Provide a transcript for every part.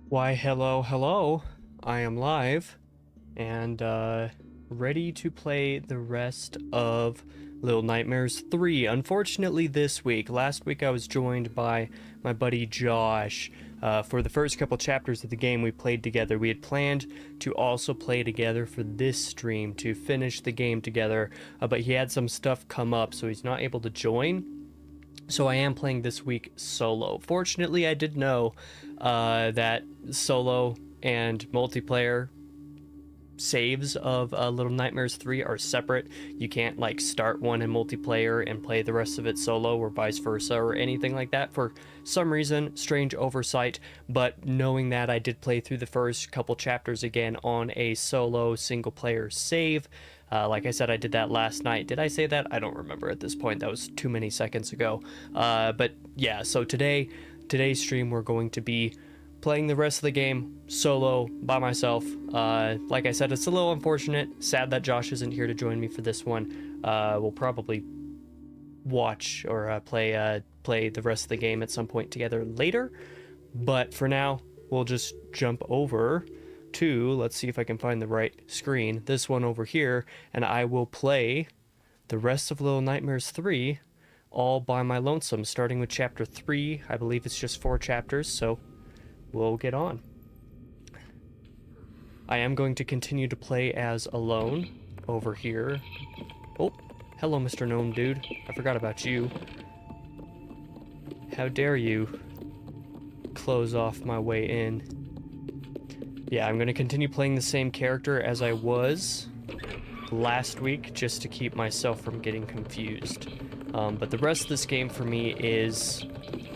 Why, hello, hello. I am live and ready to play the rest of Little Nightmares 3. Unfortunately, this week. Last week I was joined by my buddy Josh. For the first couple chapters of the game we played together. We had planned to also play together for this stream to finish the game together, but he had some stuff come up, so he's not able to join. So I am playing this week solo. Fortunately, I did know that solo and multiplayer saves of Little Nightmares 3 are separate. You can't like start one in multiplayer and play the rest of it solo or vice versa or anything like that for some reason. Strange oversight, but knowing that, I did play through the first couple chapters again on a solo single player save. Like I said, I did that last night. Did I say that? I don't remember at this point. That was too many seconds ago. But yeah, so today's stream, we're going to be playing the rest of the game solo by myself. Like I said, it's a little unfortunate. Sad that Josh isn't here to join me for this one. We'll probably watch or play the rest of the game at some point together later. But for now, we'll just jump over to, let's see if I can find the right screen, this one over here, and I will play the rest of Little Nightmares 3 all by my lonesome, starting with chapter 3. I believe it's just 4 chapters, so we'll get on. I am going to continue to play as alone over here. Oh, hello, Mr. Gnome Dude. I forgot about you. How dare you close off my way in. Yeah, I'm going to continue playing the same character as I was last week, just to keep myself from getting confused. But the rest of this game for me is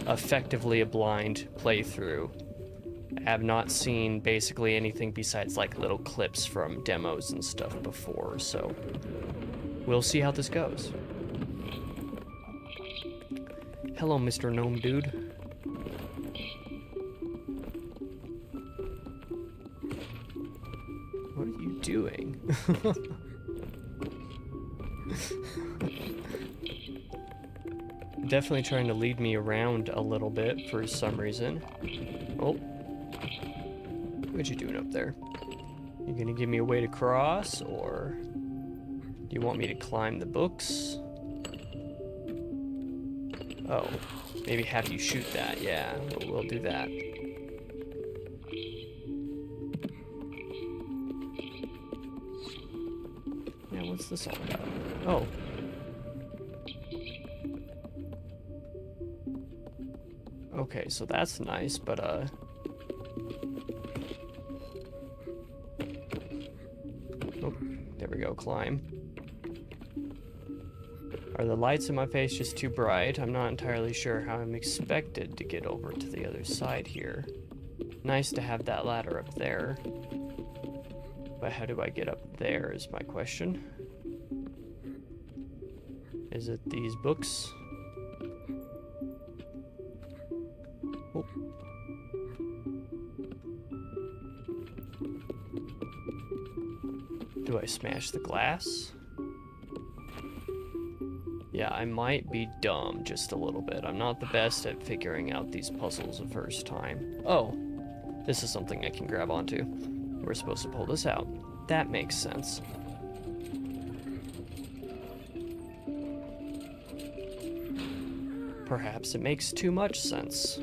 effectively a blind playthrough. I have not seen basically anything besides like little clips from demos and stuff before, so we'll see how this goes. Hello, Mr. Gnome Dude. What are you doing? Definitely trying to lead me around a little bit for some reason. Oh. What you doing up there? You gonna give me a way to cross, or do You want me to climb the books? Oh, maybe have you shoot that. Yeah, we'll do that. Yeah, what's this all about? Oh. Okay, so that's nice, but, oh, there we go, climb. Are the lights in my face just too bright? I'm not entirely sure how I'm expected to get over to the other side here. Nice to have that ladder up there. But how do I get up there is my question. Is it these books? Oh. Do I smash the glass? Yeah, I might be dumb just a little bit. I'm not the best at figuring out these puzzles the first time. Oh, this is something I can grab onto. We're supposed to pull this out. That makes sense. Perhaps it makes too much sense.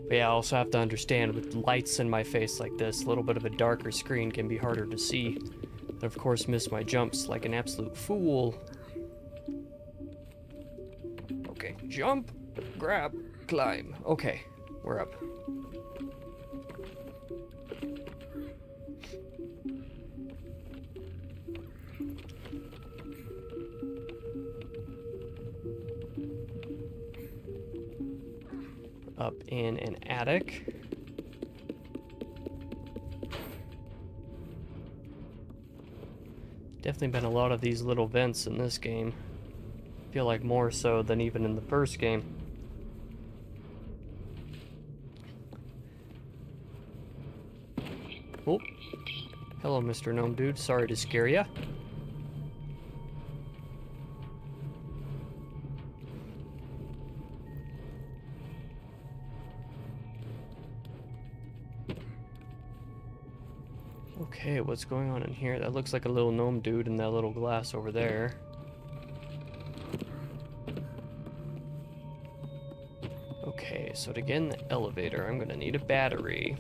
But yeah, I also have to understand with lights in my face like this, a little bit of a darker screen can be harder to see. And of course miss my jumps like an absolute fool. Okay, jump, grab, climb. Okay, we're up. Up in an attic. Definitely been a lot of these little vents in this game. Feel like more so than even in the first game. Oh, hello, Mr. Gnome Dude. Sorry to scare ya. Okay, what's going on in here? That looks like a little gnome dude in that little glass over there. Okay, so to get in the elevator, I'm gonna need a battery.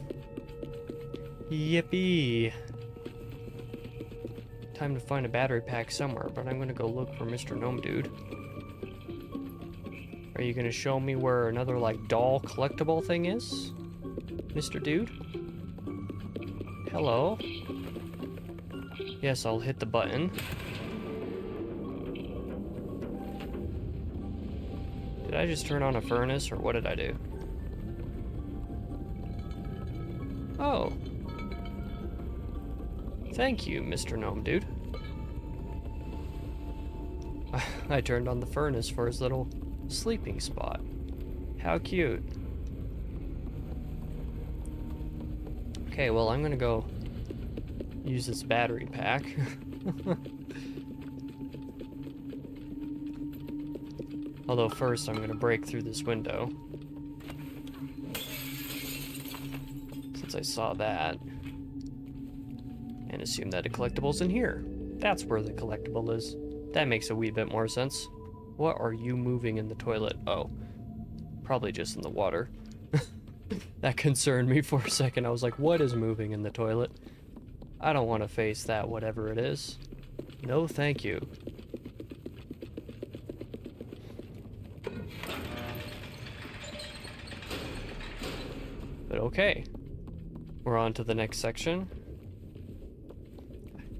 Yippee! Time to find a battery pack somewhere, but I'm gonna go look for Mr. Gnome Dude. Are you gonna show me where another, like, doll collectible thing is? Mr. Dude? Hello? Yes, I'll hit the button. Did I just turn on a furnace, or what did I do? Oh. Thank you, Mr. Gnome Dude. I turned on the furnace for his little sleeping spot. How cute. Okay, well, I'm gonna go use this battery pack. Although first I'm gonna break through this window. Since I saw that. And assume that a collectible's in here. That's where the collectible is. That makes a wee bit more sense. What are you moving in the toilet? Oh, probably just in the water. That concerned me for a second. I was like, what is moving in the toilet? I don't want to face that, whatever it is. No, thank you. But okay. We're on to the next section.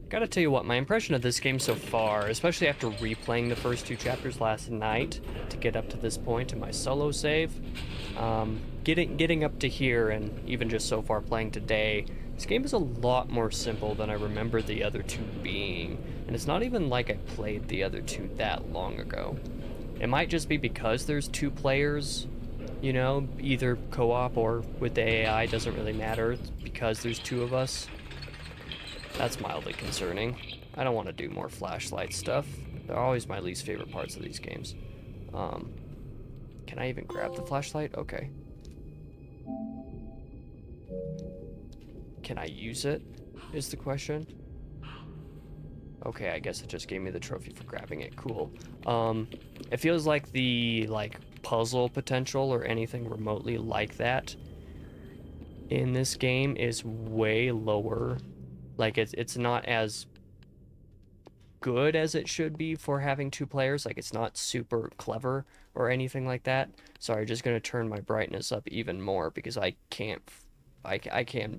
Gotta tell you what, my impression of this game so far, especially after replaying the first 2 chapters last night to get up to this point in my solo save, getting up to here and even just so far playing today, this game is a lot more simple than I remember the other 2 being. And it's not even like I played the other 2 that long ago. It might just be because there's 2 players, you know, either co-op or with the AI, doesn't really matter. It's because there's 2 of us. That's mildly concerning. I don't want to do more flashlight stuff. They're always my least favorite parts of these games. Can I even grab the flashlight? Okay. Can I use it, is the question. Okay, I guess it just gave me the trophy for grabbing it. Cool. It feels like the, puzzle potential or anything remotely like that in this game is way lower. Like, it's not as good as it should be for having 2 players. Like, it's not super clever or anything like that. Sorry, just gonna turn my brightness up even more because I can't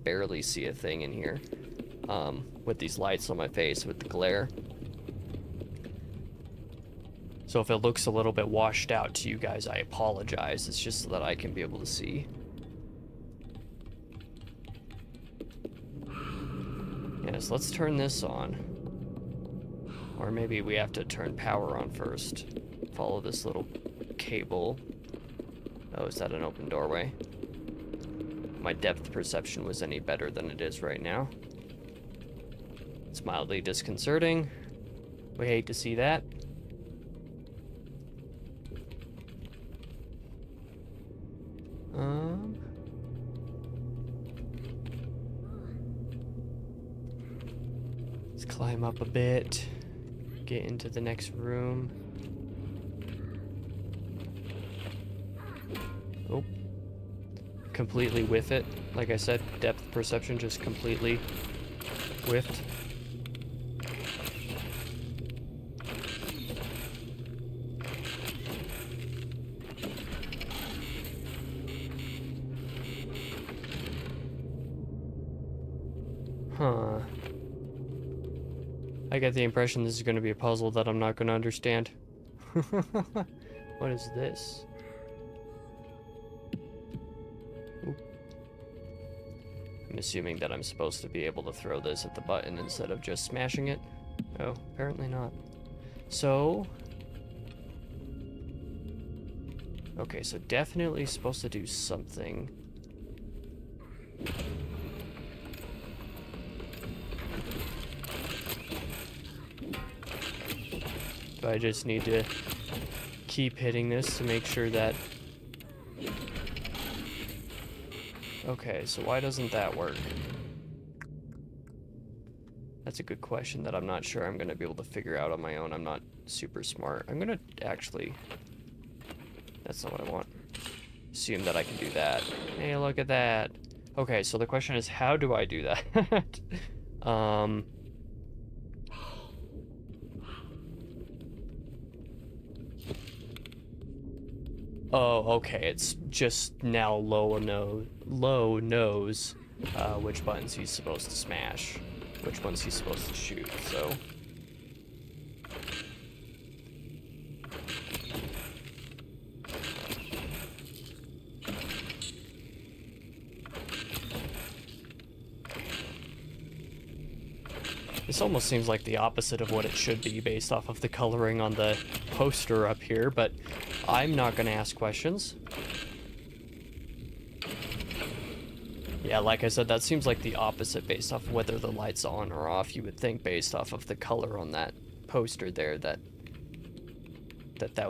barely see a thing in here with these lights on my face with the glare. So if it looks a little bit washed out to you guys, I apologize. It's just so that I can be able to see. Yes, let's turn this on. Or maybe we have to turn power on first. Follow this little cable. Oh, is that an open doorway? My depth perception was any better than it is right now. It's mildly disconcerting. We hate to see that. Let's climb up a bit. Get into the next room. Oh. Completely whiff it. Like I said, depth perception just completely whiffed. Huh. I get the impression this is going to be a puzzle that I'm not going to understand. What is this? Oop. I'm assuming that I'm supposed to be able to throw this at the button instead of just smashing it. Oh, apparently not. So... okay, so definitely supposed to do something. I just need to keep hitting this to make sure that... okay, so why doesn't that work? That's a good question that I'm not sure I'm going to be able to figure out on my own. I'm not super smart. I'm going to actually... that's not what I want. Assume that I can do that. Hey, look at that. Okay, so the question is, how do I do that? Oh, okay, it's just now Low knows which buttons he's supposed to smash, which ones he's supposed to shoot, so... this almost seems like the opposite of what it should be based off of the coloring on the poster up here, but I'm not going to ask questions. Yeah, like I said, that seems like the opposite based off of whether the light's on or off. You would think based off of the color on that poster there that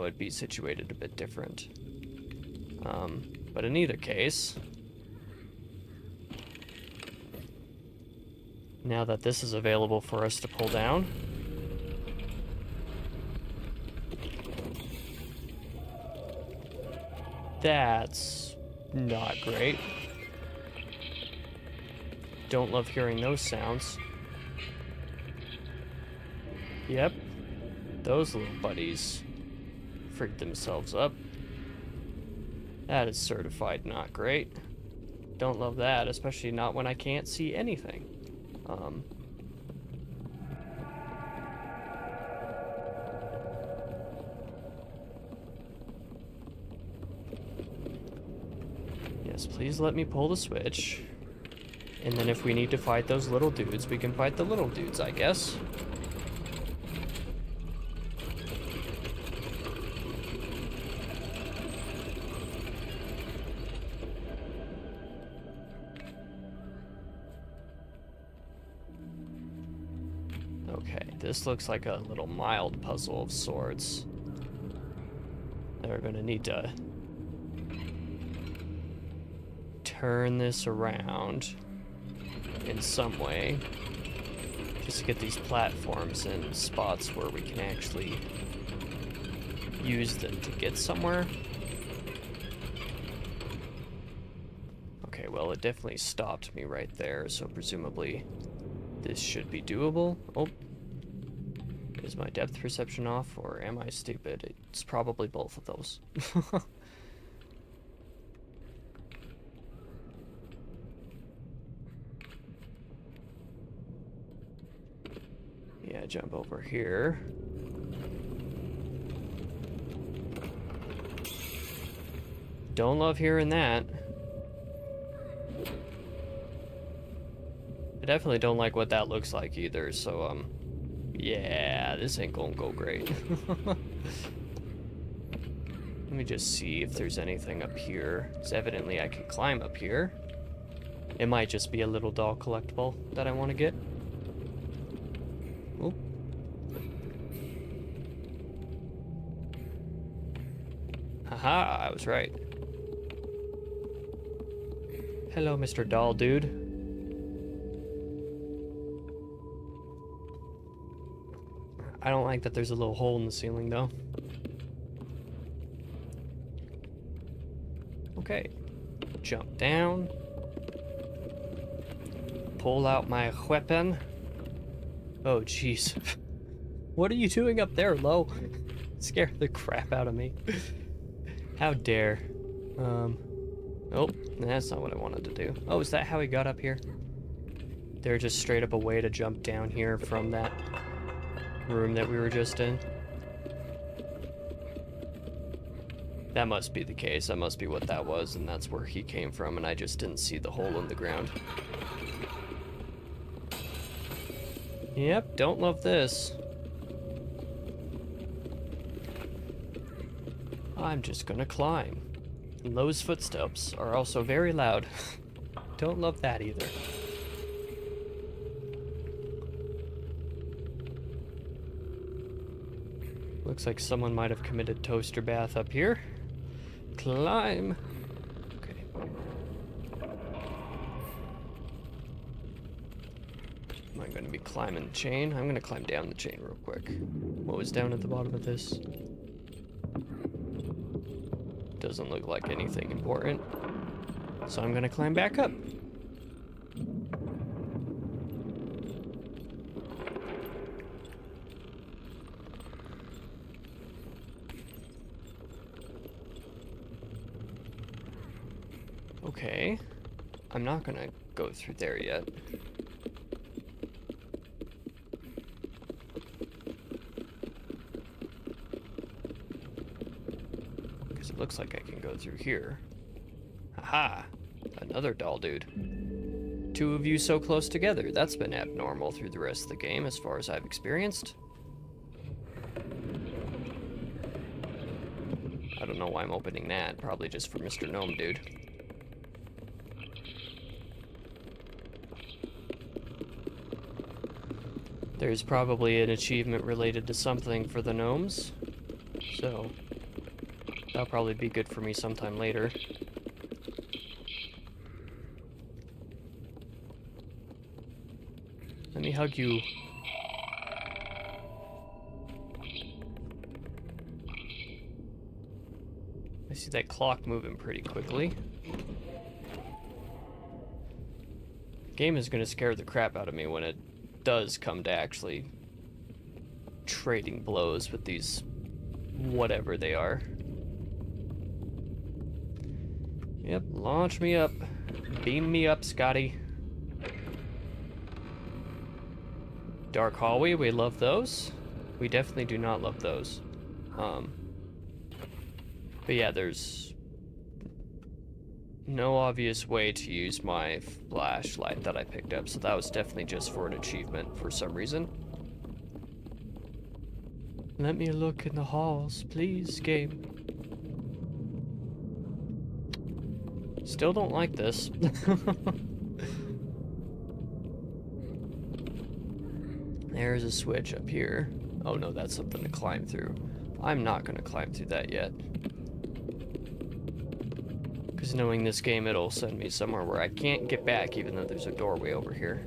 would be situated a bit different. But in either case... now that this is available for us to pull down. That's not great. Don't love hearing those sounds. Yep. Those little buddies freaked themselves up. That is certified not great. Don't love that, especially not when I can't see anything. Yes, please let me pull the switch. And then if we need to fight those little dudes, we can fight the little dudes, I guess. Okay, this looks like a little mild puzzle of sorts. They're gonna need to turn this around in some way. Just to get these platforms in spots where we can actually use them to get somewhere. Okay, well, it definitely stopped me right there, so presumably this should be doable. Oh, is my depth perception off, or am I stupid? It's probably both of those. Yeah, jump over here. Don't love hearing that. I definitely don't like what that looks like either, so, yeah, this ain't gonna go great. Let me just see if there's anything up here. Because evidently I can climb up here. It might just be a little doll collectible that I want to get. Oh. Haha, I was right. Hello, Mr. Doll Dude. I don't like that there's a little hole in the ceiling, though. Okay. Jump down. Pull out my weapon. Oh, jeez. What are you doing up there, Lo? Scared the crap out of me. How dare. Oh, that's not what I wanted to do. Oh, is that how he got up here? They're just straight up a way to jump down here from that room that we were just in. That must be the case. That must be what that was, and that's where he came from, and I just didn't see the hole in the ground. Yep, don't love this. I'm just gonna climb. Lowe's footsteps are also very loud. Don't love that either. Looks like someone might have committed toaster bath up here. Climb. Okay. Am I going to be climbing the chain? I'm going to climb down the chain real quick. What was down at the bottom of this? Doesn't look like anything important. So I'm going to climb back up. Okay, I'm not gonna go through there yet. Because it looks like I can go through here. Haha, another doll dude. Two of you so close together. That's been abnormal through the rest of the game as far as I've experienced. I don't know why I'm opening that, probably just for Mr. Gnome Dude. There's probably an achievement related to something for the gnomes, so that'll probably be good for me sometime later. Let me hug you. I see that clock moving pretty quickly. The game is going to scare the crap out of me when it does come to actually trading blows with these whatever they are. Yep, launch me up. Beam me up, Scotty. Dark hallway, we love those. We definitely do not love those. But yeah, there's no obvious way to use my flashlight that I picked up, so that was definitely just for an achievement for some reason. Let me look in the halls, please, game. Still don't like this. There's a switch up here. Oh no, that's something to climb through. I'm not gonna climb through that yet. Because knowing this game, it'll send me somewhere where I can't get back, even though there's a doorway over here.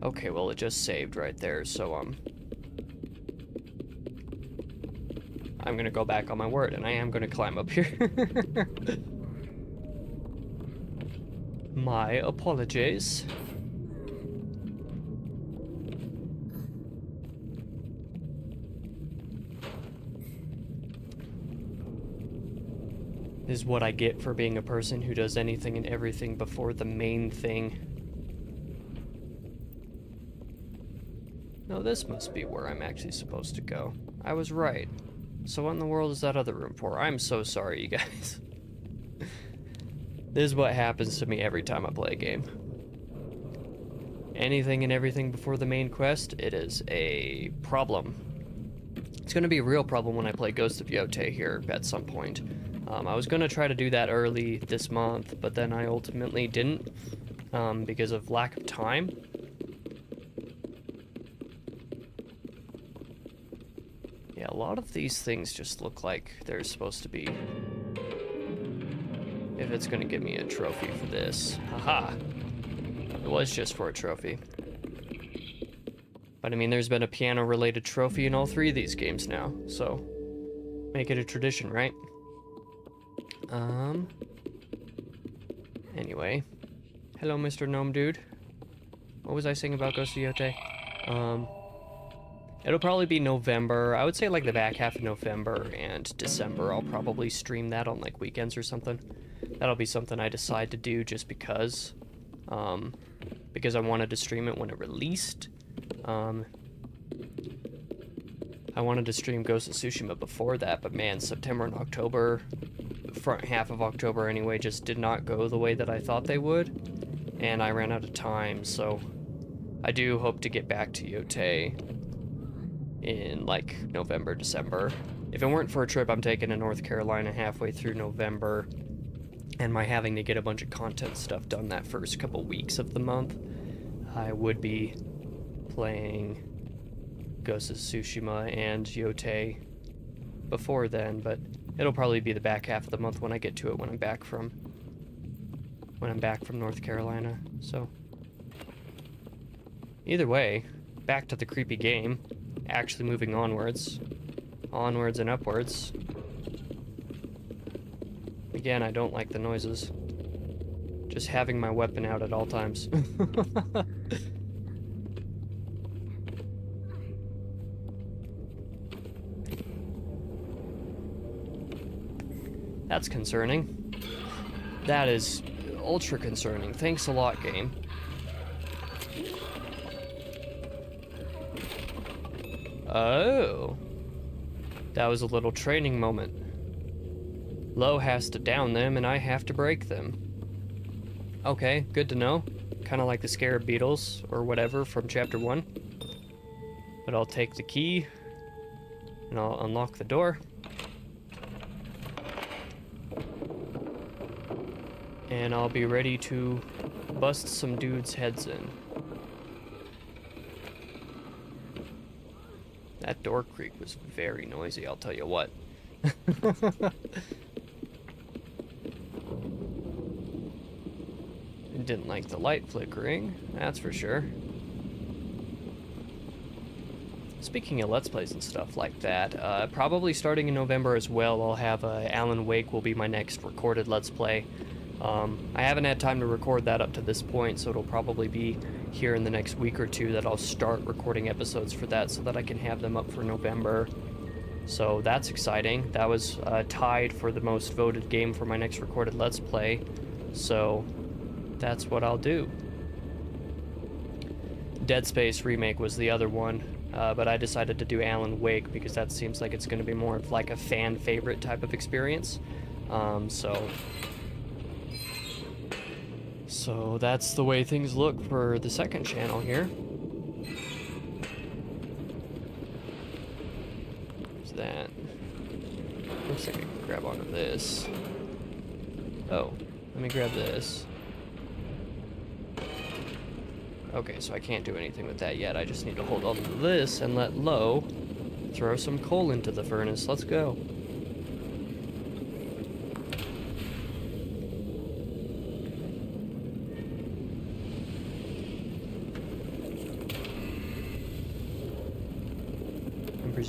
Okay, well, it just saved right there, so, I'm gonna go back on my word, and I am gonna climb up here. My apologies. This is what I get for being a person who does anything and everything before the main thing. No, this must be where I'm actually supposed to go. I was right. So what in the world is that other room for? I'm so sorry, you guys. This is what happens to me every time I play a game. Anything and everything before the main quest, it is a problem. It's going to be a real problem when I play Ghost of Yotei here at some point. I was going to try to do that early this month, but then I ultimately didn't because of lack of time. Yeah, a lot of these things just look like they're supposed to be... If it's going to give me a trophy for this. Haha! It was just for a trophy. But I mean, there's been a piano-related trophy in all 3 of these games now, so... Make it a tradition, right? Anyway. Hello, Mr. Gnome Dude. What was I saying about Ghost of Yotei? It'll probably be November. I would say like the back half of November and December. I'll probably stream that on like weekends or something. That'll be something I decide to do just because I wanted to stream it when it released. I wanted to stream Ghost of Tsushima before that, but man, September and October, front half of October anyway, just did not go the way that I thought they would, and I ran out of time, so I do hope to get back to Yotei in like November, December. If it weren't for a trip I'm taking to North Carolina halfway through November, and my having to get a bunch of content stuff done that first couple weeks of the month, I would be playing Ghost of Tsushima and Yotei before then, but it'll probably be the back half of the month when I get to it when I'm back from North Carolina. So either way, back to the creepy game, actually moving onwards and upwards. Again, I don't like the noises. Just having my weapon out at all times. That's concerning. That is ultra concerning. Thanks a lot, game. Oh. That was a little training moment. Lo has to down them, and I have to break them. Okay, good to know. Kind of like the Scarab Beetles, or whatever, from Chapter 1. But I'll take the key, and I'll unlock the door. And I'll be ready to bust some dudes' heads in. That door creak was very noisy, I'll tell you what. Didn't like the light flickering, that's for sure. Speaking of Let's Plays and stuff like that, probably starting in November as well, I'll have Alan Wake will be my next recorded Let's Play. I haven't had time to record that up to this point, so it'll probably be here in the next week or two that I'll start recording episodes for that so that I can have them up for November. So that's exciting. That was tied for the most voted game for my next recorded Let's Play, so that's what I'll do. Dead Space Remake was the other one, but I decided to do Alan Wake because that seems like it's going to be more of like a fan favorite type of experience. So that's the way things look for the second channel here. There's that. Looks like I can grab onto this. Oh, let me grab this. Okay, so I can't do anything with that yet. I just need to hold on to this and let Lo throw some coal into the furnace. Let's go.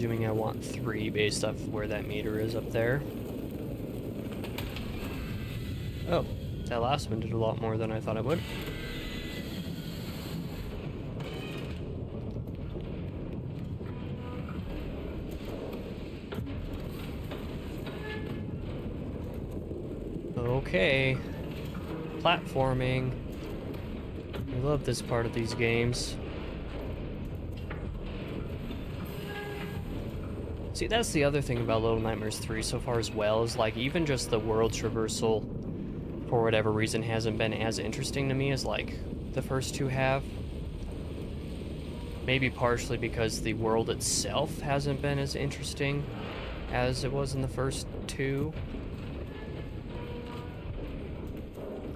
presuming I want 3 based off where that meter is up there. Oh, that last one did a lot more than I thought it would. Okay. Platforming. I love this part of these games. See, that's the other thing about Little Nightmares 3 so far as well, is like even just the world traversal, for whatever reason, hasn't been as interesting to me as like the first 2 have. Maybe partially because the world itself hasn't been as interesting as it was in the first 2.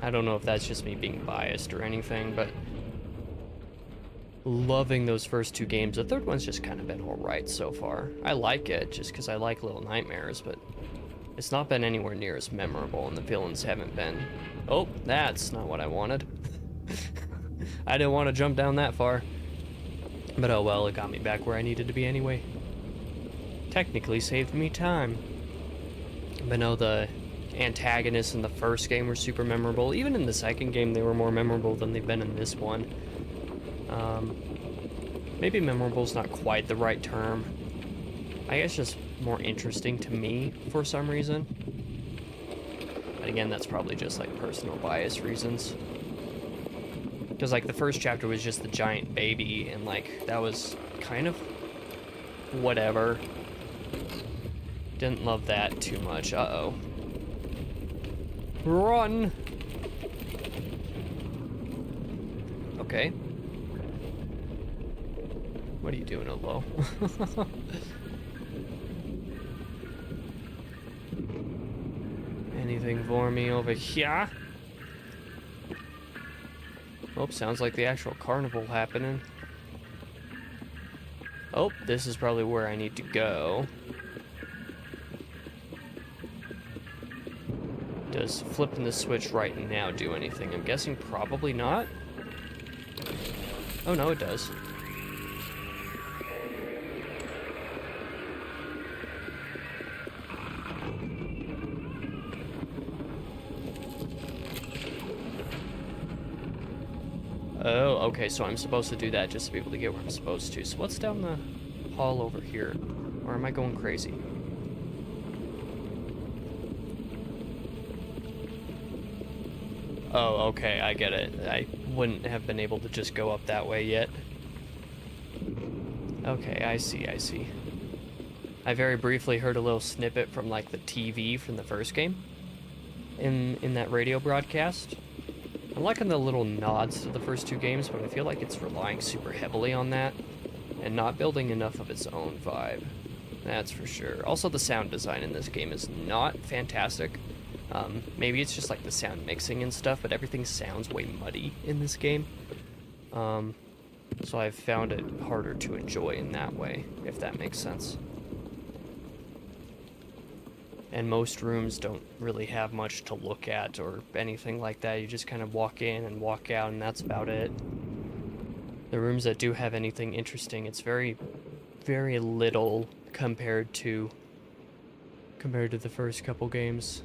I don't know if that's just me being biased or anything, but loving those first 2 games. The third one's just kind of been alright so far. I like it just because I like Little Nightmares, but it's not been anywhere near as memorable, and the villains haven't been... Oh, that's not what I wanted. I didn't want to jump down that far. But oh well, it got me back where I needed to be anyway. Technically saved me time. But no, the antagonists in the first game were super memorable. Even in the second game, they were more memorable than they've been in this one. Maybe memorable is not quite the right term. I guess just more interesting to me for some reason. And again, that's probably just like personal bias reasons. Because like the first chapter was just the giant baby, and like that was kind of whatever. Didn't love that too much. Uh-oh. Run! Okay. What are you doing, Olo? Anything for me over here? Oh, sounds like the actual carnival happening. Oh, this is probably where I need to go. Does flipping the switch right now do anything? I'm guessing probably not. Oh no, it does. Oh, okay, so I'm supposed to do that just to be able to get where I'm supposed to. So what's down the hall over here? Or am I going crazy? Oh, okay, I get it. I wouldn't have been able to just go up that way yet. Okay, I see, I see. I very briefly heard a little snippet from, like, the TV from the first game in that radio broadcast. I'm liking the little nods to the first 2 games, but I feel like it's relying super heavily on that and not building enough of its own vibe. That's for sure. Also, the sound design in this game is not fantastic. Maybe it's just like the sound mixing and stuff, but everything sounds way muddy in this game. So I've found it harder to enjoy in that way, if that makes sense. And most rooms don't really have much to look at or anything like that. You just kind of walk in and walk out, and that's about it. The rooms that do have anything interesting, it's very, very little compared to the first couple games.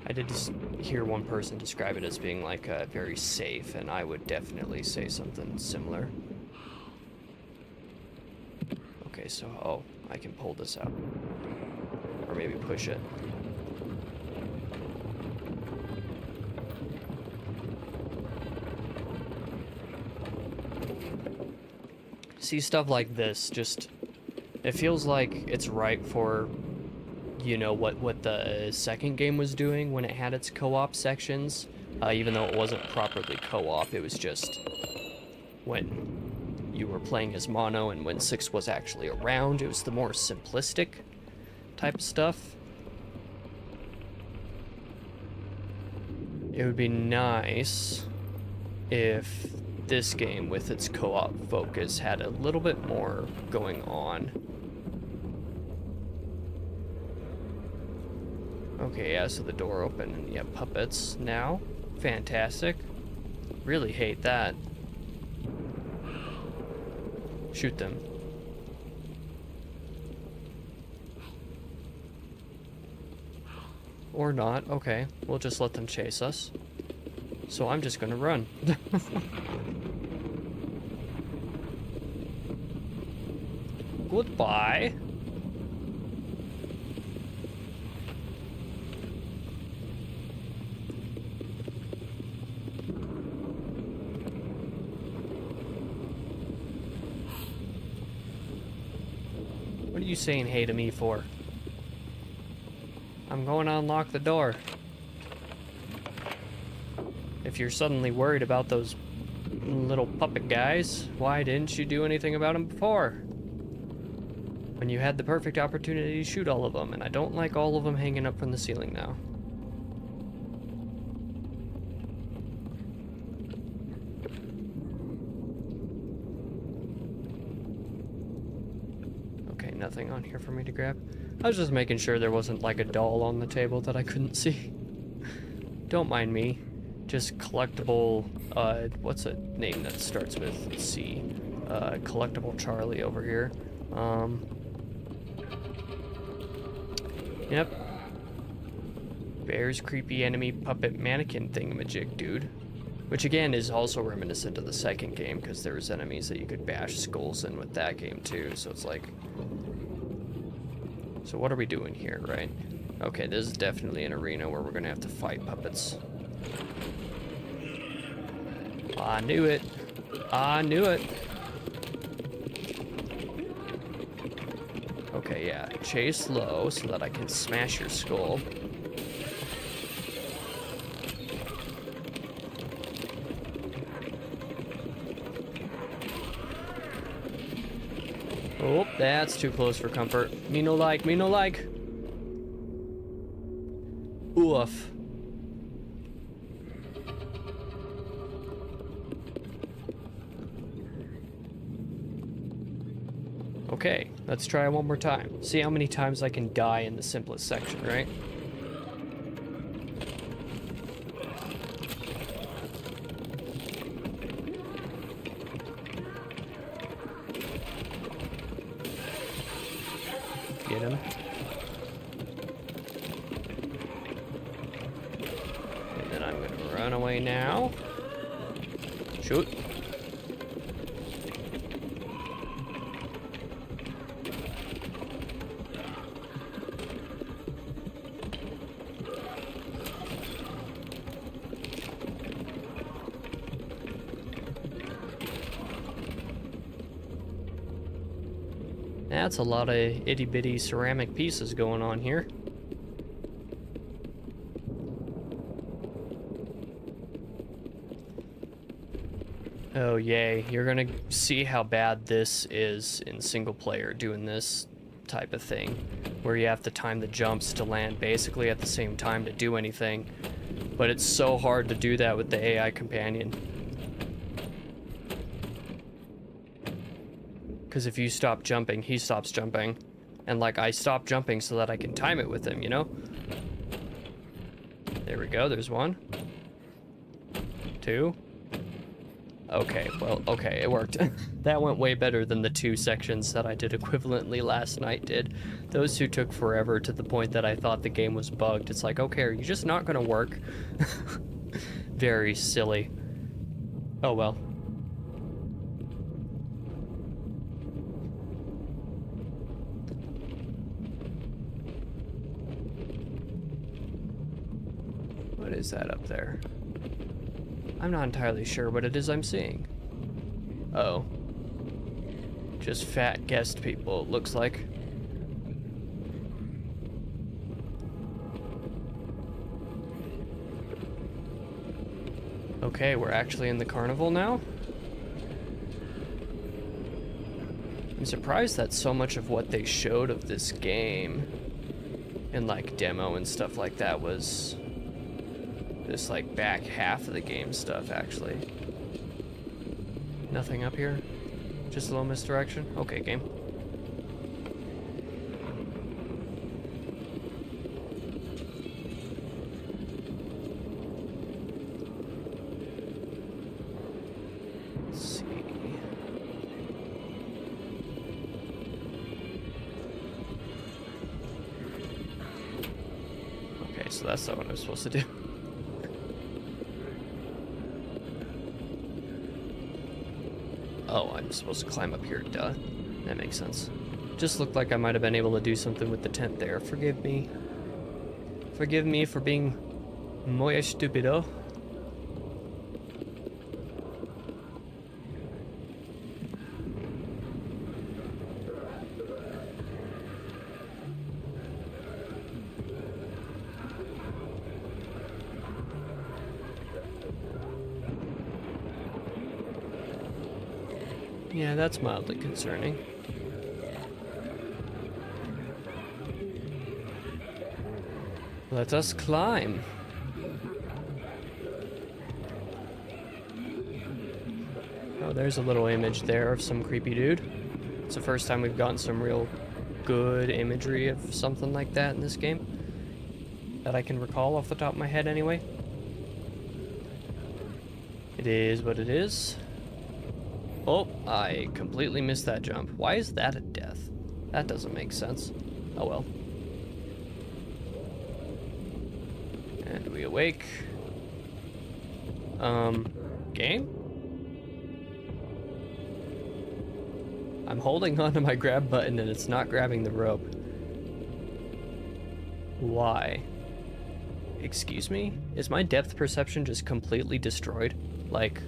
I did just hear one person describe it as being like very safe, and I would definitely say something similar. Okay, so, oh, I can pull this out. Or maybe push it. See, stuff like this, just, it feels like it's right for, you know, what the second game was doing when it had its co-op sections. Even though it wasn't properly co-op, it was just when you were playing as mono, and when 6 was actually around, it was the more simplistic type of stuff. It would be nice if this game, with its co-op focus, had a little bit more going on. Okay, yeah, so the door opened, and you have puppets now. Fantastic. Really hate that. Shoot them. Or not. Okay, we'll just let them chase us. So I'm just gonna run. Goodbye. What are you saying hey to me for? I'm going to unlock the door. If you're suddenly worried about those little puppet guys, why didn't you do anything about them before? When you had the perfect opportunity to shoot all of them, and I don't like all of them hanging up from the ceiling now. Okay, nothing on here for me to grab. I was just making sure there wasn't like a doll on the table that I couldn't see. Don't mind me. Just collectible, what's a name that starts with C? Collectible Charlie over here. Yep. Bear's creepy enemy puppet mannequin thingamajig, dude. Which again is also reminiscent of the second game, because there was enemies that you could bash skulls in with that game too, so it's like... So what are we doing here, right? Okay, this is definitely an arena where we're gonna have to fight puppets. I knew it. I knew it. Okay, yeah. Chase low so that I can smash your skull. Oh, that's too close for comfort. Me no like, me no like. Oof. Okay, let's try one more time. See how many times I can die in the simplest section, right? Get him. And then I'm gonna run away now. Shoot. That's a lot of itty-bitty ceramic pieces going on here. Oh yay, you're gonna see how bad this is in single player, doing this type of thing, where you have to time the jumps to land basically at the same time to do anything. But it's so hard to do that with the AI companion. Because if you stop jumping, he stops jumping. And like, I stop jumping so that I can time it with him, you know? There we go, there's one. Two. Okay, well, okay, it worked. That went way better than the 2 sections that I did equivalently last night did. Those 2 took forever to the point that I thought the game was bugged. It's like, okay, are you just not gonna work? Very silly. Oh well. What is that up there? I'm not entirely sure what it is I'm seeing. Oh. Just fat guest people, it looks like. Okay, we're actually in the carnival now? I'm surprised that so much of what they showed of this game in like demo and stuff like that was this like back half of the game stuff, actually. Nothing up here? Just a little misdirection? Okay, game. Let's see. so that's not what I'm supposed to do. Oh, I'm supposed to climb up here, duh. That makes sense. Just looked like I might have been able to do something with the tent there. Forgive me. Forgive me for being muy stupido. Yeah, that's mildly concerning. Let us climb. Oh, there's a little image there of some creepy dude. It's the first time we've gotten some real good imagery of something like that in this game. That I can recall off the top of my head anyway. It is what it is. Oh, I completely missed that jump. Why is that a death? That doesn't make sense. Oh well. And we awake. Game? I'm holding onto my grab button and it's not grabbing the rope. Why? Excuse me? Is my depth perception just completely destroyed? Like,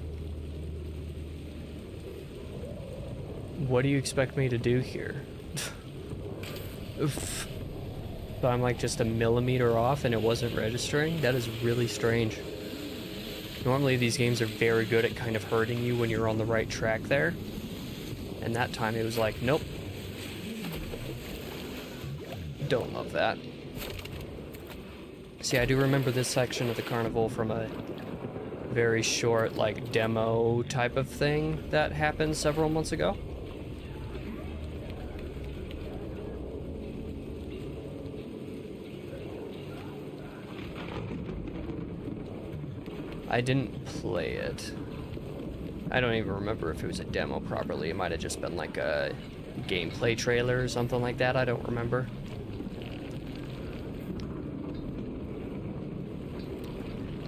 what do you expect me to do here? Oof. So I'm like just a millimeter off and it wasn't registering? That is really strange. Normally these games are very good at kind of hurting you when you're on the right track there. And that time it was like, nope. Don't love that. See, I do remember this section of the carnival from a very short, like, demo type of thing that happened several months ago. I didn't play it. I don't even remember if it was a demo properly. It might have just been like a gameplay trailer or something like that. I don't remember.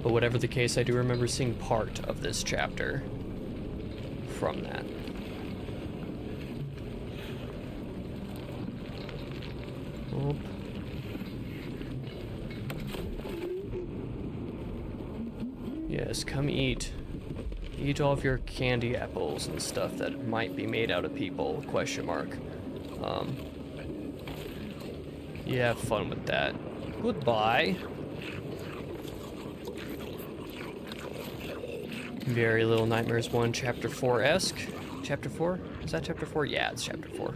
But whatever the case, I do remember seeing part of this chapter from that. Oop. Yes, come eat. Eat all of your candy apples and stuff that might be made out of people, question mark. You have fun with that. Goodbye. Very Little Nightmares 1, Chapter 4-esque. Chapter 4? Is that Chapter 4? Yeah, it's Chapter 4.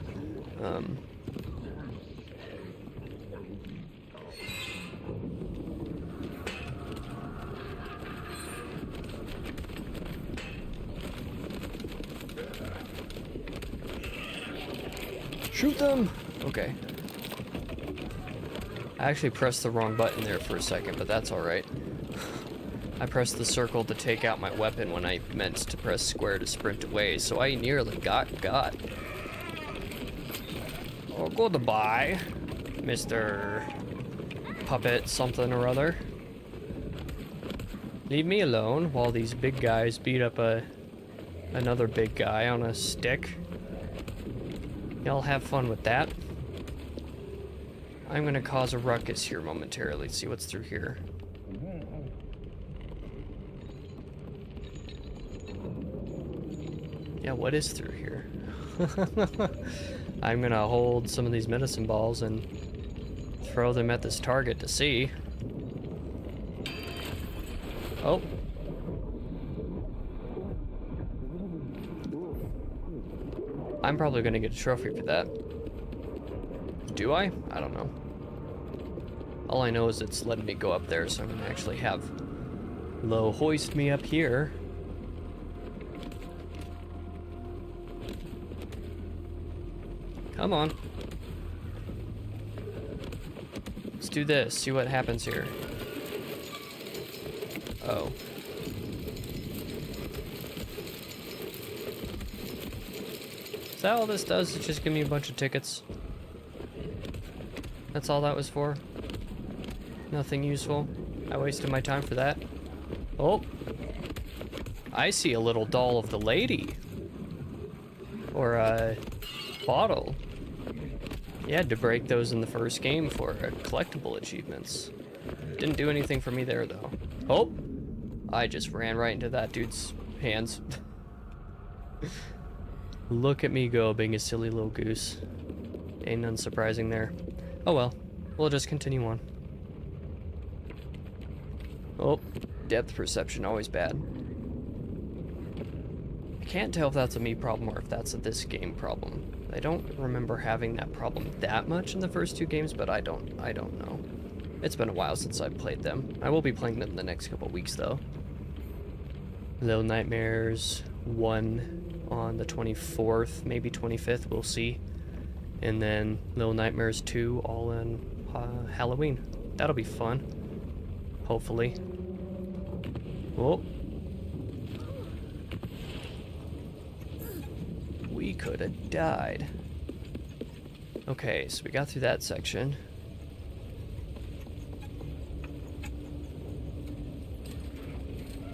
Shoot them! Okay. I actually pressed the wrong button there for a second, but that's alright. I pressed the circle to take out my weapon when I meant to press square to sprint away, so I nearly got. Oh, goodbye, Mr. Puppet something or other. Leave me alone while these big guys beat up another big guy on a stick. Y'all have fun with that. I'm gonna cause a ruckus here momentarily. See what's through here. Yeah, what is through here? I'm gonna hold some of these medicine balls and throw them at this target to see. Oh. I'm probably gonna get a trophy for that. Do I? I don't know. All I know is it's letting me go up there, so I'm gonna actually have Lo hoist me up here. Come on. Let's do this, see what happens here. Oh. Is that all this does? It just give me a bunch of tickets? That's all that was for? Nothing useful. I wasted my time for that. Oh. I see a little doll of the lady. Or a bottle. You had to break those in the first game for collectible achievements. Didn't do anything for me there, though. Oh! I just ran right into that dude's hands. Look at me go, being a silly little goose. Ain't none surprising there. Oh well, we'll just continue on. Oh, depth perception, always bad. I can't tell if that's a me problem or if that's a this game problem. I don't remember having that problem that much in the first two games, but I don't know. It's been a while since I've played them. I will be playing them the next couple weeks, though. Little Nightmares 1 on the 24th, maybe 25th, we'll see. And then Little Nightmares 2 all in Halloween. That'll be fun. Hopefully. Oh. We could have died. Okay, so we got through that section.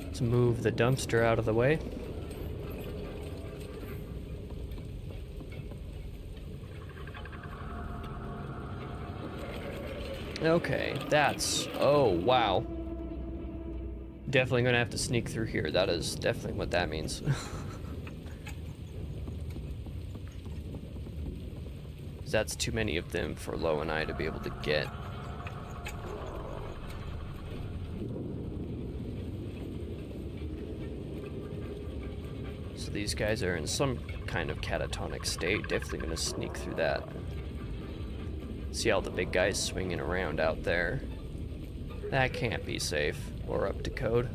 Let's move the dumpster out of the way. Okay, that's... oh, wow. Definitely gonna have to sneak through here. That is definitely what that means. That's too many of them for Lo and I to be able to get. So these guys are in some kind of catatonic state. Definitely gonna sneak through that. See all the big guys swinging around out there. That can't be safe or up to code.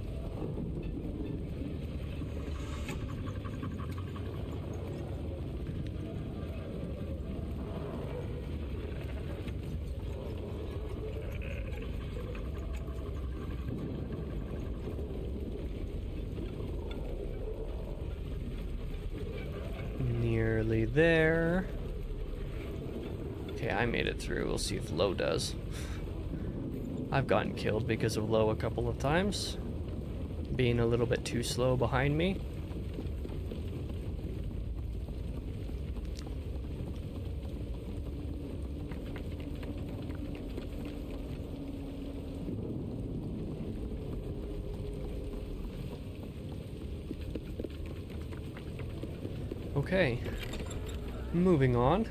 Nearly there. Okay, I made it through. We'll see if Lo does. I've gotten killed because of Lo a couple of times. Being a little bit too slow behind me. Okay, moving on.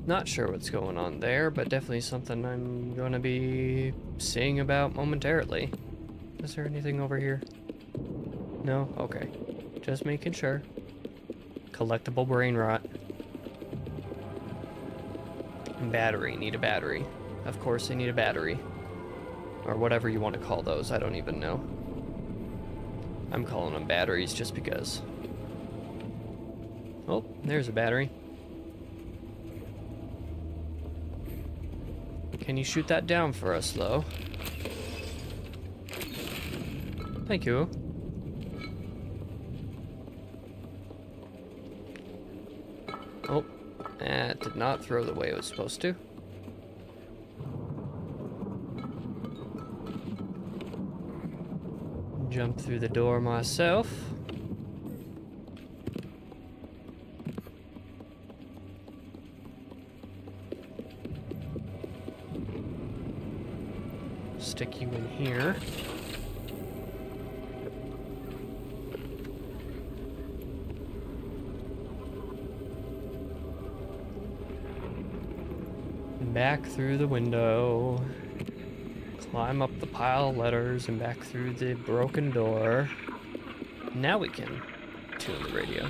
Not sure what's going on there, but definitely something I'm going to be seeing about momentarily. Is there anything over here? No? Okay. Just making sure. Collectible brain rot. Battery. Need a battery. Of course I need a battery. Or whatever you want to call those. I don't even know. I'm calling them batteries just because. Oh, there's a battery. Can you shoot that down for us, Lo? Thank you. Oh, that did not throw the way it was supposed to. Jump through the door myself. Stick you in here. Back through the window. Climb up the pile of letters and back through the broken door. Now we can tune the radio.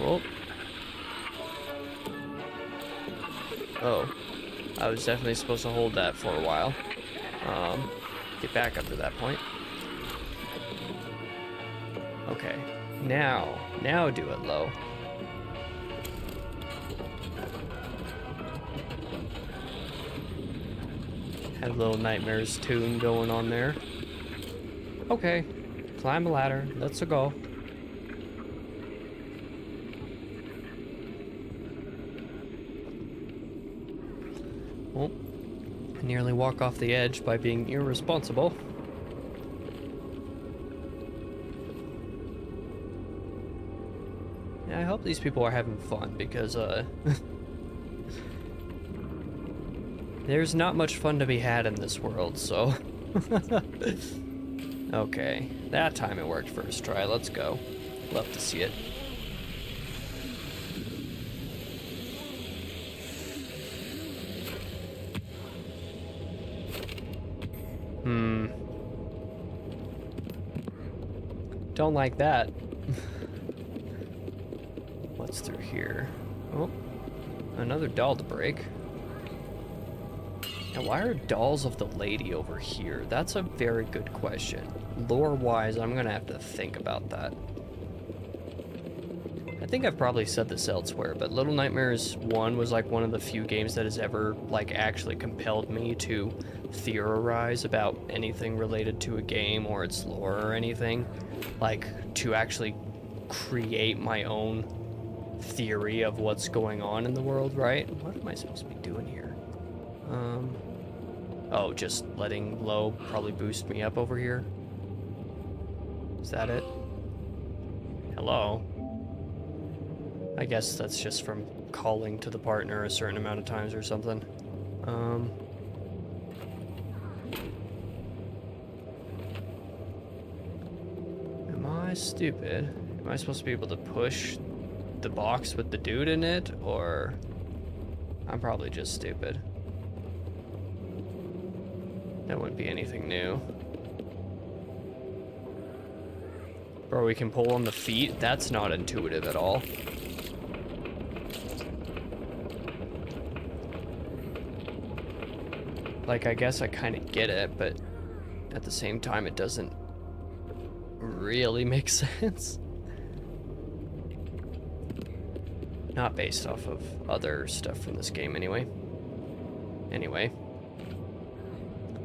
Oh. Oh. I was definitely supposed to hold that for a while. Get back up to that point. Okay, now do it low. Had a little Nightmares tune going on there. Okay, climb a ladder, let's go. Oh, I nearly walk off the edge by being irresponsible. Yeah, I hope these people are having fun because, there's not much fun to be had in this world, so... Okay, that time it worked first try, let's go. Love to see it. Don't like that. What's through here? Oh, another doll to break. Now, why are dolls of the lady over here? That's a very good question. Lore-wise, I'm gonna have to think about that. I think I've probably said this elsewhere, but Little Nightmares 1 was like one of the few games that has ever like actually compelled me to theorize about anything related to a game or its lore or anything. Like, to actually create my own theory of what's going on in the world, right? What am I supposed to be doing here? Oh, just letting low probably boost me up over here. Is that it? Hello? I guess that's just from calling to the partner a certain amount of times or something. Am I stupid? Am I supposed to be able to push the box with the dude in it, or... I'm probably just stupid. That wouldn't be anything new. Bro, we can pull on the feet? That's not intuitive at all. Like, I guess I kind of get it, but at the same time, it doesn't really make sense. Not based off of other stuff from this game, anyway. Anyway.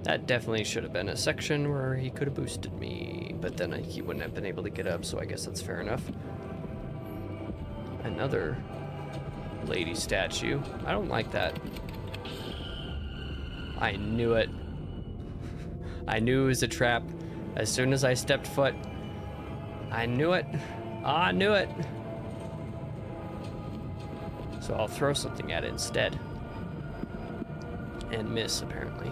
That definitely should have been a section where he could have boosted me, but then he wouldn't have been able to get up, so I guess that's fair enough. Another lady statue. I don't like that. I knew it. I knew it was a trap. As soon as I stepped foot, I knew it. I knew it. So I'll throw something at it instead. And miss, apparently.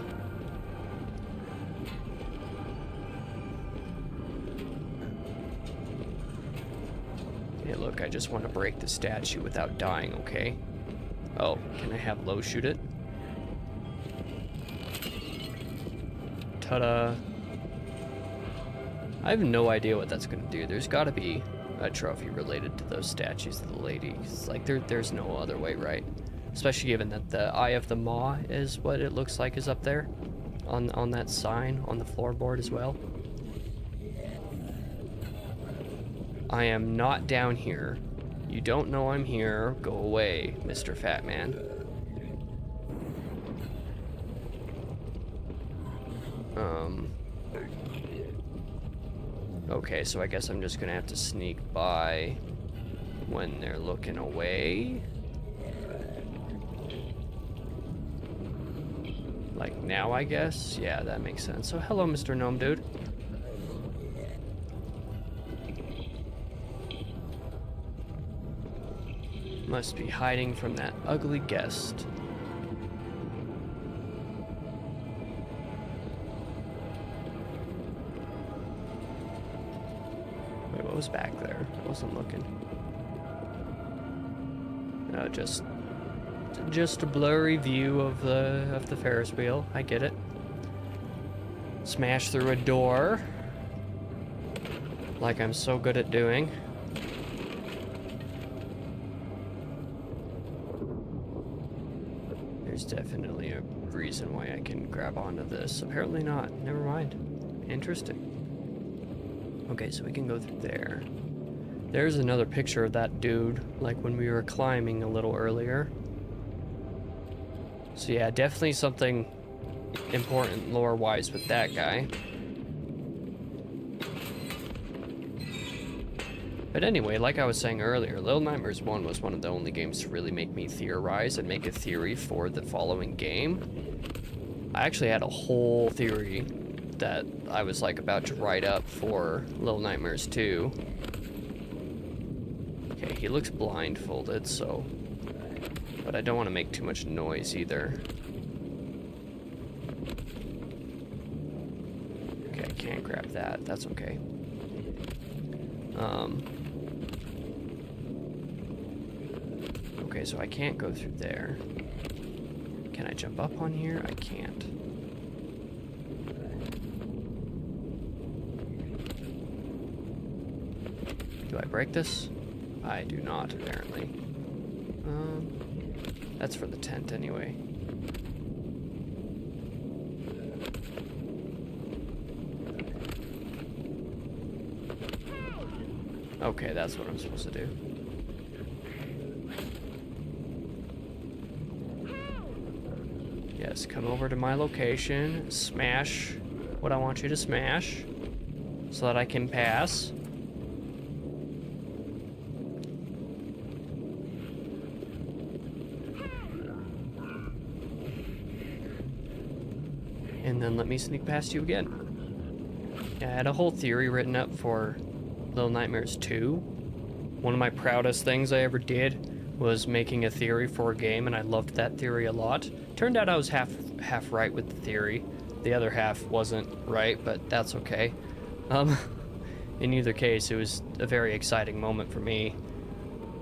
Hey, look, I just want to break the statue without dying, okay? Oh, can I have low shoot it? Ta-da. I have no idea what that's going to do. There's got to be a trophy related to those statues of the ladies. Like, there's no other way, right? Especially given that the Eye of the Maw is what it looks like is up there on that sign on the floorboard as well. I am not down here. You don't know I'm here. Go away, Mr. Fat Man. Okay, so I guess I'm just gonna have to sneak by when they're looking away. Like now, I guess? Yeah, that makes sense. So hello, Mr. Gnome Dude. Must be hiding from that ugly guest. Wait, what was back there? I wasn't looking. No, just a blurry view of the Ferris wheel. I get it. Smash through a door, like I'm so good at doing. There's definitely a reason why I can grab onto this. Apparently not. Never mind. Interesting. Okay, so we can go through there. There's another picture of that dude, like when we were climbing a little earlier. So yeah, definitely something important lore-wise with that guy. But anyway, like I was saying earlier, Little Nightmares 1 was one of the only games to really make me theorize and make a theory for the following game. I actually had a whole theory that I was like about to write up for Little Nightmares 2. Okay, he looks blindfolded, so... But I don't want to make too much noise either. Okay, I can't grab that. That's okay. Okay, so I can't go through there. Can I jump up on here? I can't. Do I break this? I do not, apparently. That's for the tent anyway. Okay, that's what I'm supposed to do. Yes, come over to my location, smash what I want you to smash, so that I can pass. And then let me sneak past you again. Yeah, I had a whole theory written up for Little Nightmares 2. One of my proudest things I ever did was making a theory for a game, and I loved that theory a lot. Turned out I was half right with the theory. The other half wasn't right, but that's okay. In either case, it was a very exciting moment for me.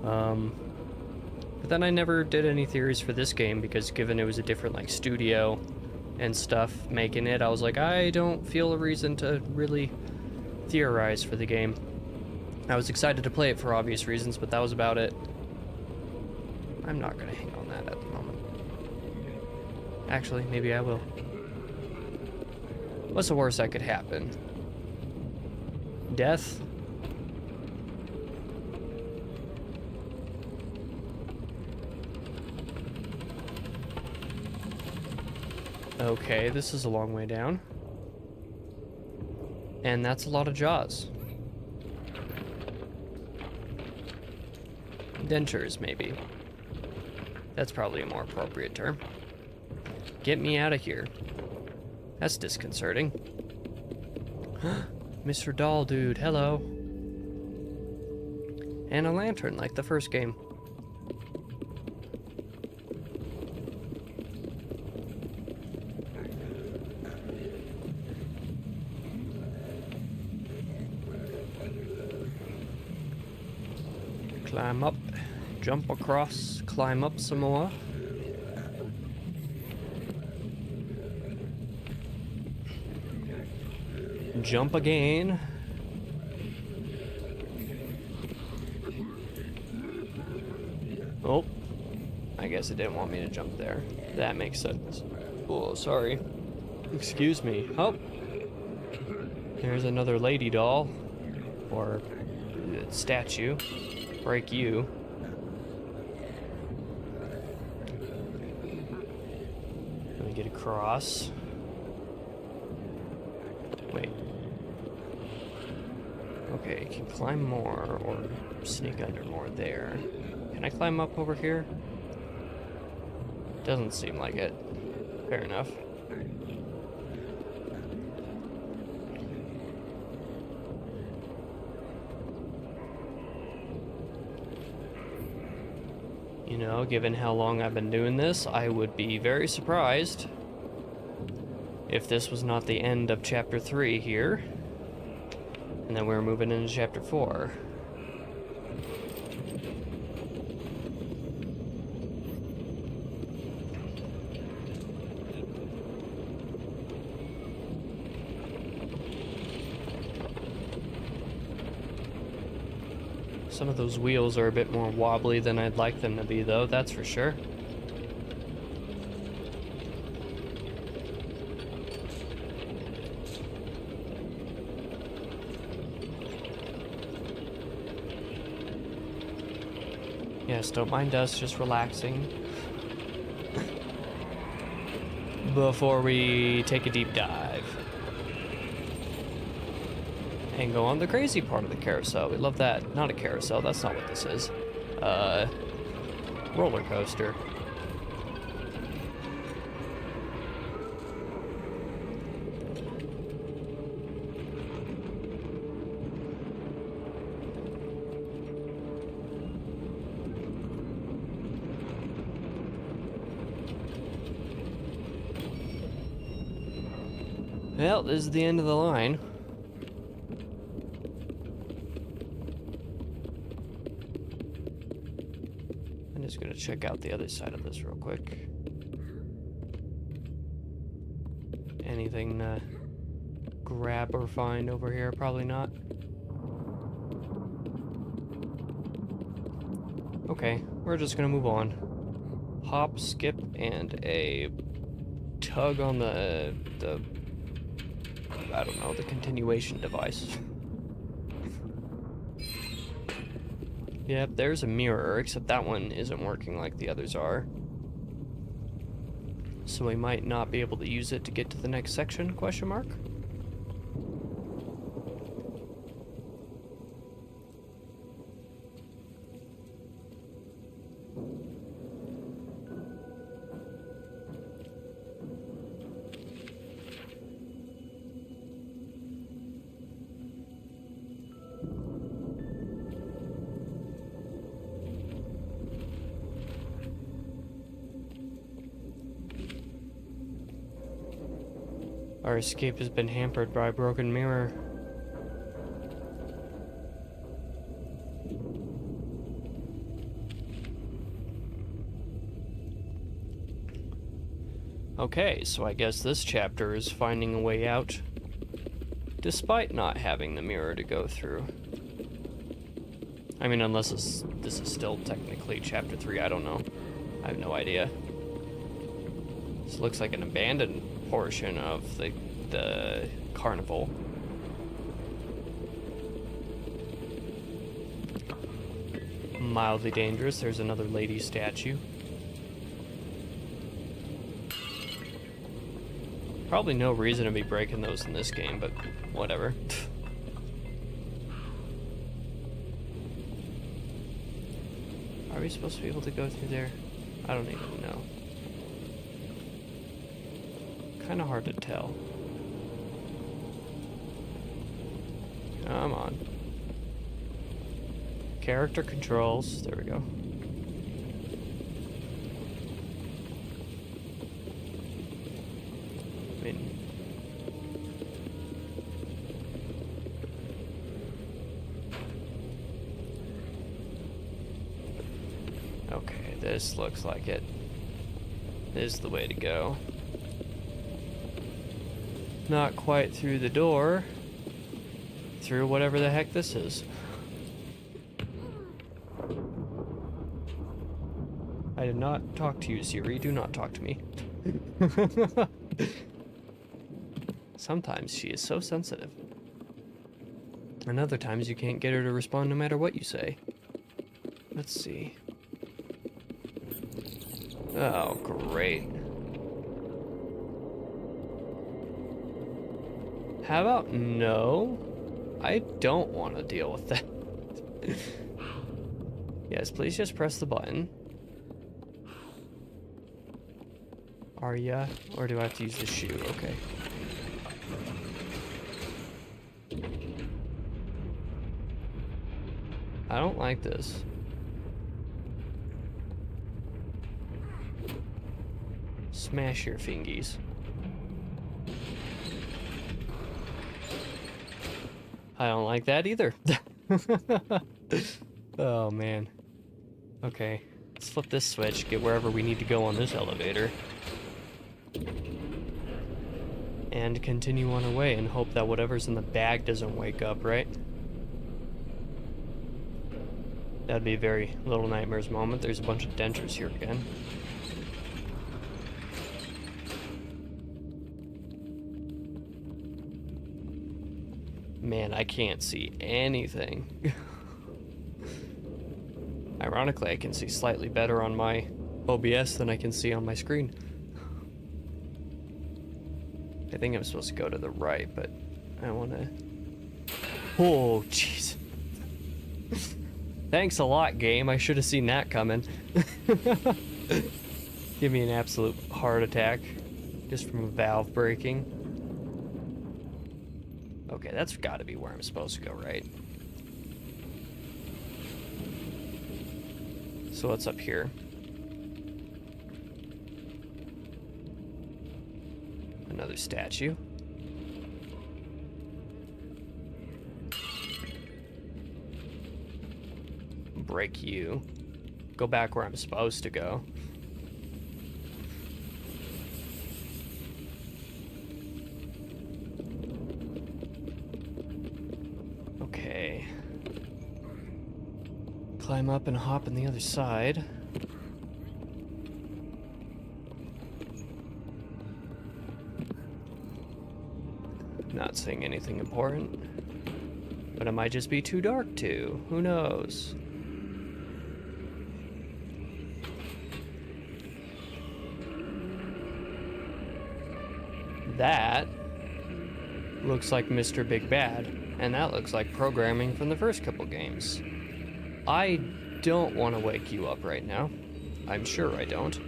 But then I never did any theories for this game because given it was a different like studio and stuff making it, I was like, I don't feel a reason to really theorize for the game. I was excited to play it for obvious reasons, but that was about it. I'm not gonna hang on that at the moment. Actually, maybe I will. What's the worst that could happen? Death? Okay, this is a long way down. And that's a lot of jaws. Dentures, maybe. That's probably a more appropriate term. Get me out of here. That's disconcerting. Mr. Doll Dude, hello. And a lantern, like the first game. Climb up, jump across, climb up some more. Jump again. Oh, I guess it didn't want me to jump there. That makes sense. Oh, sorry. Excuse me. Oh, there's another lady doll. Or statue. Break you. Let me get across. Wait. Okay, can climb more or sneak under more there. Can I climb up over here? Doesn't seem like it. Fair enough. You know, given how long I've been doing this, I would be very surprised if this was not the end of Chapter 3 here. And then we're moving into Chapter 4. Some of those wheels are a bit more wobbly than I'd like them to be, though, that's for sure. Yes, don't mind us, just relaxing. Before we take a deep dive. And go on the crazy part of the carousel. We love that. Not a carousel, that's not what this is. Roller coaster. Well, this is the end of the line. I'm just gonna check out the other side of this real quick. Anything to grab or find over here? Probably not. Okay, we're just gonna move on. Hop, skip, and a tug on the I don't know, the continuation device. Yep, there's a mirror, except that one isn't working like the others are. So we might not be able to use it to get to the next section, question mark? Our escape has been hampered by a broken mirror. Okay, so I guess this chapter is finding a way out, despite not having the mirror to go through. I mean, unless this is still technically chapter 3, I don't know. I have no idea. This looks like an abandoned portion of the carnival. Mildly dangerous. There's another lady statue. Probably no reason to be breaking those in this game, but whatever. Are we supposed to be able to go through there? I don't even know. Kind of hard to tell. Come on. Character controls. There we go. I mean, okay, this looks like it. This is the way to go. Not quite through the door. Through whatever the heck this is. I did not talk to you, Siri. Do not talk to me. Sometimes she is so sensitive. And other times you can't get her to respond no matter what you say. Let's see. Oh, great. How about no? I don't want to deal with that. Yes, please just press the button. Are ya? Or do I have to use the shoe? Okay. I don't like this. Smash your fingies. I don't like that either. Oh man. Okay, let's flip this switch, get wherever we need to go on this elevator. And continue on our way and hope that whatever's in the bag doesn't wake up, right? That'd be a very Little Nightmares moment. There's a bunch of dentures here again. Man, I can't see anything. I Ironically, I can see slightly better on my OBS than I can see on my screen. I think I'm supposed to go to the right, but I want to... Oh, jeez. Thanks a lot, game. I should have seen that coming. Give me an absolute heart attack just from a valve breaking. Okay, that's got to be where I'm supposed to go, right? So what's up here? Another statue. Break you. Go back where I'm supposed to go. Okay. Climb up and hop on the other side. Not seeing anything important. But it might just be too dark too. Who knows? That looks like Mr. Big Bad, and that looks like programming from the first couple games. I don't want to wake you up right now. I'm sure I don't.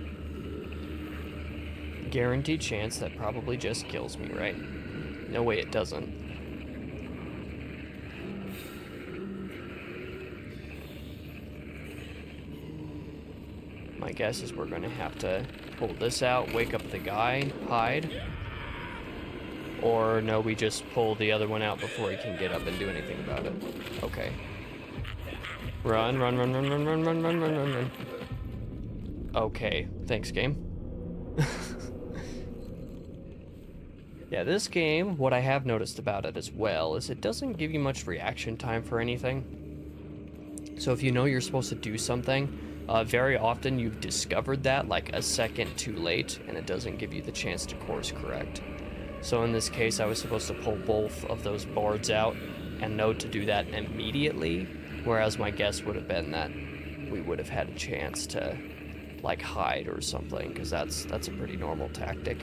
Guaranteed chance that probably just kills me, right? No way it doesn't. My guess is we're going to have to pull this out, wake up the guy, hide. Or no, we just pull the other one out before he can get up and do anything about it. Okay. Run, run, run, run, run, run, run, run, run, run, run. Okay, thanks, game. Yeah, this game, what I have noticed about it as well is it doesn't give you much reaction time for anything. So if you know you're supposed to do something, very often you've discovered that like a second too late, and it doesn't give you the chance to course correct. So in this case, I was supposed to pull both of those boards out and know to do that immediately, whereas my guess would have been that we would have had a chance to like hide or something, because that's a pretty normal tactic.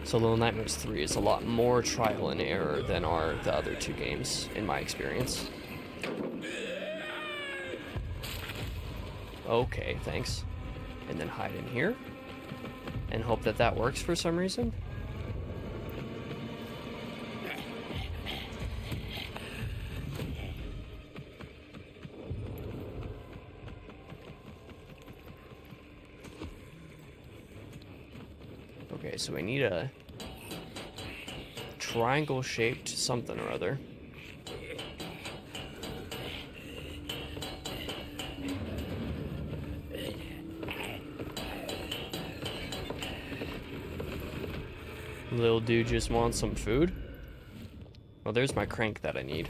So Little Nightmares 3 is a lot more trial and error than are the other two games, in my experience. Okay, thanks. And then hide in here. And hope that that works for some reason. Okay, so we need a triangle-shaped something or other. Little dude just wants some food. Well, there's my crank that I need.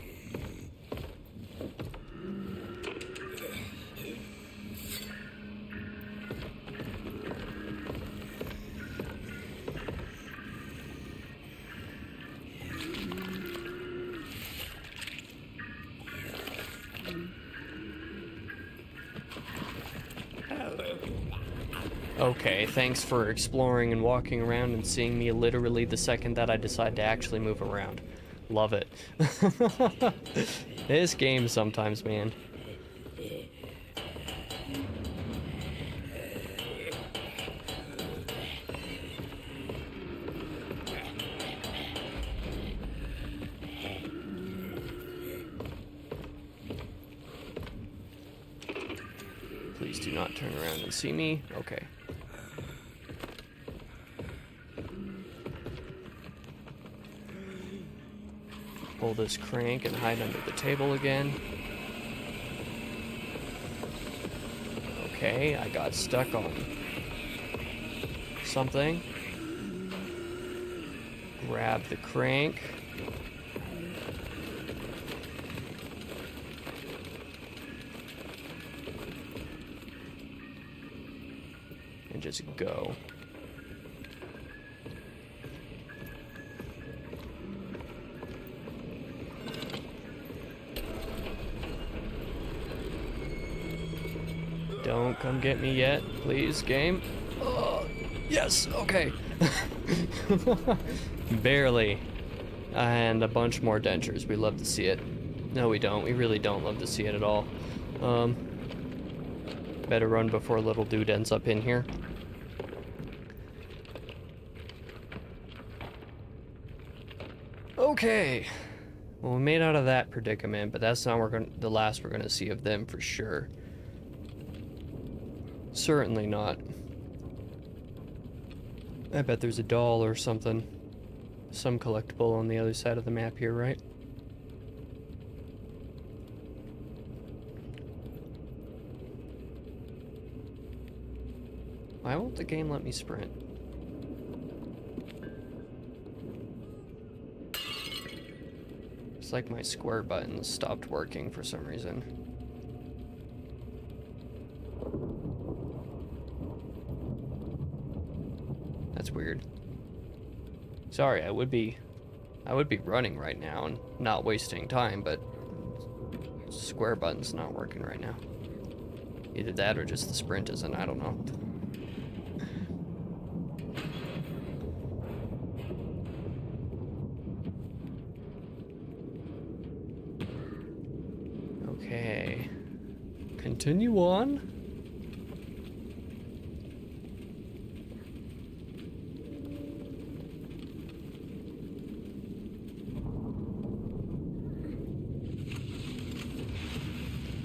Okay, thanks for exploring and walking around and seeing me literally the second that I decide to actually move around. Love it. This game sometimes, man. Please do not turn around and see me. Okay. Pull this crank and hide under the table again. Okay, I got stuck on something. Grab the crank. And just go. Don't come get me yet, please, game. Oh, yes, okay. Barely. And a bunch more dentures. We love to see it. No, we don't. We really don't love to see it at all. Better run before little dude ends up in here. Okay. Well, we made out of that predicament, but that's not the last we're gonna see of them for sure. Certainly not. I bet there's a doll or something. Some collectible on the other side of the map here, right? Why won't the game let me sprint? It's like my square button stopped working for some reason. That's weird. Sorry, I would be running right now and not wasting time, but square button's not working right now. Either that or just the sprint isn't, I don't know. Okay. Continue on.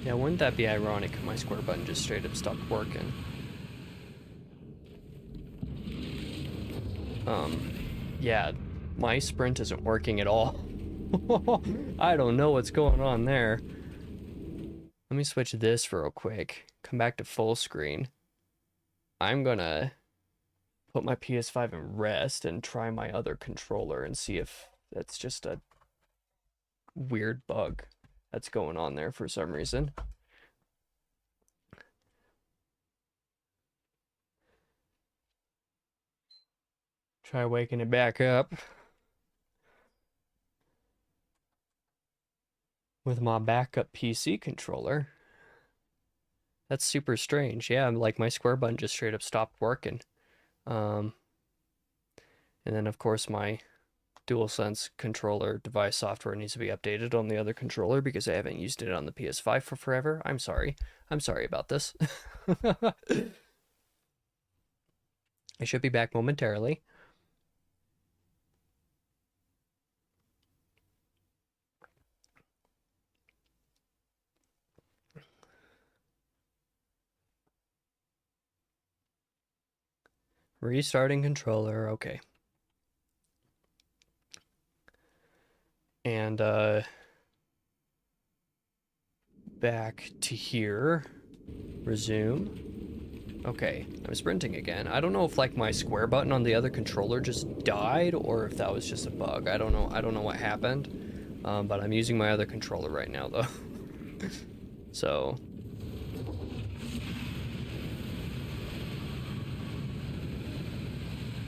Yeah, wouldn't that be ironic if my square button just straight up stopped working? Yeah, my sprint isn't working at all. I don't know what's going on there. Let me switch this real quick. Come back to full screen. I'm gonna put my PS5 in rest and try my other controller and see if that's just a weird bug that's going on there for some reason. Try waking it back up with my backup PC controller. That's super strange. Yeah, like my square button just straight up stopped working. And then of course my DualSense controller device software needs to be updated on the other controller because I haven't used it on the PS5 for forever. I'm sorry. I'm sorry about this. I should be back momentarily. Restarting controller, okay. And back to here. Resume. Okay, I'm sprinting again. I don't know if like my square button on the other controller just died or if that was just a bug. I don't know what happened. But I'm using my other controller right now though. So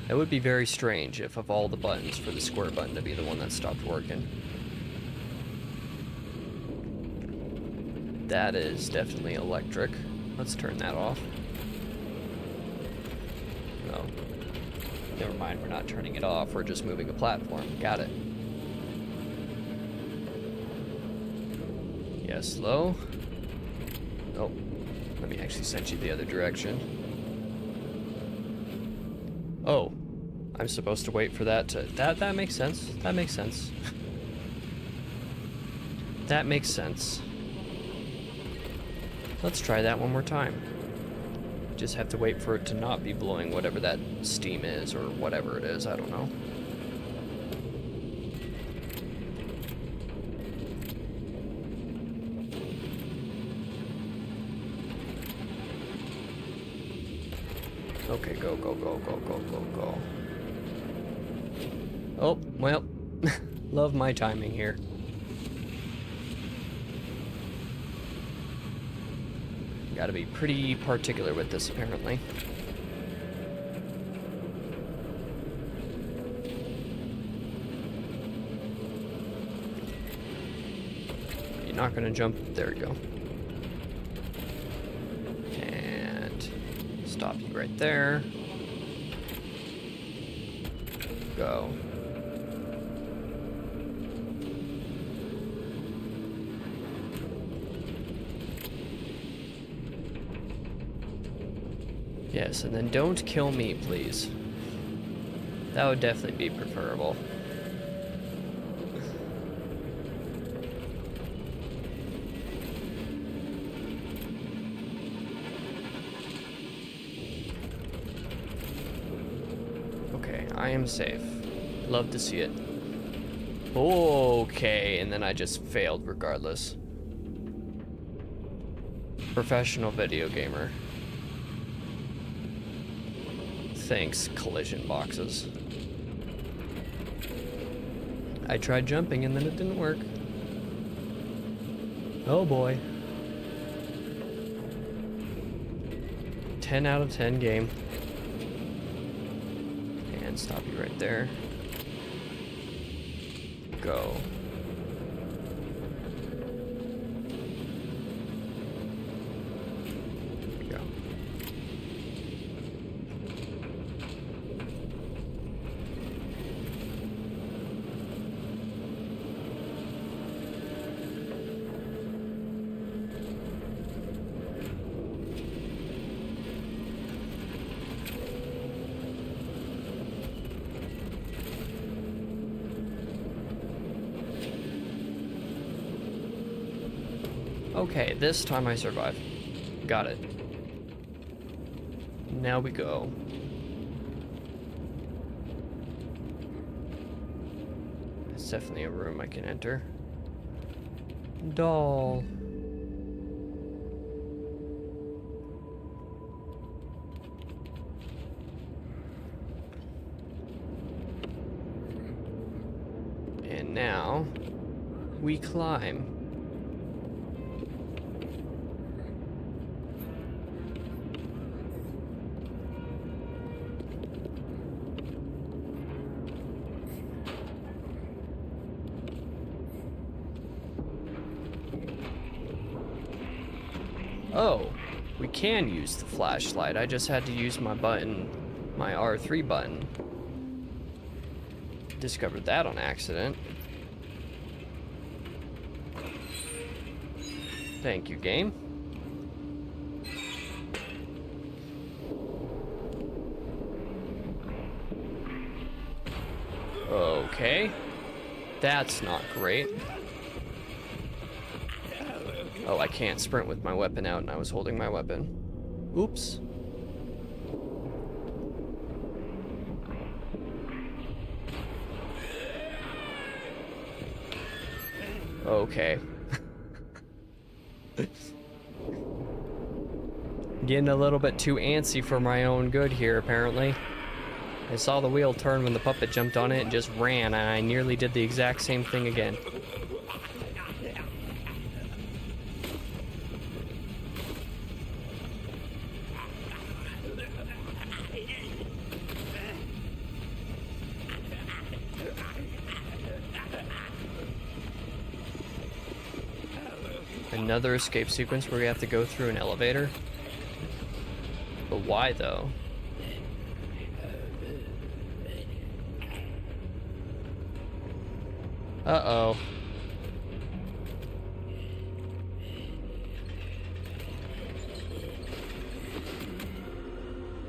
it would be very strange if of all the buttons for the square button to be the one that stopped working. That is definitely electric. Let's turn that off. No. Never mind, we're not turning it off, we're just moving a platform. Got it. Yes, slow. Oh, let me actually send you the other direction. Oh, I'm supposed to wait for that to... That makes sense. That makes sense. That makes sense. Let's try that one more time. Just have to wait for it to not be blowing whatever that steam is, or whatever it is, I don't know. Okay, go, go, go, go, go, go, go. Oh, well, love my timing here. Gotta be pretty particular with this, apparently. You're not gonna jump. There we go. And Stop you right there. Go. Yes, and then don't kill me, please. That would definitely be preferable. Okay, I am safe. Love to see it. Okay, and then I just failed regardless. Professional video gamer. Thanks, collision boxes. I tried jumping and then it didn't work. Oh boy. 10 out of 10 game. And stop you right there. Go. Go. Okay, this time I survive. Got it. Now we go. It's definitely a room I can enter. Doll. And now we climb. Oh, we can use the flashlight. I just had to use my button, my R3 button. Discovered that on accident. Thank you, game. Okay. That's not great. Oh, I can't sprint with my weapon out, and I was holding my weapon. Oops. Okay. Getting a little bit too antsy for my own good here, apparently. I saw the wheel turn when the puppet jumped on it and just ran, and I nearly did the exact same thing again. Another escape sequence where we have to go through an elevator? But why, though? Uh-oh.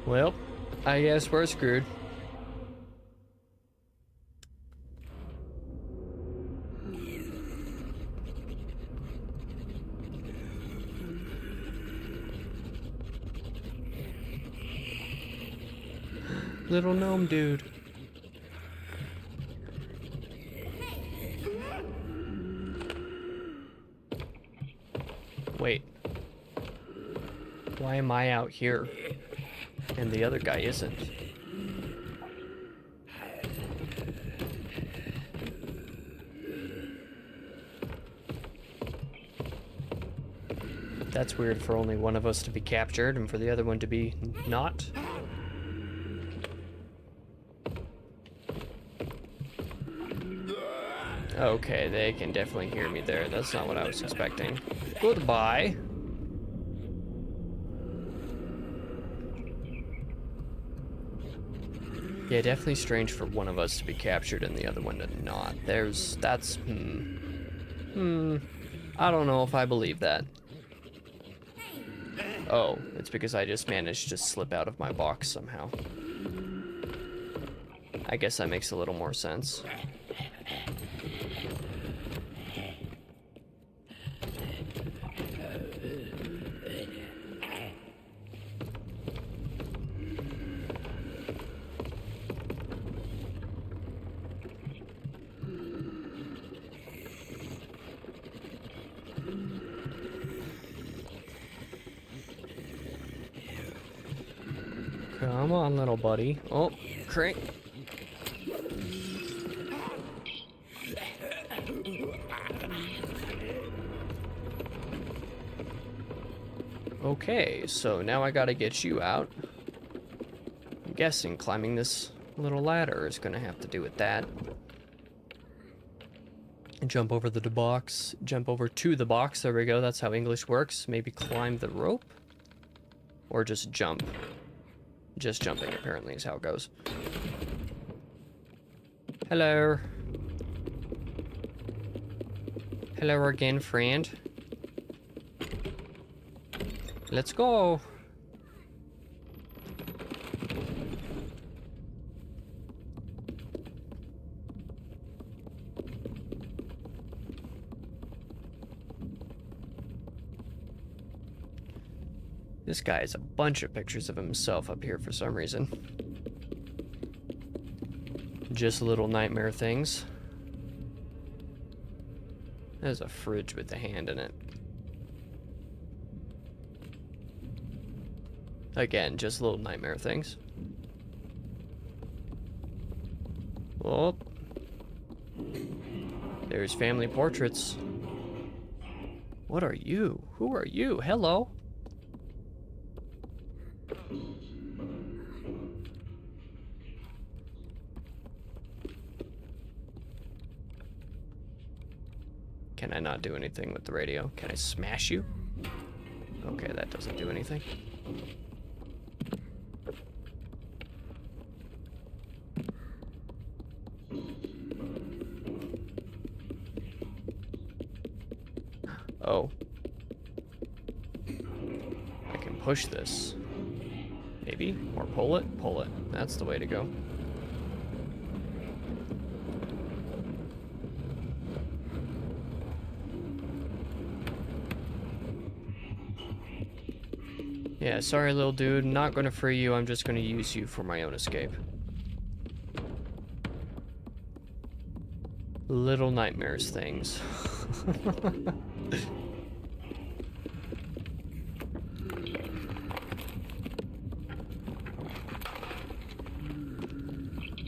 Well, I guess we're screwed. Little gnome dude. Wait. Why am I out here? And the other guy isn't. That's weird for only one of us to be captured and for the other one to be not. Okay, they can definitely hear me there. That's not what I was expecting. Goodbye. Yeah, definitely strange for one of us to be captured and the other one to not. I don't know if I believe that. Oh, it's because I just managed to slip out of my box somehow. I guess that makes a little more sense. Come on, little buddy. Oh, crank. Okay, so now I gotta get you out. I'm guessing climbing this little ladder is gonna have to do with that. Jump over the box. Jump over to the box. There we go. That's how English works. Maybe climb the rope? Or just jump. Just jumping, apparently, is how it goes. Hello. Hello again, friend. Let's go. This guy has a bunch of pictures of himself up here for some reason. Just little nightmare things. There's a fridge with a hand in it. Again, just little nightmare things. Oh. There's family portraits. What are you? Who are you? Hello? Can I not do anything with the radio? Can I smash you? Okay, that doesn't do anything. Oh. I can push this. Maybe? Or pull it? Pull it. That's the way to go. Yeah, sorry little dude, not gonna free you, I'm just gonna use you for my own escape. Little nightmares things.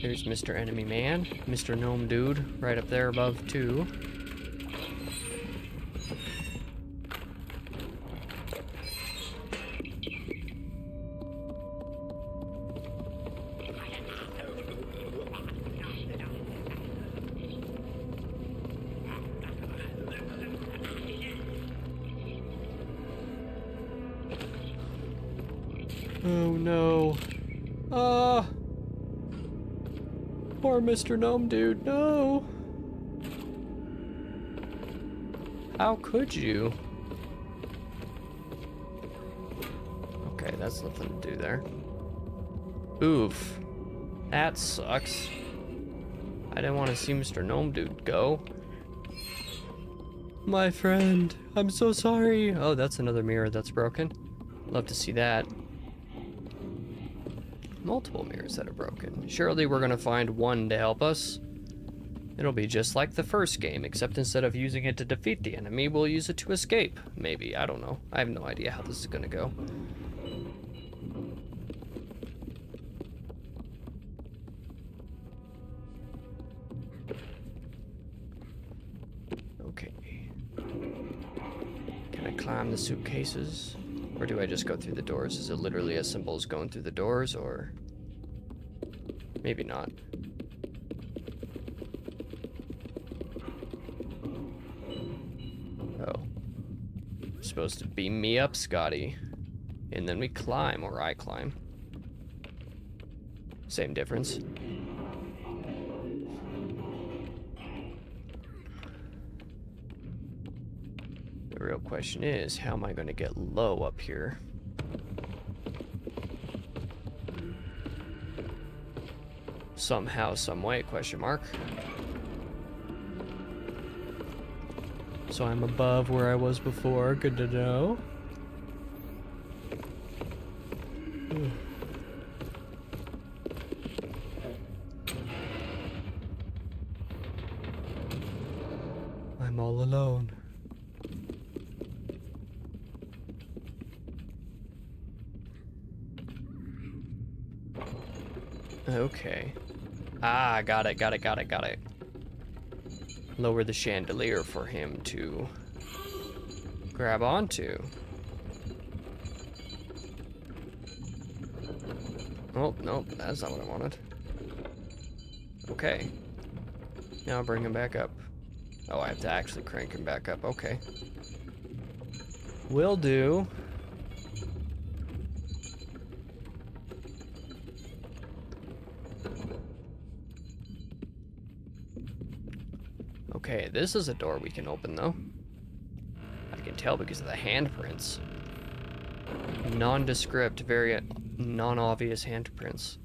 There's Mr. Enemy Man, Mr. Gnome Dude, right up there above too. Oh no. Poor Mr. Gnome Dude, no. How could you? Okay, that's nothing to do there. Oof. That sucks. I didn't want to see Mr. Gnome Dude go. My friend, I'm so sorry. Oh, that's another mirror that's broken. Love to see that. Multiple mirrors that are broken. Surely we're gonna find one to help us. It'll be just like the first game, except instead of using it to defeat the enemy, we'll use it to escape. Maybe, I don't know. I have no idea how this is gonna go. Okay. Can I climb the suitcases? Or do I just go through the doors? Is it literally as simple as going through the doors, or maybe not? Oh. You're supposed to beam me up, Scotty. And then we climb, or I climb. Same difference. The real question is, how am I going to get low up here? Somehow, some way, question mark. So I'm above where I was before, good to know. I'm all alone. Okay. Ah, got it. Lower the chandelier for him to grab onto. Oh, nope, that's not what I wanted. Okay. Now bring him back up. Oh, I have to actually crank him back up. Okay. Will do. Okay, this is a door we can open, though. I can tell because of the handprints. Nondescript, very non-obvious handprints.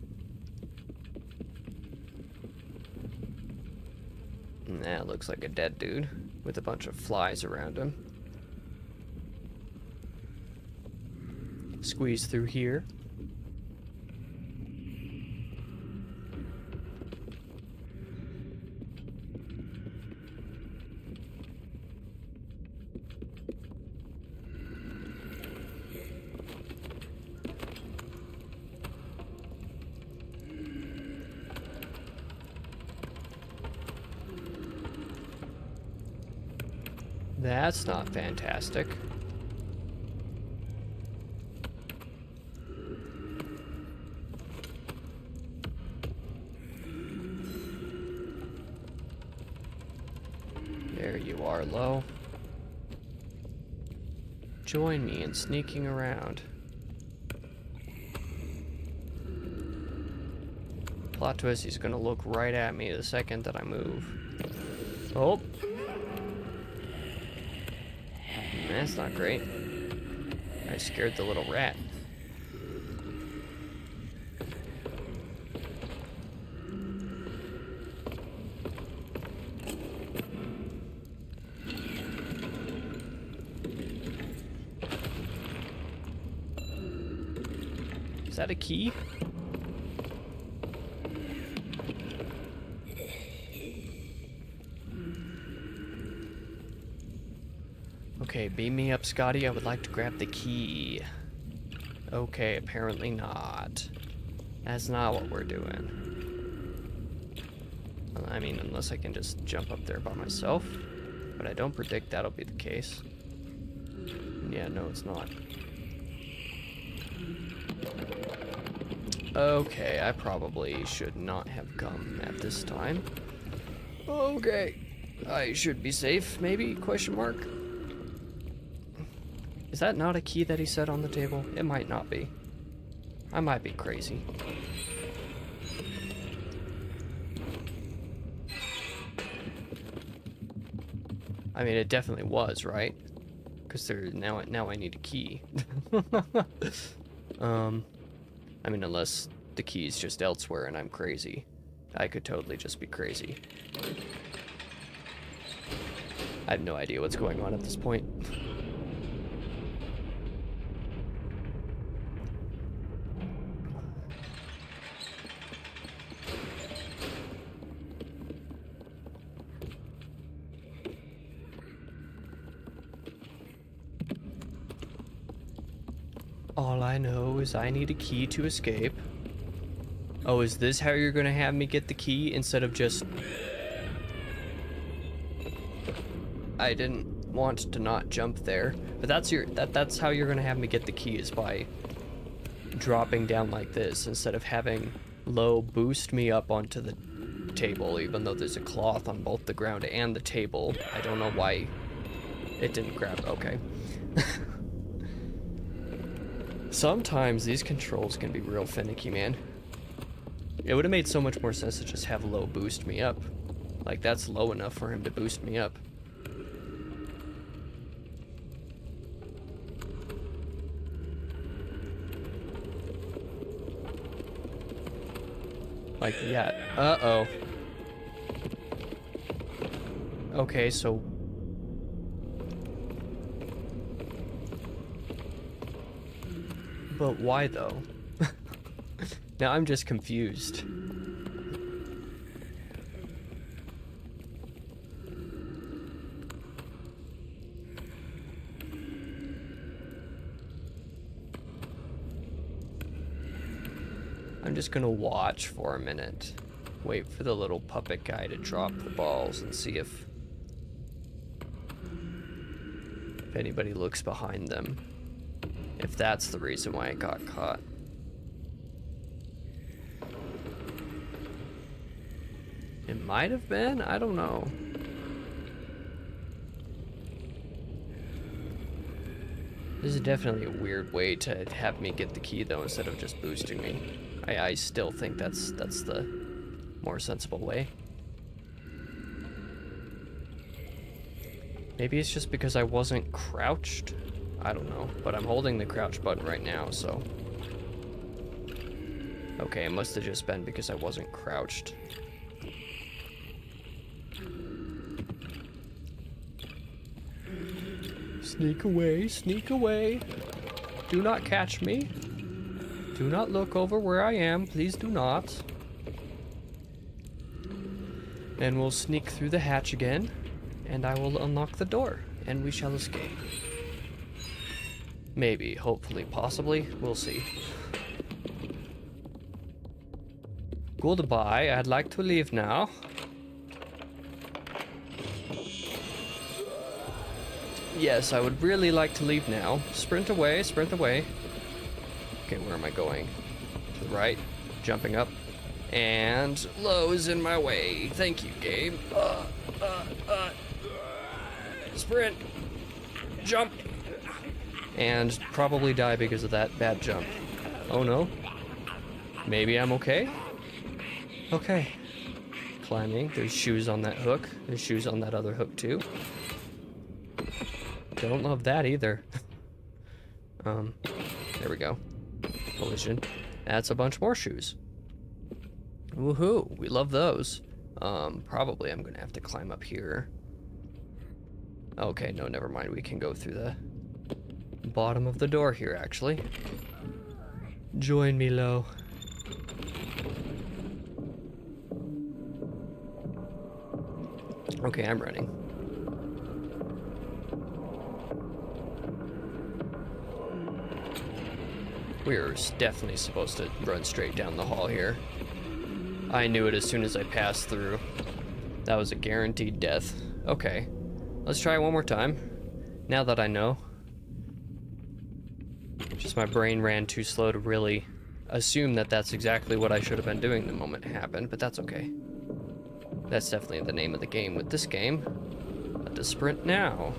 And that looks like a dead dude with a bunch of flies around him. Squeeze through here. That's not fantastic. There you are, Lo. Join me in sneaking around. Plot twist, he's gonna look right at me the second that I move. Oh! That's not great. I scared the little rat. Is that a key? Okay, beam me up, Scotty. I would like to grab the key. Okay, apparently not. That's not what we're doing. I mean, unless I can just jump up there by myself. But I don't predict that'll be the case. Yeah, no, it's not. Okay, I probably should not have come at this time. Okay, I should be safe, maybe, question mark? Is that not a key that he said on the table? It might not be. I might be crazy. I mean, it definitely was, right? Because now I need a key. I mean, unless the key's just elsewhere and I'm crazy. I could totally just be crazy. I have no idea what's going on at this point. All I know is I need a key to escape. Oh, is this how you're gonna have me get the key instead of just... I didn't want to not jump there, but that's how you're gonna have me get the key, is by dropping down like this instead of having Lo boost me up onto the table, even though there's a cloth on both the ground and the table. I don't know why it didn't grab. Okay. Sometimes these controls can be real finicky, man. It would have made so much more sense to just have Low boost me up. Like, that's low enough for him to boost me up. Like, yeah. Uh-oh. Okay, so... But why, though? Now I'm just confused. I'm just gonna watch for a minute. Wait for the little puppet guy to drop the balls and see if anybody looks behind them. If that's the reason why it got caught. It might have been, I don't know. This is definitely a weird way to have me get the key though, instead of just boosting me. I still think that's the more sensible way. Maybe it's just because I wasn't crouched? I don't know, but I'm holding the crouch button right now, so... Okay, it must have just been because I wasn't crouched. Sneak away, sneak away. Do not catch me. Do not look over where I am, please do not. And we'll sneak through the hatch again, and I will unlock the door, and we shall escape. Maybe, hopefully, possibly, we'll see. Goodbye, I'd like to leave now. Yes, I would really like to leave now. Sprint away, sprint away. Okay, where am I going? To the right, jumping up. And Low is in my way. Thank you, game. Sprint. Jump. And probably die because of that bad jump. Oh no. Maybe I'm okay? Okay. Climbing. There's shoes on that hook. There's shoes on that other hook too. Don't love that either. There we go. Collision. That's a bunch more shoes. Woohoo, we love those. Probably I'm gonna have to climb up here. Okay, no, never mind. We can go through the bottom of the door here, actually. Join me, Low. Okay, I'm running. We're definitely supposed to run straight down the hall here. I knew it as soon as I passed through. That was a guaranteed death. Okay, let's try it one more time. Now that I know. Just my brain ran too slow to really assume that that's exactly what I should have been doing the moment it happened, but that's okay. That's definitely the name of the game with this game. Let us sprint now.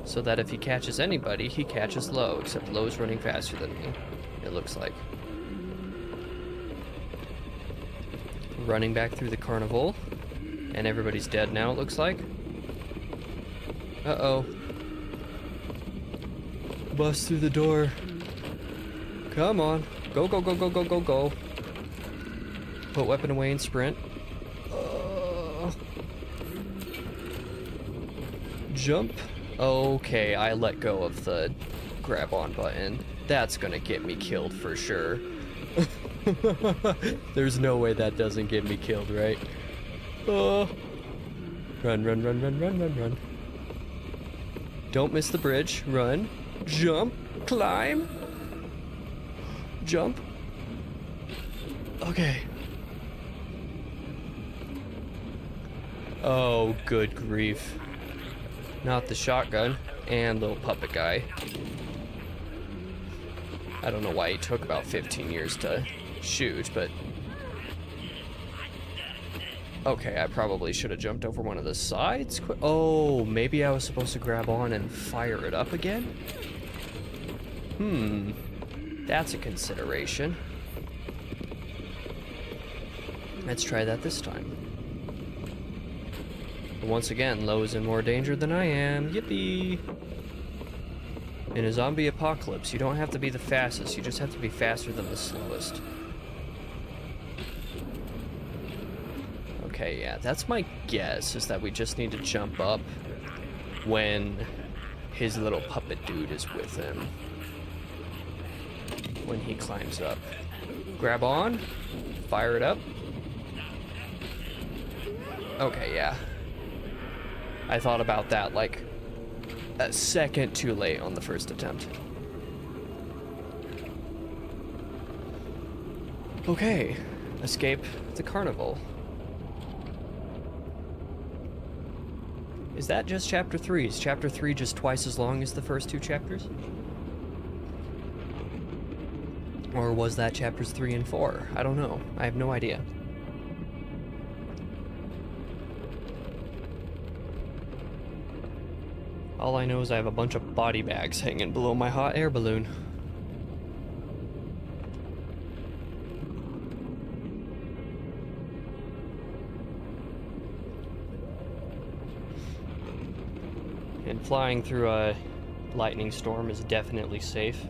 So that if he catches anybody, he catches Low, except Low's running faster than me, it looks like. Running back through the carnival, and everybody's dead now, it looks like. Uh-oh. Bust through the door. Come on. Go, go, go, go, go, go, go. Put weapon away and sprint. Jump. Okay, I let go of the grab on button. That's gonna get me killed for sure. There's no way that doesn't get me killed, right? Run, run, run, run, run, run, run. Don't miss the bridge. Run. Jump. Climb. Jump. Okay. Oh, good grief. Not the shotgun and little puppet guy. I don't know why he took about 15 years to shoot, but... Okay, I probably should have jumped over one of the sides. Oh, maybe I was supposed to grab on and fire it up again? That's a consideration. Let's try that this time. But once again, Lo is in more danger than I am. Yippee! In a zombie apocalypse, you don't have to be the fastest, you just have to be faster than the slowest. Okay, yeah, that's my guess, is that we just need to jump up when his little puppet dude is with him. When he climbs up. Grab on, fire it up. Okay, yeah. I thought about that like a second too late on the first attempt. Okay, escape the carnival. Is that just chapter 3? Is chapter 3 just twice as long as the first 2 chapters? Or was that chapters 3 and 4? I don't know. I have no idea. All I know is I have a bunch of body bags hanging below my hot air balloon. And flying through a lightning storm is definitely safe.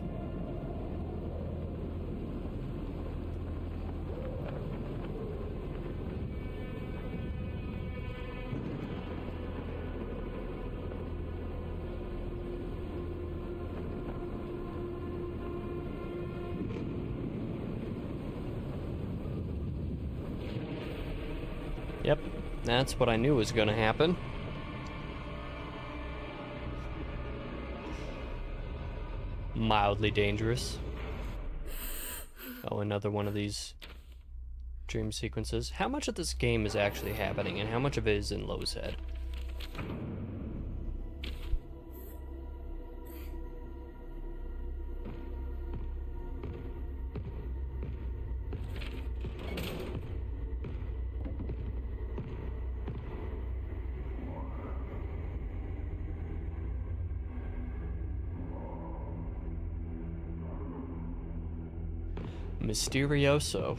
Yep, that's what I knew was gonna happen. Mildly dangerous. Oh, another one of these dream sequences. How much of this game is actually happening, and how much of it is in Lo's head? Mysterioso.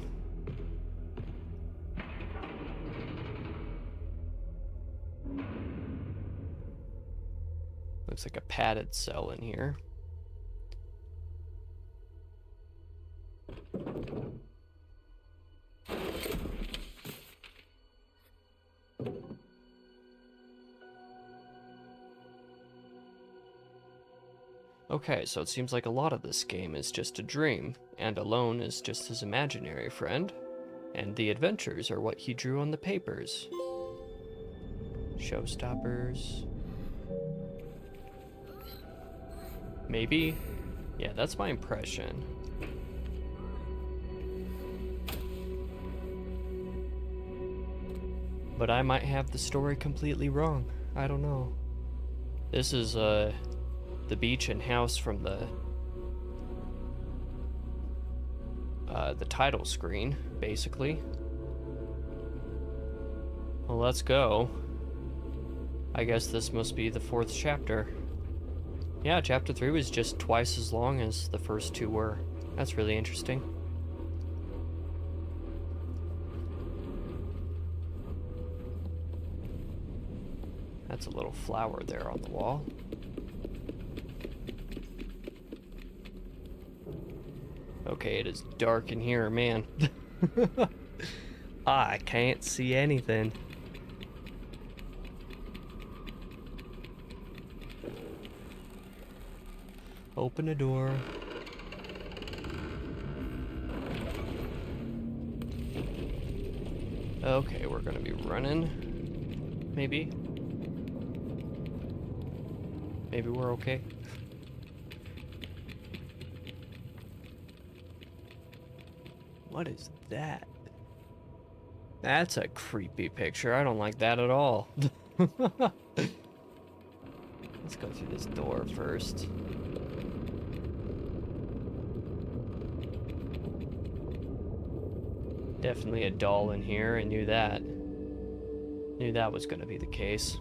Looks like a padded cell in here. Okay, so it seems like a lot of this game is just a dream, and Alone is just his imaginary friend, and the adventures are what he drew on the papers. Showstoppers. Maybe? Yeah, that's my impression. But I might have the story completely wrong. I don't know. This is, the beach and house from the title screen, basically. Well, let's go. I guess this must be the 4th chapter. Yeah, chapter 3 was just twice as long as the first 2 were. That's really interesting. That's a little flower there on the wall. Okay, it is dark in here, man. I can't see anything. Open a door. Okay, we're gonna be running. Maybe. Maybe we're okay. What is that? That's a creepy picture. I don't like that at all. Let's go through this door first. Definitely a doll in here. I knew that. Knew that was gonna be the case.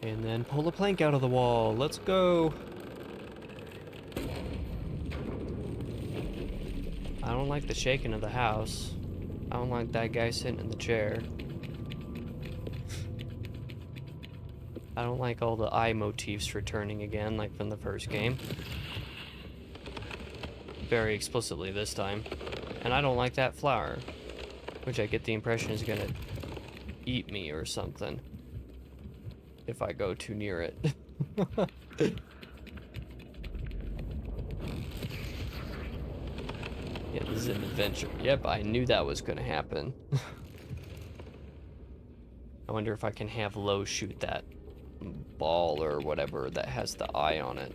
And then pull a plank out of the wall. Let's go. I don't like the shaking of the house. I don't like that guy sitting in the chair. I don't like all the eye motifs returning again, like from the first game. Very explicitly this time. And I don't like that flower, which I get the impression is gonna eat me or something if I go too near it. Yeah, this is an adventure. Yep, I knew that was gonna happen. I wonder if I can have Lo shoot that ball or whatever that has the eye on it.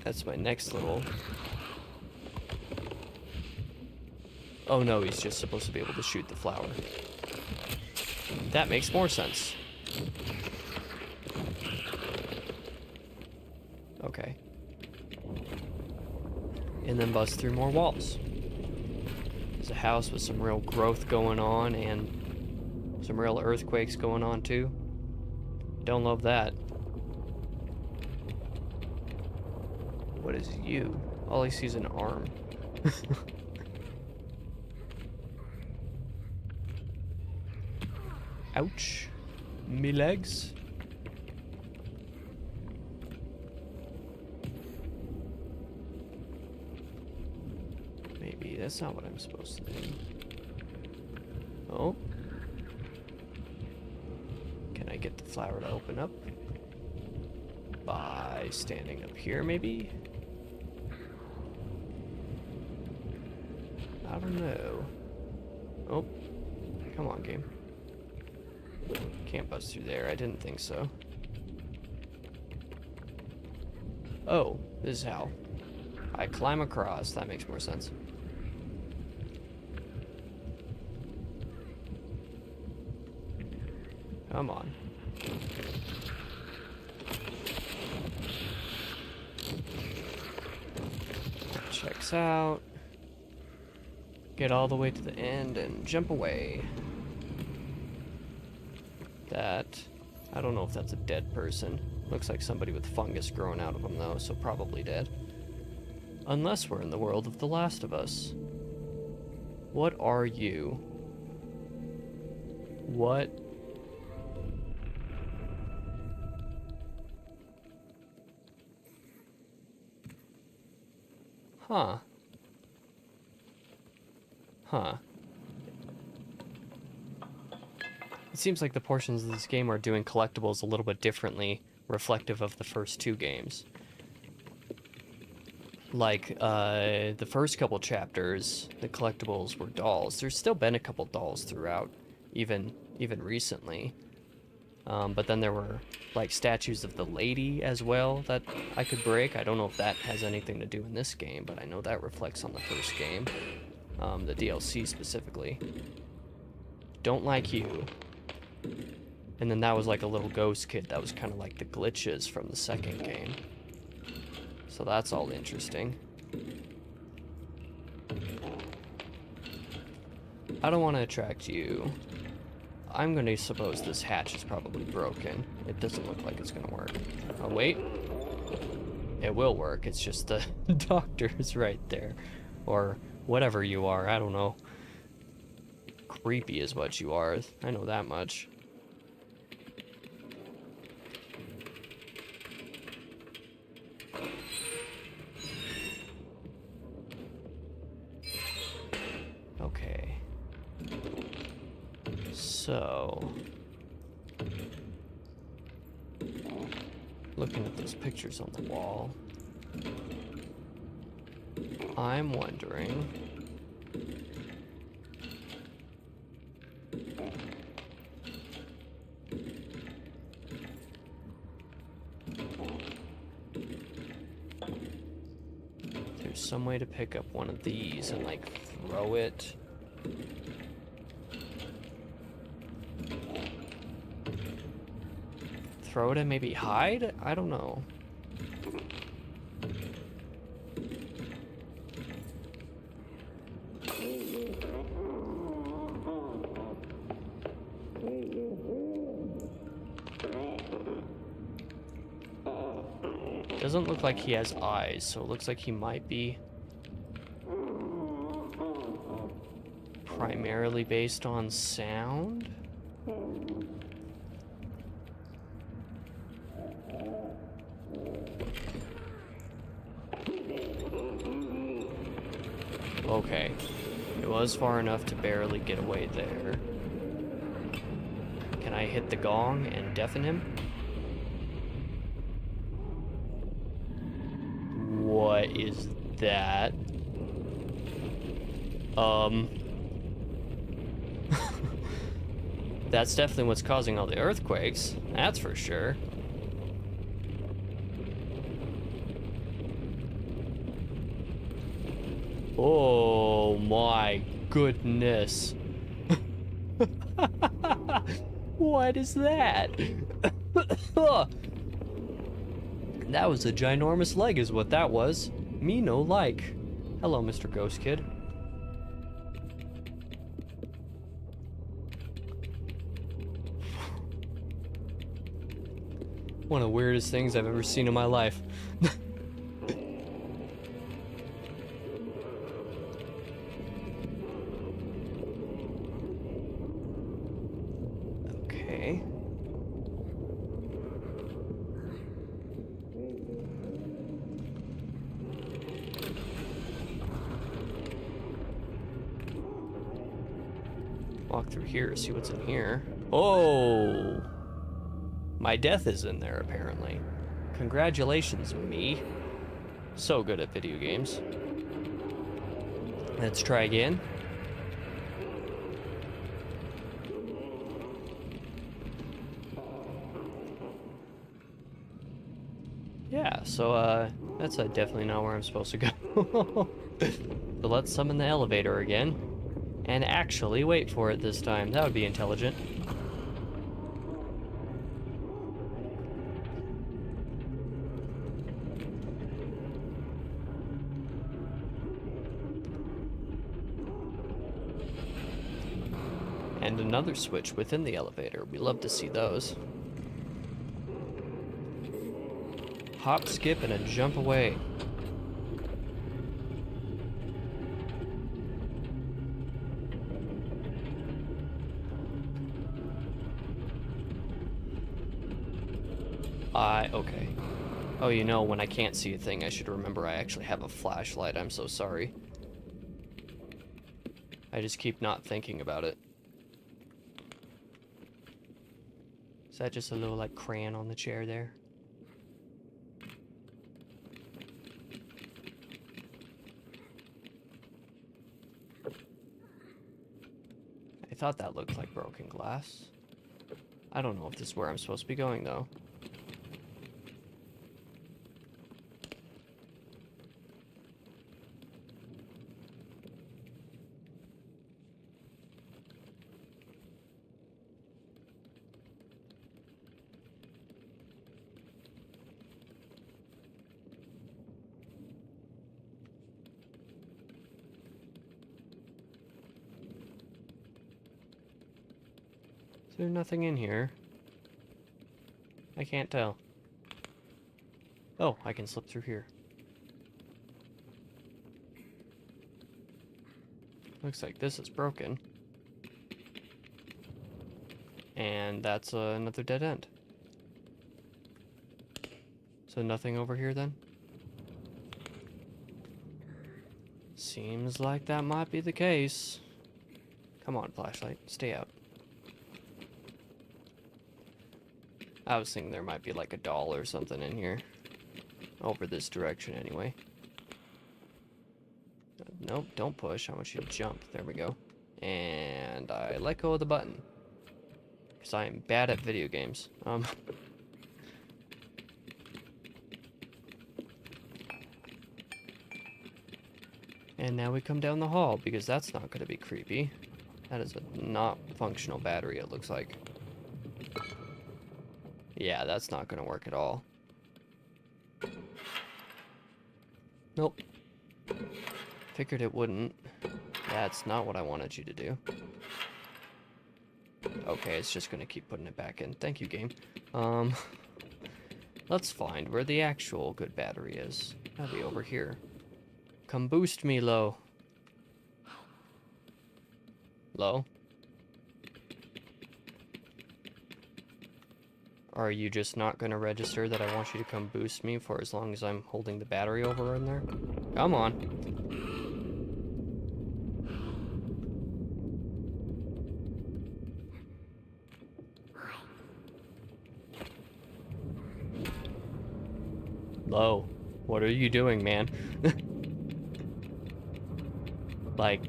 That's my next little... Oh no, he's just supposed to be able to shoot the flower. That makes more sense. Okay. And then bust through more walls. There's a house with some real growth going on and some real earthquakes going on too. Don't love that. What is you? All I see is an arm. Ouch. Me legs. Maybe that's not what I'm supposed to do. Oh. Can I get the flower to open up? By standing up here, maybe? I don't know. Oh. Come on, game. Can't bust through there. I didn't think so. Oh, this is how. I climb across. That makes more sense. Come on. Checks out. Get all the way to the end and jump away. That, I don't know if that's a dead person. Looks like somebody with fungus growing out of them though, so probably dead. Unless we're in the world of The Last of Us. What are you? What? Huh. Huh. It seems like the portions of this game are doing collectibles a little bit differently, reflective of the first two games. Like, the first couple chapters, the collectibles were dolls. There's still been a couple dolls throughout, even recently. But then there were, like, statues of the lady as well that I could break. I don't know if that has anything to do in this game, but I know that reflects on the first game. The DLC specifically. Don't like you. And then that was like a little ghost kid that was kind of like the glitches from the second game. So that's all interesting. I don't want to attract you. I'm going to suppose this hatch is probably broken. It doesn't look like it's going to work. Oh, wait. It will work. It's just the doctor's right there. Or whatever you are. I don't know. Creepy is what you are. I know that much. Okay. So, looking at those pictures on the wall, I'm wondering if there's some way to pick up one of these and like throw it. Throw it and maybe hide? I don't know. Doesn't look like he has eyes, so it looks like he might be primarily based on sound. Okay, it was far enough to barely get away there. Can I hit the gong and deafen him? What is that? That's definitely what's causing all the earthquakes. That's for sure. Oh my goodness. What is that? That was a ginormous leg is what that was. Me no like. Hello, Mr. Ghost Kid. One of the weirdest things I've ever seen in my life. Okay. Walk through here, see what's in here. Oh! My death is in there, apparently. Congratulations, me. So good at video games. Let's try again. Yeah, so, that's definitely not where I'm supposed to go. So let's summon the elevator again. And actually wait for it this time. That would be intelligent. And another switch within the elevator. We love to see those. Hop, skip, and a jump away. Okay. Oh, you know, when I can't see a thing, I should remember I actually have a flashlight. I'm so sorry. I just keep not thinking about it. Is that just a little, like, crayon on the chair there? I thought that looked like broken glass. I don't know if this is where I'm supposed to be going, though. There's nothing in here. I can't tell. Oh, I can slip through here. Looks like this is broken. And that's another dead end. So nothing over here then? Seems like that might be the case. Come on, flashlight, stay out. I was thinking there might be like a doll or something in here. Over this direction anyway. Nope, don't push. I want you to jump. There we go. And I let go of the button. Because I am bad at video games. And now we come down the hall, because that's not going to be creepy. That is a not functional battery, it looks like. Yeah, that's not going to work at all. Nope. Figured it wouldn't. That's not what I wanted you to do. Okay, it's just going to keep putting it back in. Thank you, game. Let's find where the actual good battery is. That'll be over here. Come boost me, Lo. Lo? Are you just not going to register that I want you to come boost me for as long as I'm holding the battery over in there? Come on. Lo, what are you doing, man? Like...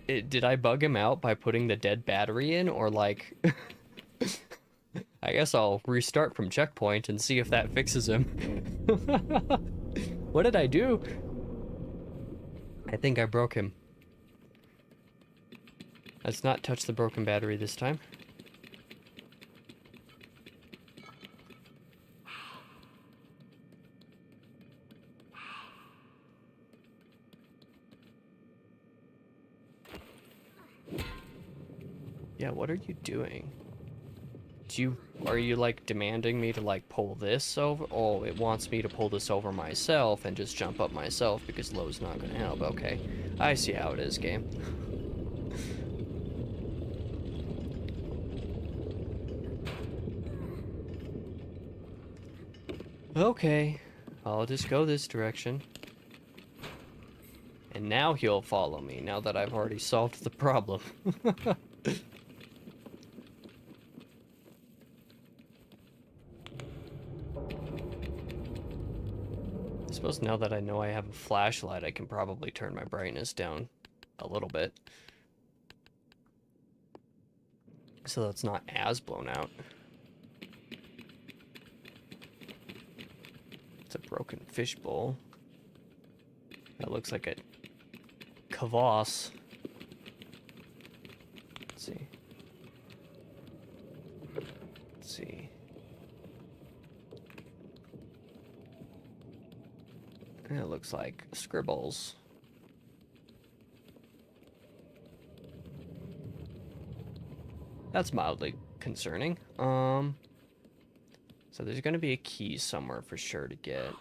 did I bug him out by putting the dead battery in, or like... I guess I'll restart from checkpoint and see if that fixes him. What did I do? I think I broke him. Let's not touch the broken battery this time. Yeah, what are you doing? Are you like demanding me to like pull this over? Oh, it wants me to pull this over myself and just jump up myself because Lo's not gonna help. Okay, I see how it is, game. Okay, I'll just go this direction. And now he'll follow me, now that I've already solved the problem. I suppose now that I know I have a flashlight, I can probably turn my brightness down a little bit. So that's not as blown out. It's a broken fishbowl. That looks like a kvass. Let's see. Let's see. It looks like scribbles. That's mildly concerning. So there's gonna be a key somewhere for sure to get.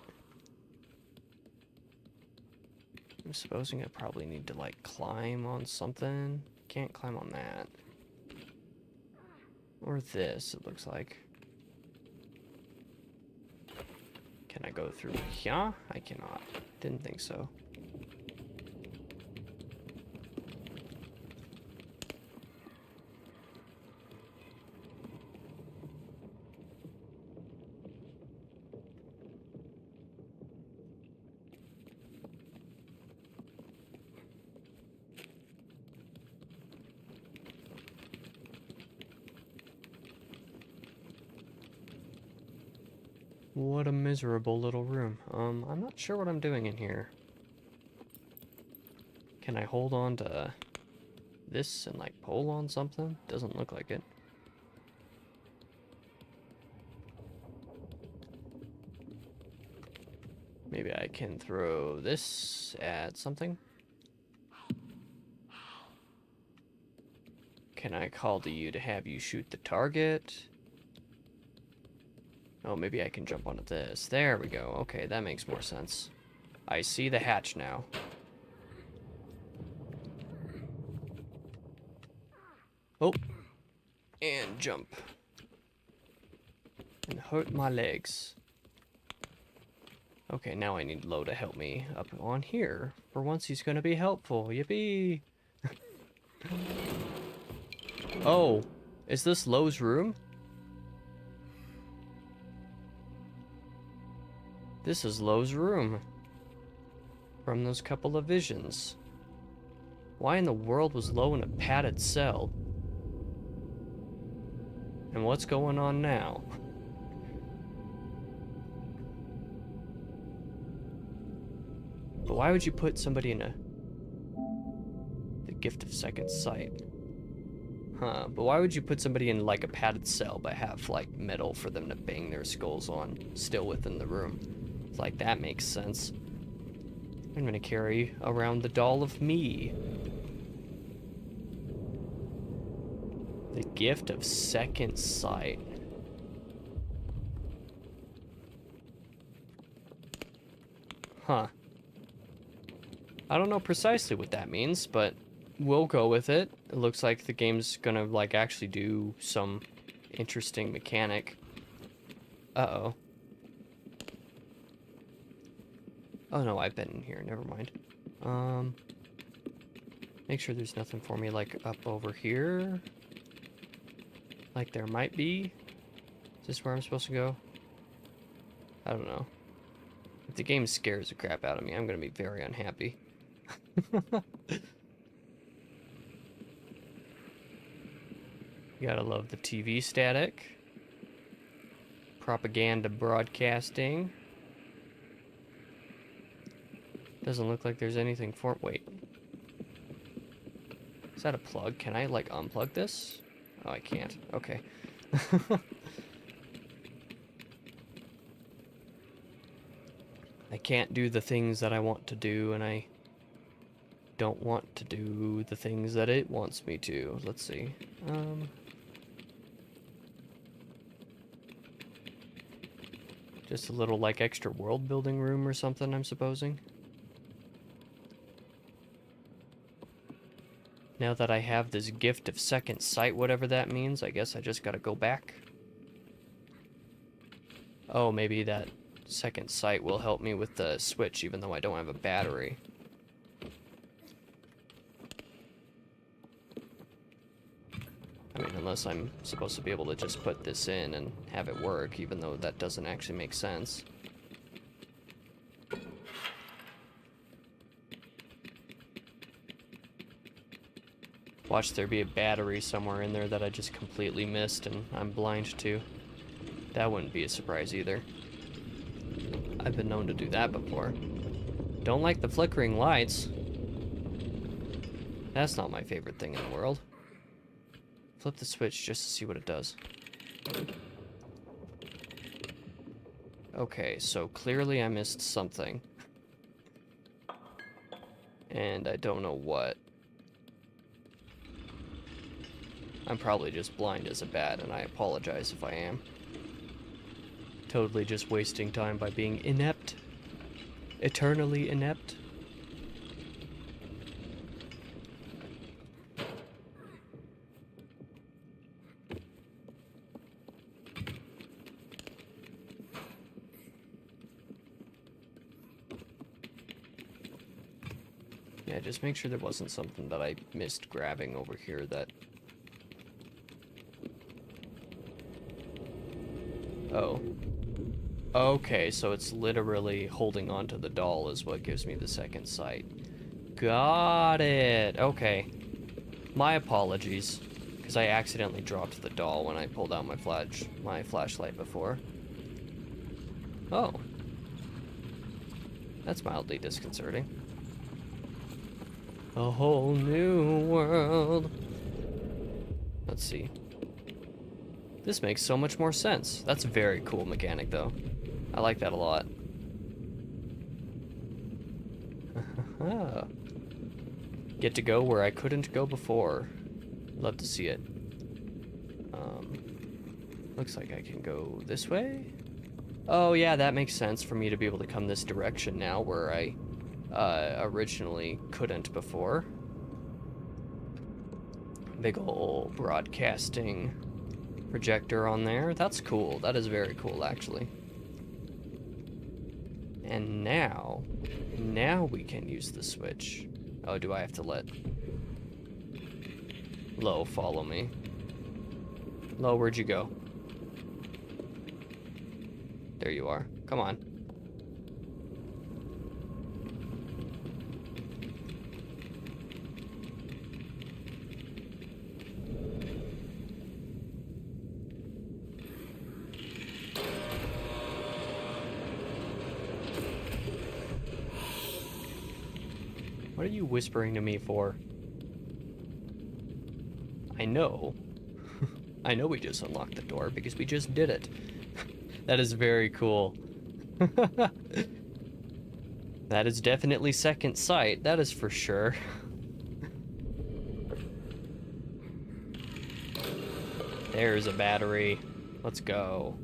I'm supposing I probably need to like climb on something. Can't climb on that. Or this, it looks like. Can I go through here? I cannot. Didn't think so. What a miserable little room. I'm not sure what I'm doing in here. Can I hold on to this and like pull on something? Doesn't look like it. Maybe I can throw this at something. Can I call to you to have you shoot the target? Oh, maybe I can jump onto this. There we go. Okay, that makes more sense. I see the hatch now. Oh. And jump. And hurt my legs. Okay, now I need Lo to help me up on here. For once he's gonna be helpful. Yippee! Oh, is this Lo's room? This is Lo's room. From those couple of visions. Why in the world was Lo in a padded cell? And what's going on now? But why would you put somebody in the gift of second sight? Huh, but why would you put somebody in like a padded cell but have like metal for them to bang their skulls on still within the room? It's like, that makes sense. I'm gonna carry around the doll of me. The gift of second sight. Huh. I don't know precisely what that means, but we'll go with it. It looks like the game's gonna, like, actually do some interesting mechanic. Uh-oh. Oh no, I've been in here, never mind. Make sure there's nothing for me, like, up over here. Like there might be. Is this where I'm supposed to go? I don't know. If the game scares the crap out of me, I'm gonna be very unhappy. You gotta love the TV static. Propaganda broadcasting. Doesn't look like there's anything for... Wait. Is that a plug? Can I, like, unplug this? Oh, I can't. Okay. I can't do the things that I want to do, and I don't want to do the things that it wants me to. Let's see. Just a little, like, extra world building room or something, I'm supposing. Now that I have this gift of second sight, whatever that means, I guess I just gotta go back. Oh, maybe that second sight will help me with the switch, even though I don't have a battery. I mean, unless I'm supposed to be able to just put this in and have it work, even though that doesn't actually make sense. Watch there be a battery somewhere in there that I just completely missed and I'm blind to. That wouldn't be a surprise either. I've been known to do that before. Don't like the flickering lights. That's not my favorite thing in the world. Flip the switch just to see what it does. Okay, so clearly I missed something. And I don't know what. I'm probably just blind as a bat, and I apologize if I am. Totally just wasting time by being inept. Eternally inept. Yeah, just make sure there wasn't something that I missed grabbing over here that... Oh. Okay, so it's literally holding on to the doll is what gives me the second sight. Got it! Okay. My apologies, because I accidentally dropped the doll when I pulled out my flashlight before. Oh. That's mildly disconcerting. A whole new world. Let's see. This makes so much more sense. That's a very cool mechanic, though. I like that a lot. Get to go where I couldn't go before. Love to see it. Looks like I can go this way? Oh, yeah, that makes sense for me to be able to come this direction now, where I originally couldn't before. Big ol' broadcasting projector on there. That's cool. That is very cool, actually. And now we can use the switch. Oh, do I have to let Lo follow me? Lo, where'd you go? There you are. Come on. What are you whispering to me for? I know. I know we just unlocked the door because we just did it. That is very cool. That is definitely second sight, that is for sure. There's a battery. Let's go.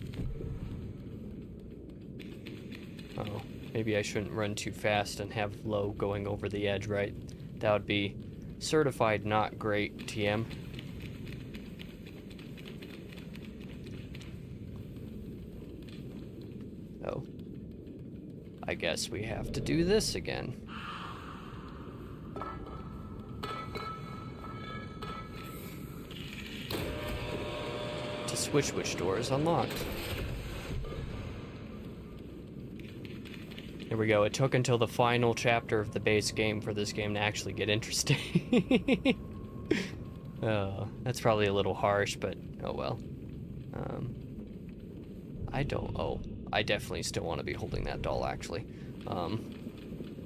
Oh, maybe I shouldn't run too fast and have low going over the edge, right? That would be certified not great, TM. Oh. I guess we have to do this again. To switch which door is unlocked. Here we go. It took until the final chapter of the base game for this game to actually get interesting. Oh, that's probably a little harsh, but oh well. I definitely still want to be holding that doll, actually.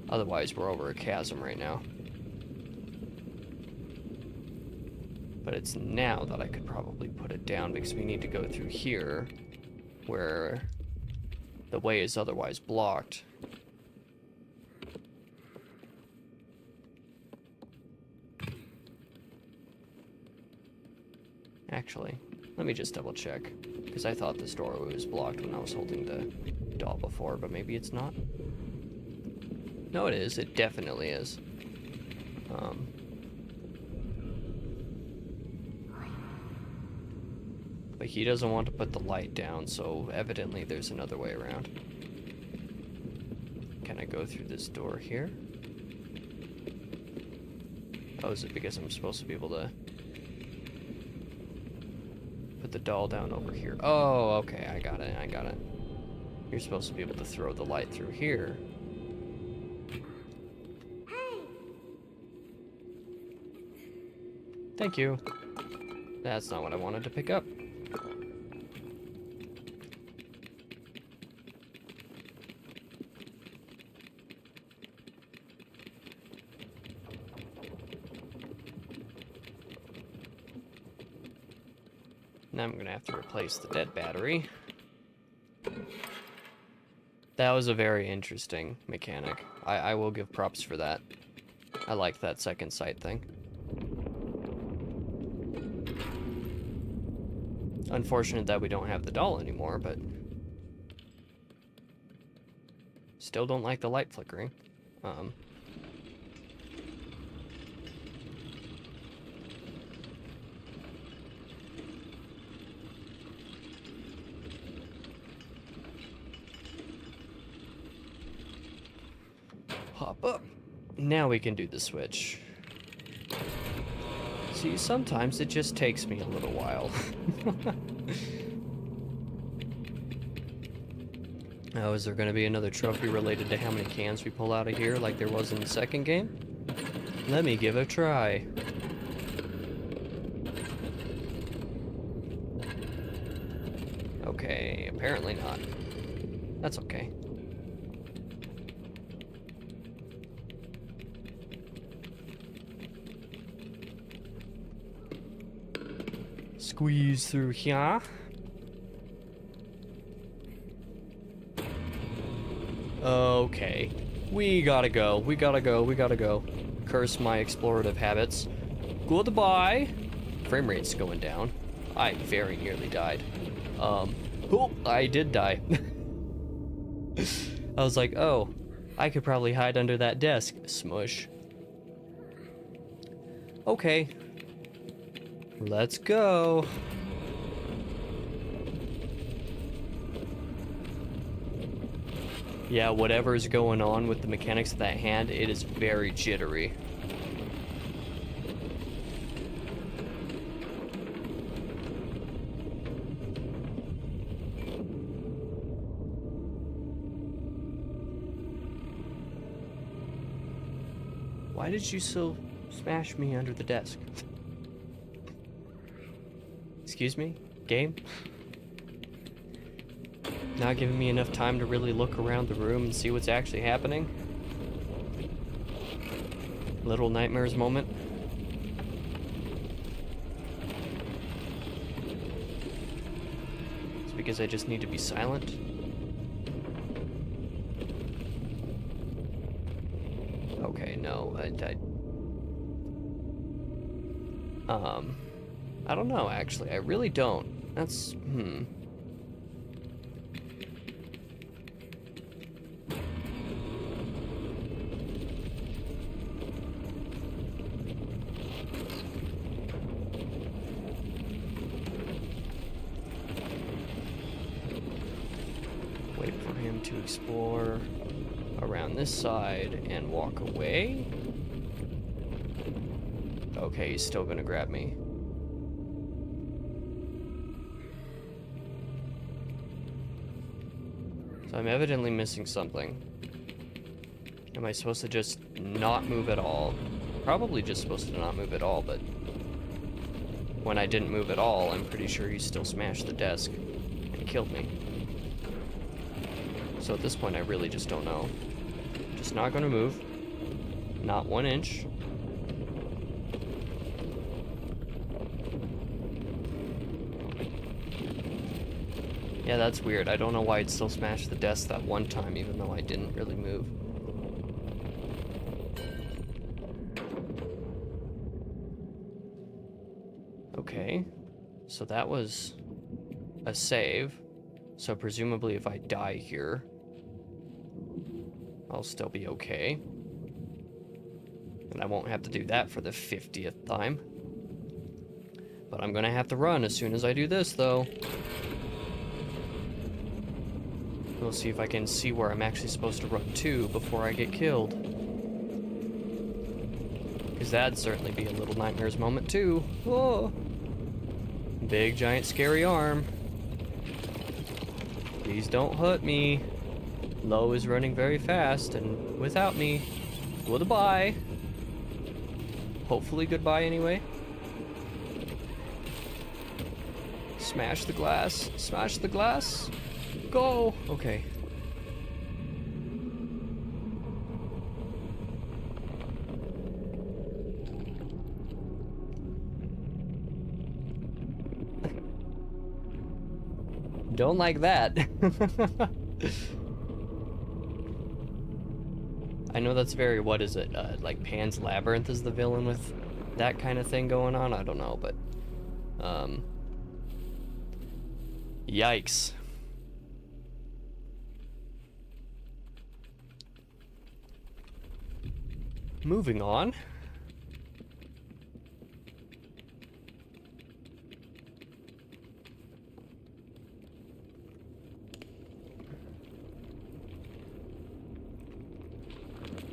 Otherwise, we're over a chasm right now. But it's now that I could probably put it down, because we need to go through here, where the way is otherwise blocked. Actually, let me just double check, because I thought this doorway was blocked when I was holding the doll before, but maybe it's not. No, it is. It definitely is. But he doesn't want to put the light down, so evidently there's another way around. Can I go through this door here? Oh, is it because I'm supposed to be able to put the doll down over here? Oh, okay, I got it. You're supposed to be able to throw the light through here. Thank you. That's not what I wanted to pick up. Now I'm gonna have to replace the dead battery. That was a very interesting mechanic. I will give props for that. I like that second sight thing. Unfortunate that we don't have the doll anymore, but still don't like the light flickering. Hop up. Now we can do the switch. See, sometimes it just takes me a little while. Oh, is there going to be another trophy related to how many cans we pull out of here like there was in the second game? Let me give it a try. Okay, apparently not. That's okay. Squeeze through here. Okay. We gotta go. Curse my explorative habits. Goodbye. Frame rate's going down. I very nearly died. Oh, I did die. I was like, oh, I could probably hide under that desk. Smush. Okay. Let's go. Yeah, whatever's going on with the mechanics of that hand, it is very jittery. Why did you so smash me under the desk? Excuse me? Game? Not giving me enough time to really look around the room and see what's actually happening? Little Nightmares moment. It's because I just need to be silent. Okay, no, I don't know, actually. I really don't. That's, Wait for him to explore around this side and walk away. Okay, he's still gonna grab me. So I'm evidently missing something. Am I supposed to just not move at all? Probably just supposed to not move at all, but when I didn't move at all, I'm pretty sure he still smashed the desk and killed me. So at this point, I really just don't know. Just not gonna move. Not 1 inch. Yeah, that's weird. I don't know why it still smashed the desk that one time, even though I didn't really move. Okay. So that was a save. So presumably if I die here, I'll still be okay. And I won't have to do that for the 50th time. But I'm gonna have to run as soon as I do this, though. We'll see if I can see where I'm actually supposed to run to before I get killed. Because that'd certainly be a little nightmares moment, too. Oh! Big, giant, scary arm. Please don't hurt me. Lo is running very fast, and without me. Goodbye. Hopefully goodbye anyway. Smash the glass. Smash the glass. Go! Okay. Don't like that. I know that's very, what is it? Like Pan's Labyrinth is the villain with that kind of thing going on? I don't know, but... Yikes. Moving on.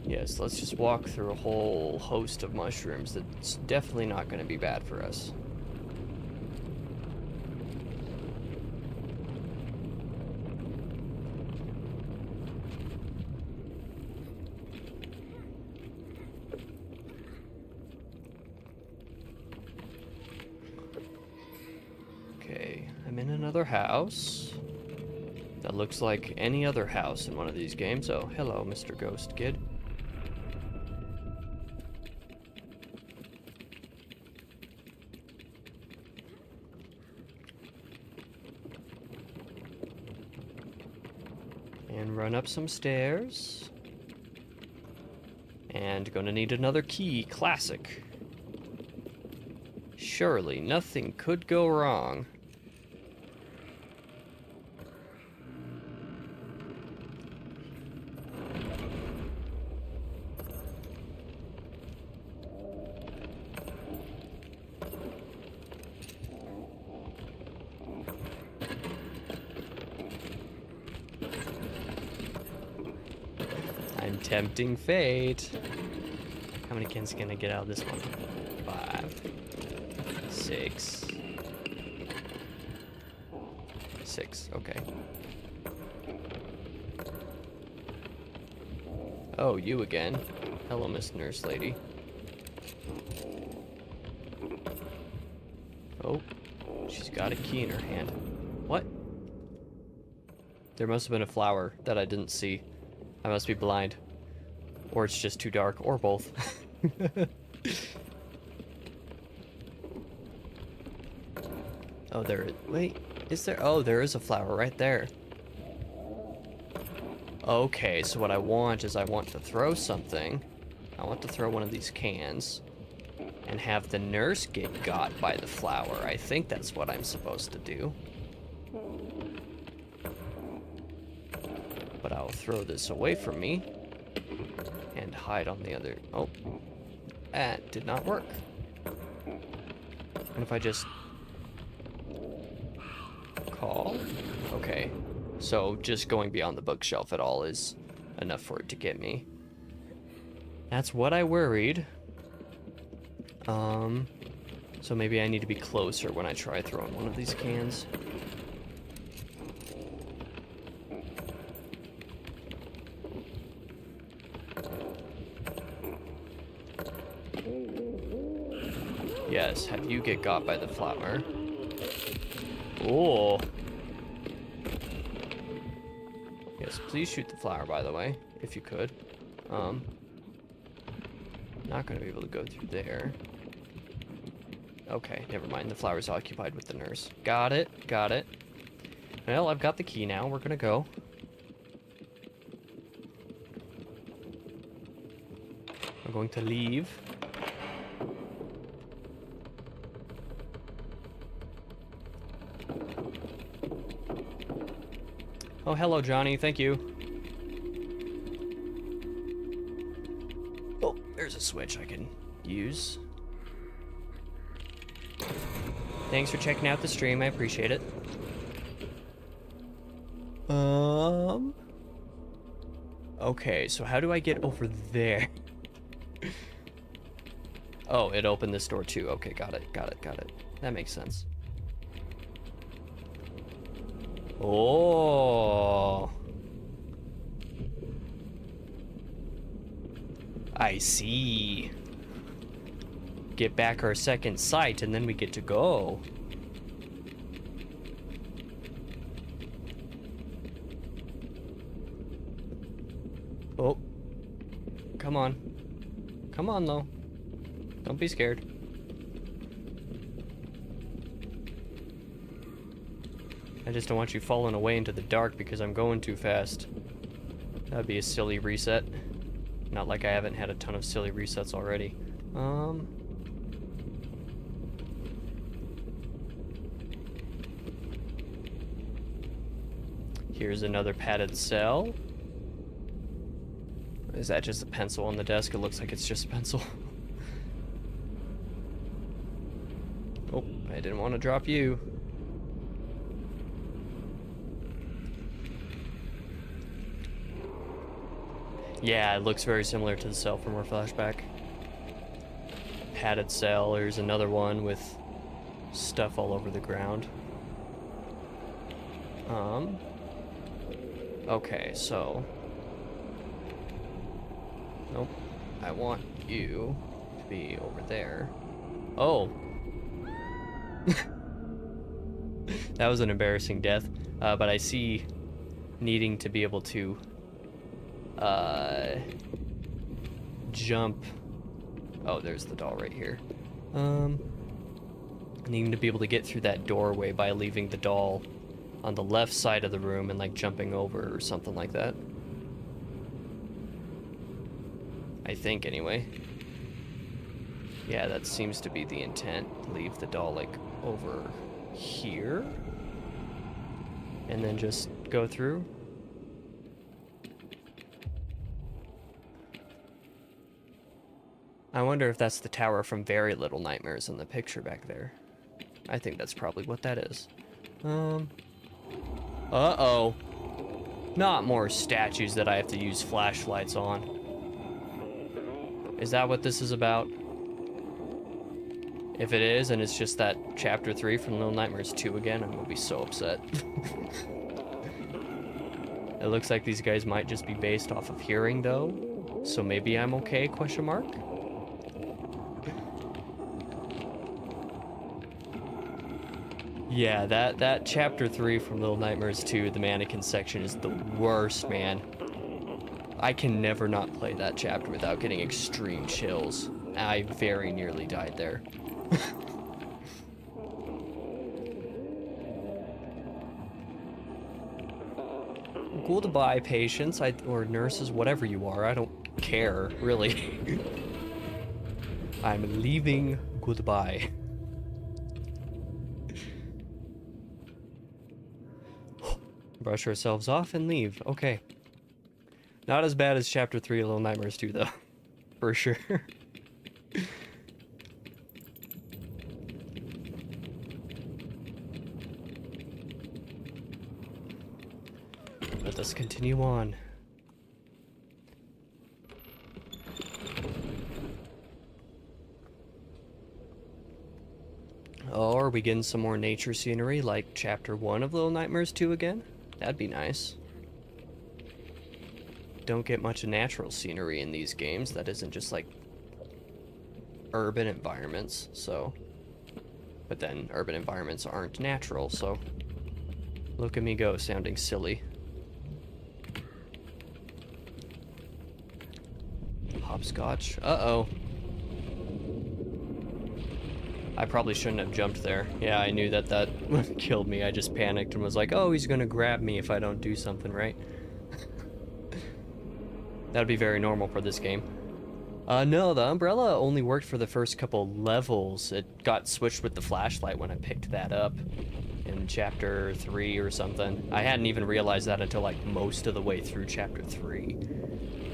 Yes, let's just walk through a whole host of mushrooms. That's definitely not going to be bad for us. Okay, I'm in another house. That looks like any other house in one of these games. Oh, hello, Mr. Ghost Kid. And run up some stairs. And gonna need another key. Classic. Surely nothing could go wrong. I'm tempting fate. How many cans can I get out of this one? 5, 6. 6, okay. Oh, you again. Hello, Miss Nurse Lady. Oh, she's got a key in her hand. What? There must have been a flower that I didn't see. I must be blind. Or it's just too dark, or both. Oh, wait, is there? Oh, there is a flower right there. Okay, so what I want is I want to throw something. I want to throw one of these cans. and have the nurse get got by the flower. I think that's what I'm supposed to do. But I'll throw this away from me and hide on the other. Oh, that did not work. And if I just call? Okay, so just going beyond the bookshelf at all is enough for it to get me. That's what I worried. So maybe I need to be closer when I try throwing one of these cans. Yes, have you get got by the flower. Oh. Yes, please shoot the flower, by the way, if you could. Not gonna be able to go through there. Okay, never mind. The flower's occupied with the nurse. Got it, got it. Well, I've got the key now. We're gonna go. I'm going to leave. Oh, hello, Johnny. Thank you. Oh, there's a switch I can use. Thanks for checking out the stream. I appreciate it. Okay, so how do I get over there? Oh, it opened this door too. Okay, got it, got it, got it. That makes sense. Oh. I see. Get back our second sight and then we get to go. Oh. Come on. Come on, though. Don't be scared. I just don't want you falling away into the dark because I'm going too fast. That'd be a silly reset. Not like I haven't had a ton of silly resets already. Here's another padded cell. Is that just a pencil on the desk? It looks like it's just a pencil. Oh, I didn't want to drop you. Yeah, it looks very similar to the cell from our flashback. Padded cell. There's another one with stuff all over the ground. Okay, so... Nope. I want you to be over there. Oh! That was an embarrassing death. But I see needing to be able to... jump... Oh, there's the doll right here. Needing to be able to get through that doorway by leaving the doll on the left side of the room and like jumping over or something like that. I think anyway. Yeah, that seems to be the intent. Leave the doll like over here and then just go through. I wonder if that's the tower from Very Little Nightmares in the picture back there. I think that's probably what that is. Uh-oh. Not more statues that I have to use flashlights on. Is that what this is about? If it is, and it's just that chapter 3 from Little Nightmares 2 again, I'm gonna be so upset. It looks like these guys might just be based off of hearing, though. So maybe I'm okay, question mark? Yeah, that chapter 3 from Little Nightmares 2, the mannequin section, is the worst, man. I can never not play that chapter without getting extreme chills. I very nearly died there. Cool to buy patients, or nurses, whatever you are. I don't care, really. I'm leaving. Goodbye. Brush ourselves off and leave. Okay. Not as bad as Chapter 3 of Little Nightmares 2, though. For sure. Let us continue on. Oh, are we getting some more nature scenery like Chapter 1 of Little Nightmares 2 again? That'd be nice. Don't get much natural scenery in these games that isn't just like urban environments, so. But then urban environments aren't natural, so. Look at me go, sounding silly. Hopscotch. Uh-oh. I probably shouldn't have jumped there. Yeah, I knew that that killed me. I just panicked and was like, oh, he's gonna grab me if I don't do something right. That'd be very normal for this game. No, the umbrella only worked for the first couple levels. It got switched with the flashlight when I picked that up in Chapter 3 or something. I hadn't even realized that until like most of the way through Chapter 3.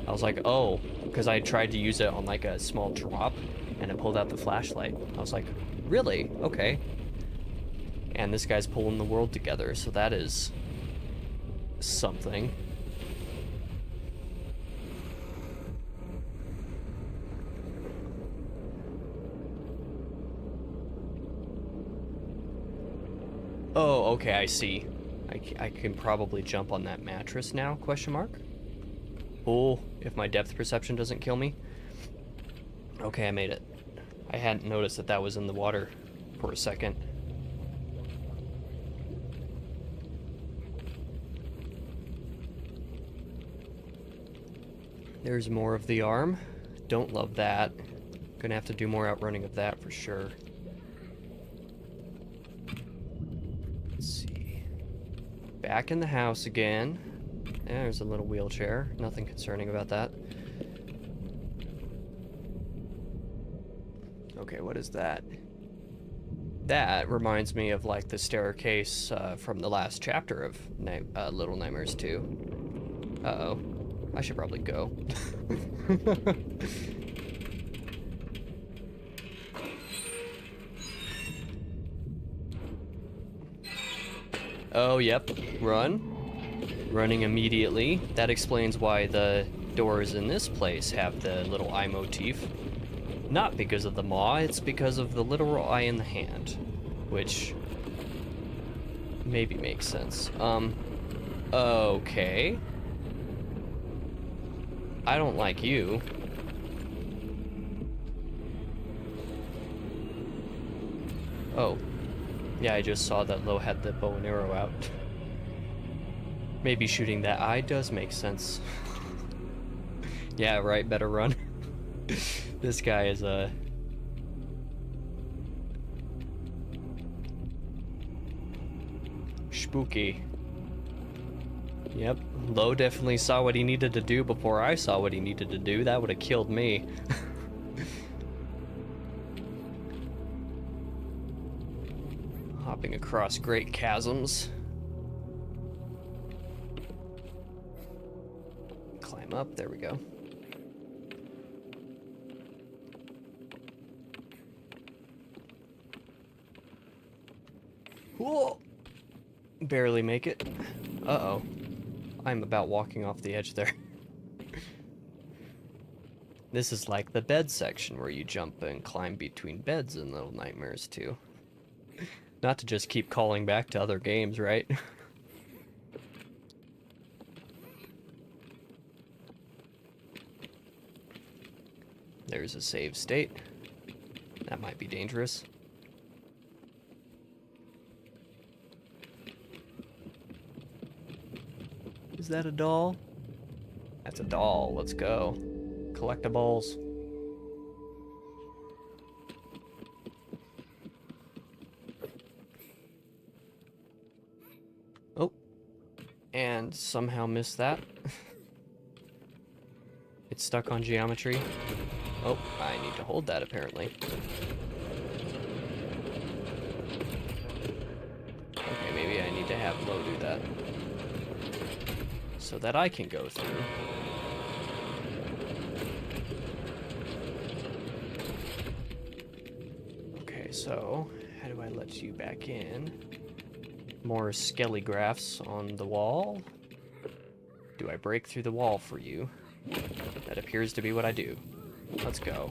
I was like, oh, because I tried to use it on like a small drop and it pulled out the flashlight. I was like, really? Okay. And this guy's pulling the world together, so that is something. Oh, okay, I see. I can probably jump on that mattress now, question mark? Oh, if my depth perception doesn't kill me. Okay, I made it. I hadn't noticed that that was in the water for a second. There's more of the arm. Don't love that. Gonna have to do more outrunning of that for sure. Let's see. Back in the house again. There's a little wheelchair. Nothing concerning about that. Okay, what is that? That reminds me of like the staircase from the last chapter of Little Nightmares 2. Uh-oh. I should probably go. Oh, yep. Run. Running immediately. That explains why the doors in this place have the little eye motif. Not because of the maw, it's because of the literal eye in the hand. Which maybe makes sense. Okay. I don't like you. Oh. Yeah, I just saw that Lo had the bow and arrow out. Maybe shooting that eye does make sense. Yeah, right, better run. This guy is spooky. Yep, Lo definitely saw what he needed to do before I saw what he needed to do. That would have killed me. Hopping across great chasms. Climb up, there we go. Whoa! Barely make it. Uh-oh. I'm about walking off the edge there. This is like the bed section where you jump and climb between beds in Little Nightmares 2. Not to just keep calling back to other games, right? There's a save state. That might be dangerous. Is that a doll? That's a doll. Let's go. Collectibles. Oh. And somehow missed that. It's stuck on geometry. Oh, I need to hold that apparently. Okay, maybe I need to have Lo do that. So that I can go through. Okay, so how do I let you back in? More skelly graphs on the wall. Do I break through the wall for you? That appears to be what I do. Let's go.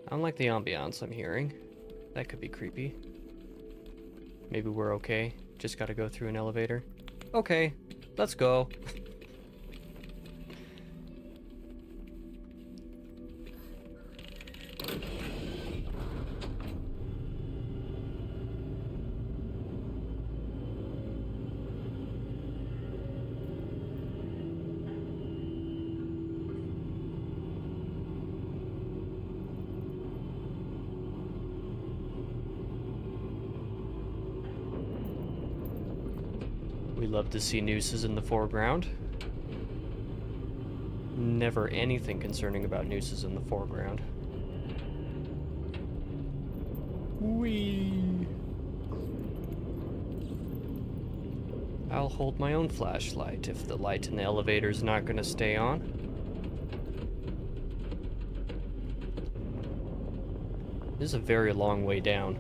I don't like the ambiance I'm hearing. That could be creepy. Maybe we're okay. Just gotta go through an elevator. Okay, let's go. We love to see nooses in the foreground. Never anything concerning about nooses in the foreground. Whee! I'll hold my own flashlight if the light in the elevator's not gonna stay on. This is a very long way down.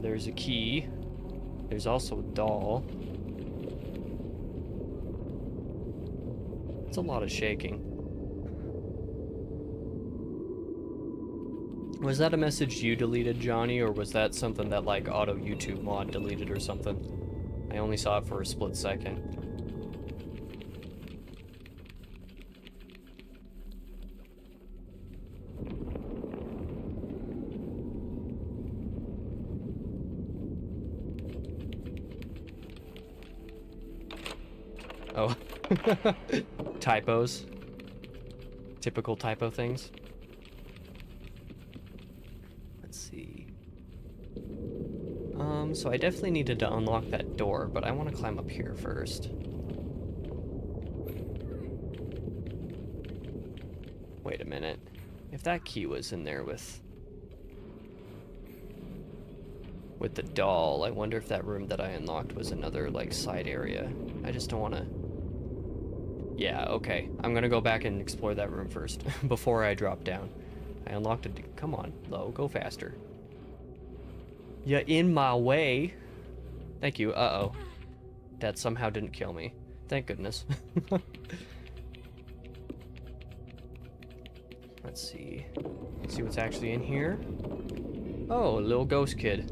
There's a key. There's also a doll. It's a lot of shaking. Was that a message you deleted, Johnny, or was that something that like auto YouTube mod deleted or something? I only saw it for a split second. Oh. Typos. Typical typo things. Let's see. So I definitely needed to unlock that door, but I want to climb up here first. Wait a minute. If that key was in there with the doll, I wonder if that room that I unlocked was another, like, side area. I just don't want to... Yeah, okay. I'm gonna go back and explore that room first, before I drop down. I unlocked it. Come on, Lo, go faster. You're in my way. Thank you. Uh-oh. That somehow didn't kill me. Thank goodness. Let's see. Let's see what's actually in here. Oh, a little ghost kid.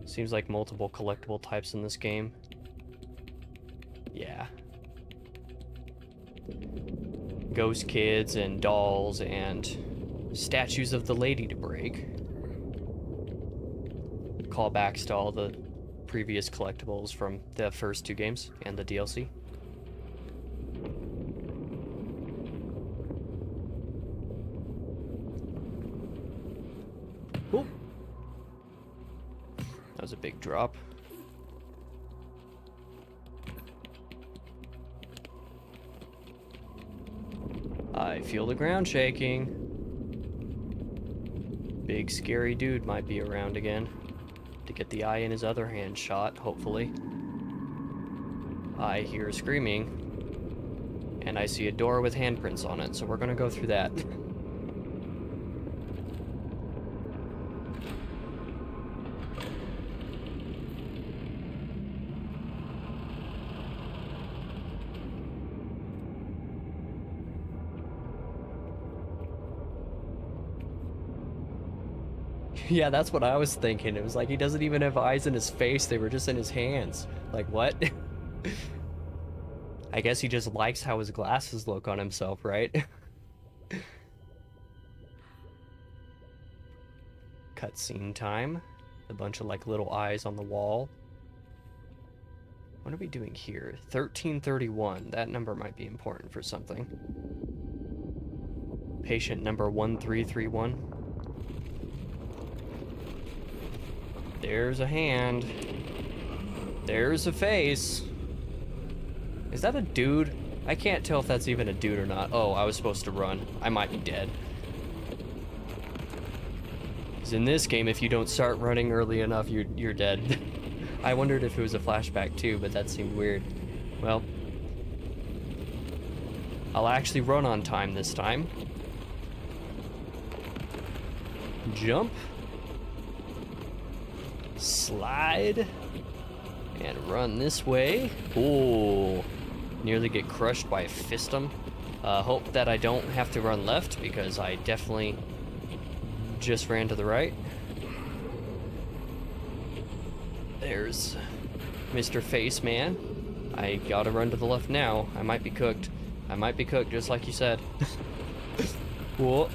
Seems like multiple collectible types in this game. Yeah. Ghost kids and dolls and statues of the lady to break. Callbacks to all the previous collectibles from the first two games and the DLC. Cool. That was a big drop. I feel the ground shaking. Big scary dude might be around again to get the eye in his other hand shot, hopefully. I hear screaming, and I see a door with handprints on it, so we're gonna go through that. Yeah, that's what I was thinking. It was like he doesn't even have eyes in his face. They were just in his hands. Like, what? I guess he just likes how his glasses look on himself, right? Cutscene time. A bunch of like little eyes on the wall. What are we doing here? 1331. That number might be important for something. Patient number 1331. There's a hand. There's a face. Is that a dude? I can't tell if that's even a dude or not. Oh, I was supposed to run. I might be dead. Because in this game, if you don't start running early enough, you're dead. I wondered if it was a flashback too, but that seemed weird. Well, I'll actually run on time this time. Jump. Slide. And run this way. Ooh. Nearly get crushed by a fistum. Hope that I don't have to run left, because I definitely just ran to the right. There's Mr. Face Man. I gotta run to the left now. I might be cooked. I might be cooked, just like you said. Cool.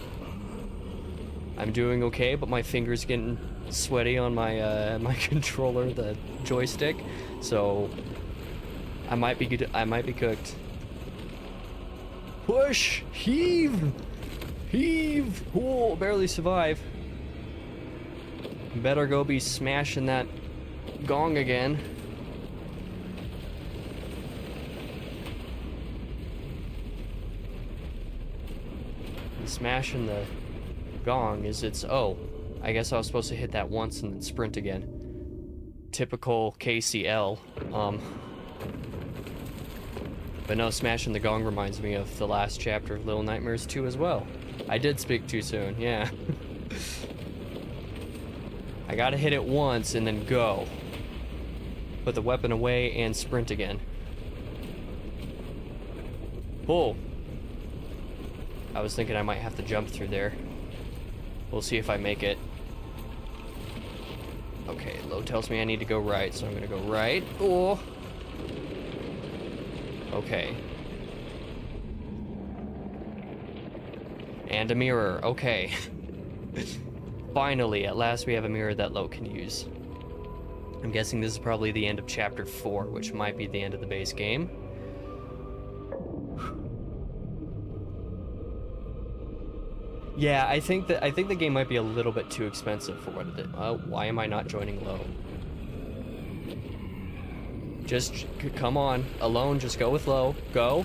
I'm doing okay, but my finger's getting sweaty on my my controller, the joystick. So I might be cooked. Push, heave, heave. Oh, barely survive. Better go be smashing that gong again. And smashing the gong is its... Oh, I guess I was supposed to hit that once and then sprint again. Typical KCL. But no, smashing the gong reminds me of the last chapter of Little Nightmares 2 as well. I did speak too soon, yeah. I gotta hit it once and then go. Put the weapon away and sprint again. Pull. I was thinking I might have to jump through there. We'll see if I make it. Okay, Lo tells me I need to go right, so I'm gonna go right. Oh. Okay. And a mirror, okay. Finally, at last we have a mirror that Lo can use. I'm guessing this is probably the end of chapter 4, which might be the end of the base game. Yeah, I think the game might be a little bit too expensive for what it is. Why am I not joining Lo? Just come on, alone. Just go with Lo. Go.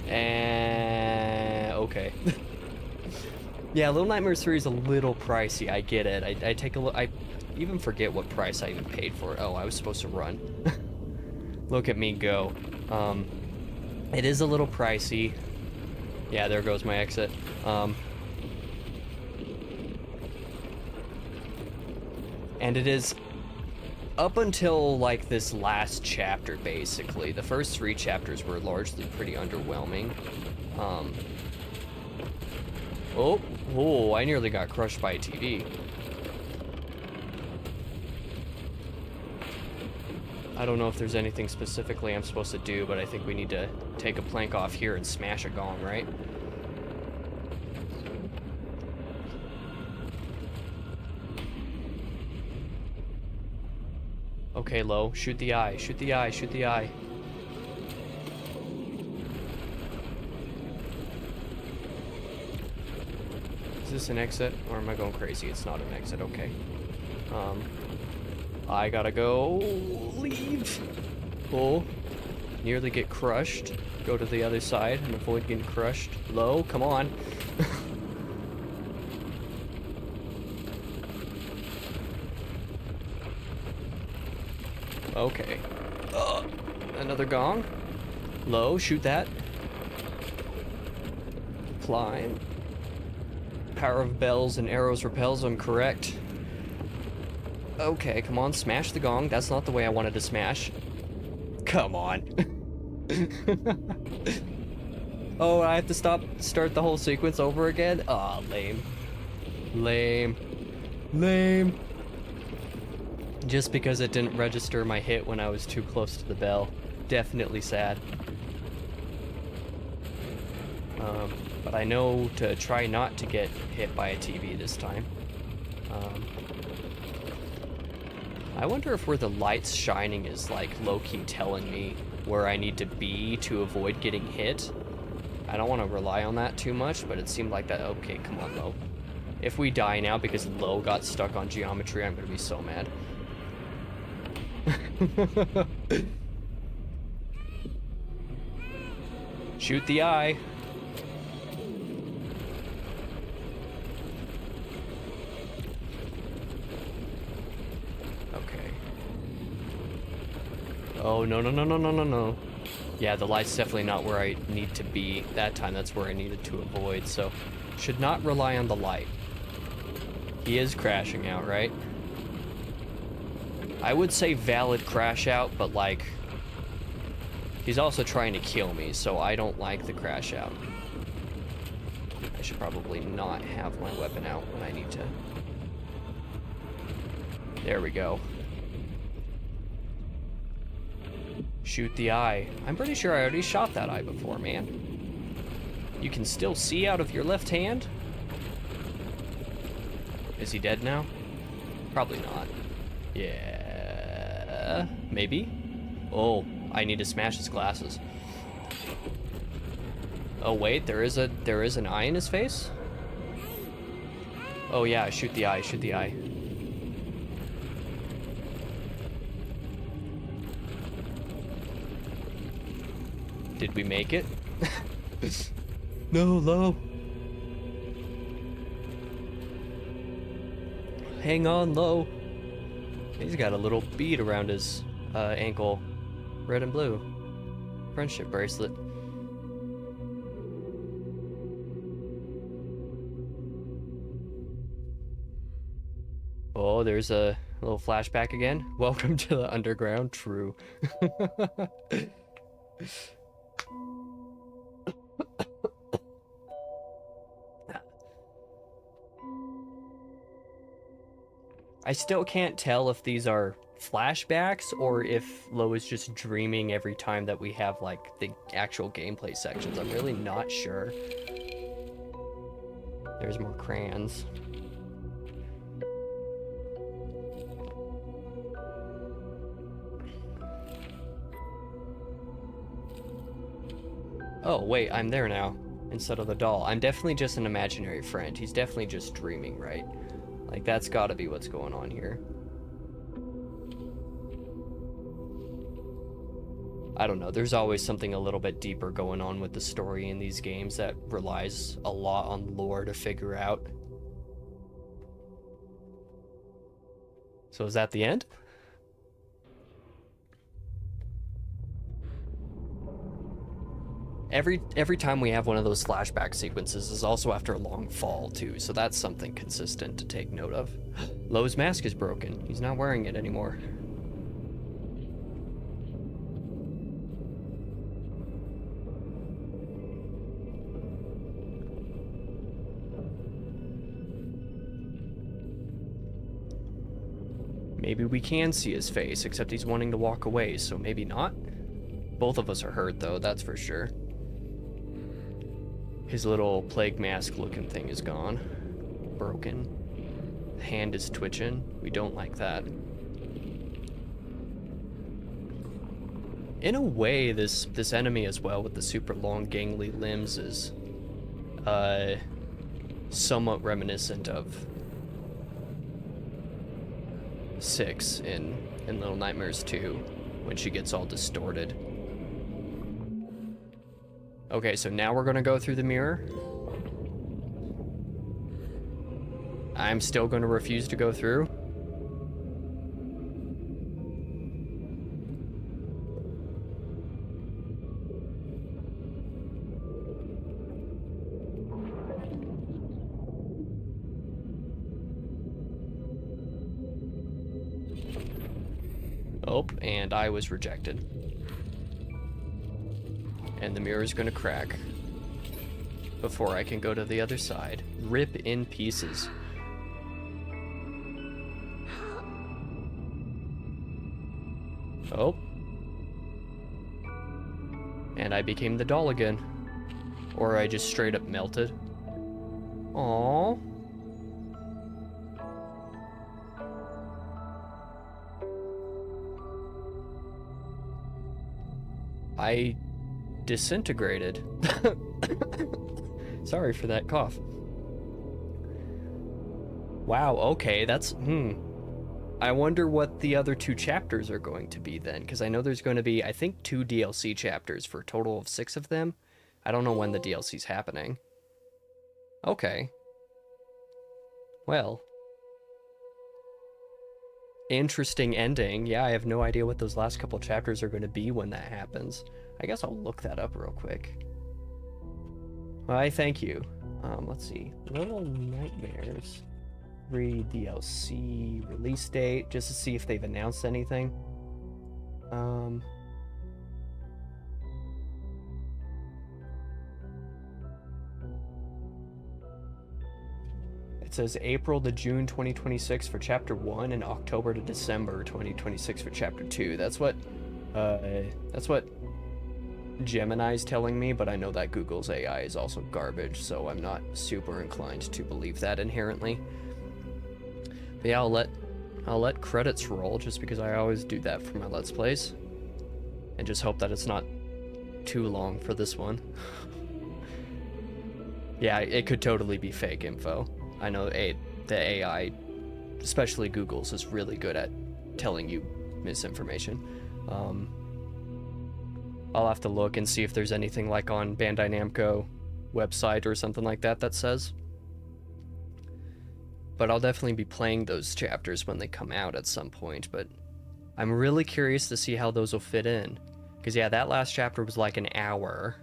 And okay. Yeah, Little Nightmares 3 is a little pricey. I get it. I take a look. I even forget what price I even paid for it. Oh, I was supposed to run. Look at me go. It is a little pricey. Yeah, there goes my exit. And it is up until like this last chapter, basically. The first 3 chapters were largely pretty underwhelming. Oh, I nearly got crushed by a TV. I don't know if there's anything specifically I'm supposed to do, but I think we need to take a plank off here and smash a gong, right? Okay, Lo, shoot the eye, shoot the eye, shoot the eye. Is this an exit, or am I going crazy? It's not an exit, okay. I gotta go leave. Pull. Nearly get crushed. Go to the other side and avoid getting crushed. Lo, come on. Okay. Another gong. Lo, shoot that. Climb. Power of bells and arrows repels, I'm correct. Okay, come on, smash the gong. That's not the way I wanted to smash. Come on. Oh, I have to start the whole sequence over again? Aw, lame. Lame. Lame. Just because it didn't register my hit when I was too close to the bell. Definitely sad. But I know to try not to get hit by a TV this time. I wonder if where the light's shining is like low-key telling me where I need to be to avoid getting hit. I don't want to rely on that too much, but it seemed like that. Okay, come on, Lo. If we die now because Lo got stuck on geometry, I'm gonna be so mad. Shoot the eye. Okay. Oh, no, no, no, no, no, no, no. Yeah, the light's definitely not where I need to be. That time, that's where I needed to avoid, so should not rely on the light. He is crashing out, right? I would say valid crash out, but like, he's also trying to kill me, so I don't like the crash out. I should probably not have my weapon out when I need to. There we go. Shoot the eye. I'm pretty sure I already shot that eye before, man. You can still see out of your left hand? Is he dead now? Probably not. Yeah, maybe? Oh, I need to smash his glasses. Oh wait, there is an eye in his face? Oh yeah, shoot the eye, shoot the eye. Did we make it? No, Lo. Hang on, Lo. He's got a little bead around his ankle. Red and blue. Friendship bracelet. Oh, there's a little flashback again. Welcome to the underground. True. I still can't tell if these are flashbacks or if Lo is just dreaming every time that we have like the actual gameplay sections. I'm really not sure. There's more crayons. Oh wait, I'm there now instead of the doll. I'm definitely just an imaginary friend. He's definitely just dreaming, right? Like, that's gotta be what's going on here. I don't know, there's always something a little bit deeper going on with the story in these games that relies a lot on lore to figure out. So is that the end? Every time we have one of those flashback sequences is also after a long fall too, so that's something consistent to take note of. Lo's mask is broken. He's not wearing it anymore. Maybe we can see his face, except he's wanting to walk away, so maybe not. Both of us are hurt though, that's for sure. His little plague mask looking thing is gone. Broken. The hand is twitching. We don't like that. In a way, this enemy as well with the super long gangly limbs is somewhat reminiscent of 6 in Little Nightmares 2 when she gets all distorted. Okay, so now we're gonna go through the mirror. I'm still gonna refuse to go through. Oh, and I was rejected. And the mirror's gonna crack before I can go to the other side. Rip in pieces. Oh. And I became the doll again. Or I just straight up melted. Aww. I disintegrated. Sorry for that cough. Wow, okay, that's... I wonder what the other 2 chapters are going to be then, because I know there's going to be, I think, 2 DLC chapters for a total of 6 of them. I don't know when the DLC's happening. Okay. Well. Interesting ending. Yeah, I have no idea what those last couple chapters are going to be when that happens. I guess I'll look that up real quick. Why, thank you. Let's see. Little Nightmares 3 DLC release date, just to see if they've announced anything. It says April to June 2026 for Chapter 1 and October to December 2026 for Chapter 2. That's what Gemini's telling me, but I know that Google's AI is also garbage, so I'm not super inclined to believe that inherently. But yeah, I'll let credits roll, just because I always do that for my Let's Plays. And just hope that it's not too long for this one. Yeah, it could totally be fake info. I know the AI, especially Google's, is really good at telling you misinformation. I'll have to look and see if there's anything like on Bandai Namco website or something like that that says. But I'll definitely be playing those chapters when they come out at some point, but I'm really curious to see how those will fit in. Because yeah, that last chapter was like an hour.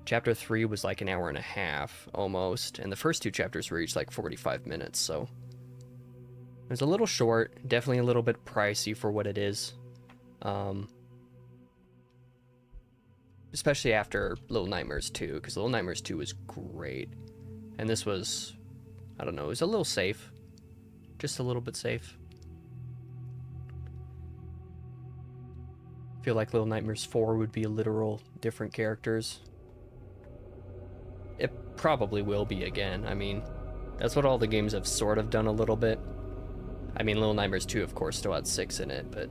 Chapter 3 was like an hour and a half, almost, and the first 2 chapters were each like 45 minutes, so... It was a little short, definitely a little bit pricey for what it is. Especially after Little Nightmares 2, because Little Nightmares 2 was great. And this was, I don't know, it was a little safe. Just a little bit safe. I feel like Little Nightmares 4 would be literal different characters. It probably will be again. I mean, that's what all the games have sort of done a little bit. I mean, Little Nightmares 2, of course, still had 6 in it, but...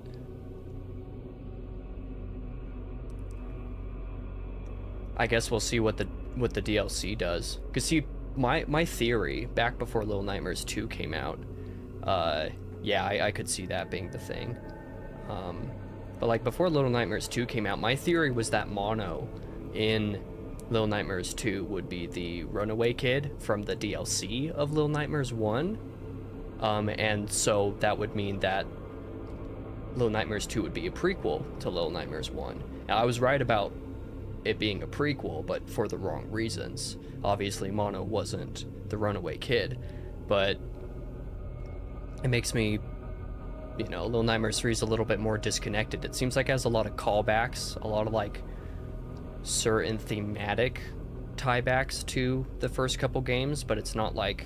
I guess we'll see what the DLC does. Because see, my theory, back before Little Nightmares 2 came out, yeah, I could see that being the thing. But like, before Little Nightmares 2 came out, my theory was that Mono in Little Nightmares 2 would be the runaway kid from the DLC of Little Nightmares 1. And so that would mean that Little Nightmares 2 would be a prequel to Little Nightmares 1. Now, I was right about it being a prequel, but for the wrong reasons. Obviously, Mono wasn't the runaway kid, but it makes me, you know, Little Nightmares 3 is a little bit more disconnected. It seems like it has a lot of callbacks, a lot of, like, certain thematic tiebacks to the first couple games, but it's not, like,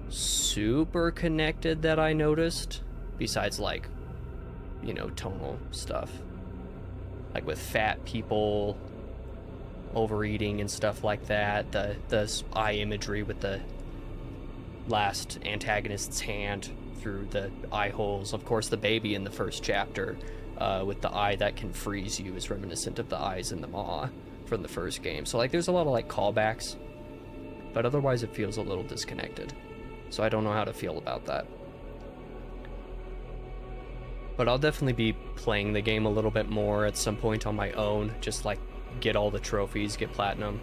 super connected that I noticed, besides, like, you know, tonal stuff. Like with fat people overeating and stuff like that, the eye imagery with the last antagonist's hand through the eye holes. Of course, the baby in the first chapter with the eye that can freeze you is reminiscent of the eyes in the Maw from the first game. So like, there's a lot of like callbacks, but otherwise it feels a little disconnected. So I don't know how to feel about that. But I'll definitely be playing the game a little bit more at some point on my own, just like get all the trophies, get platinum.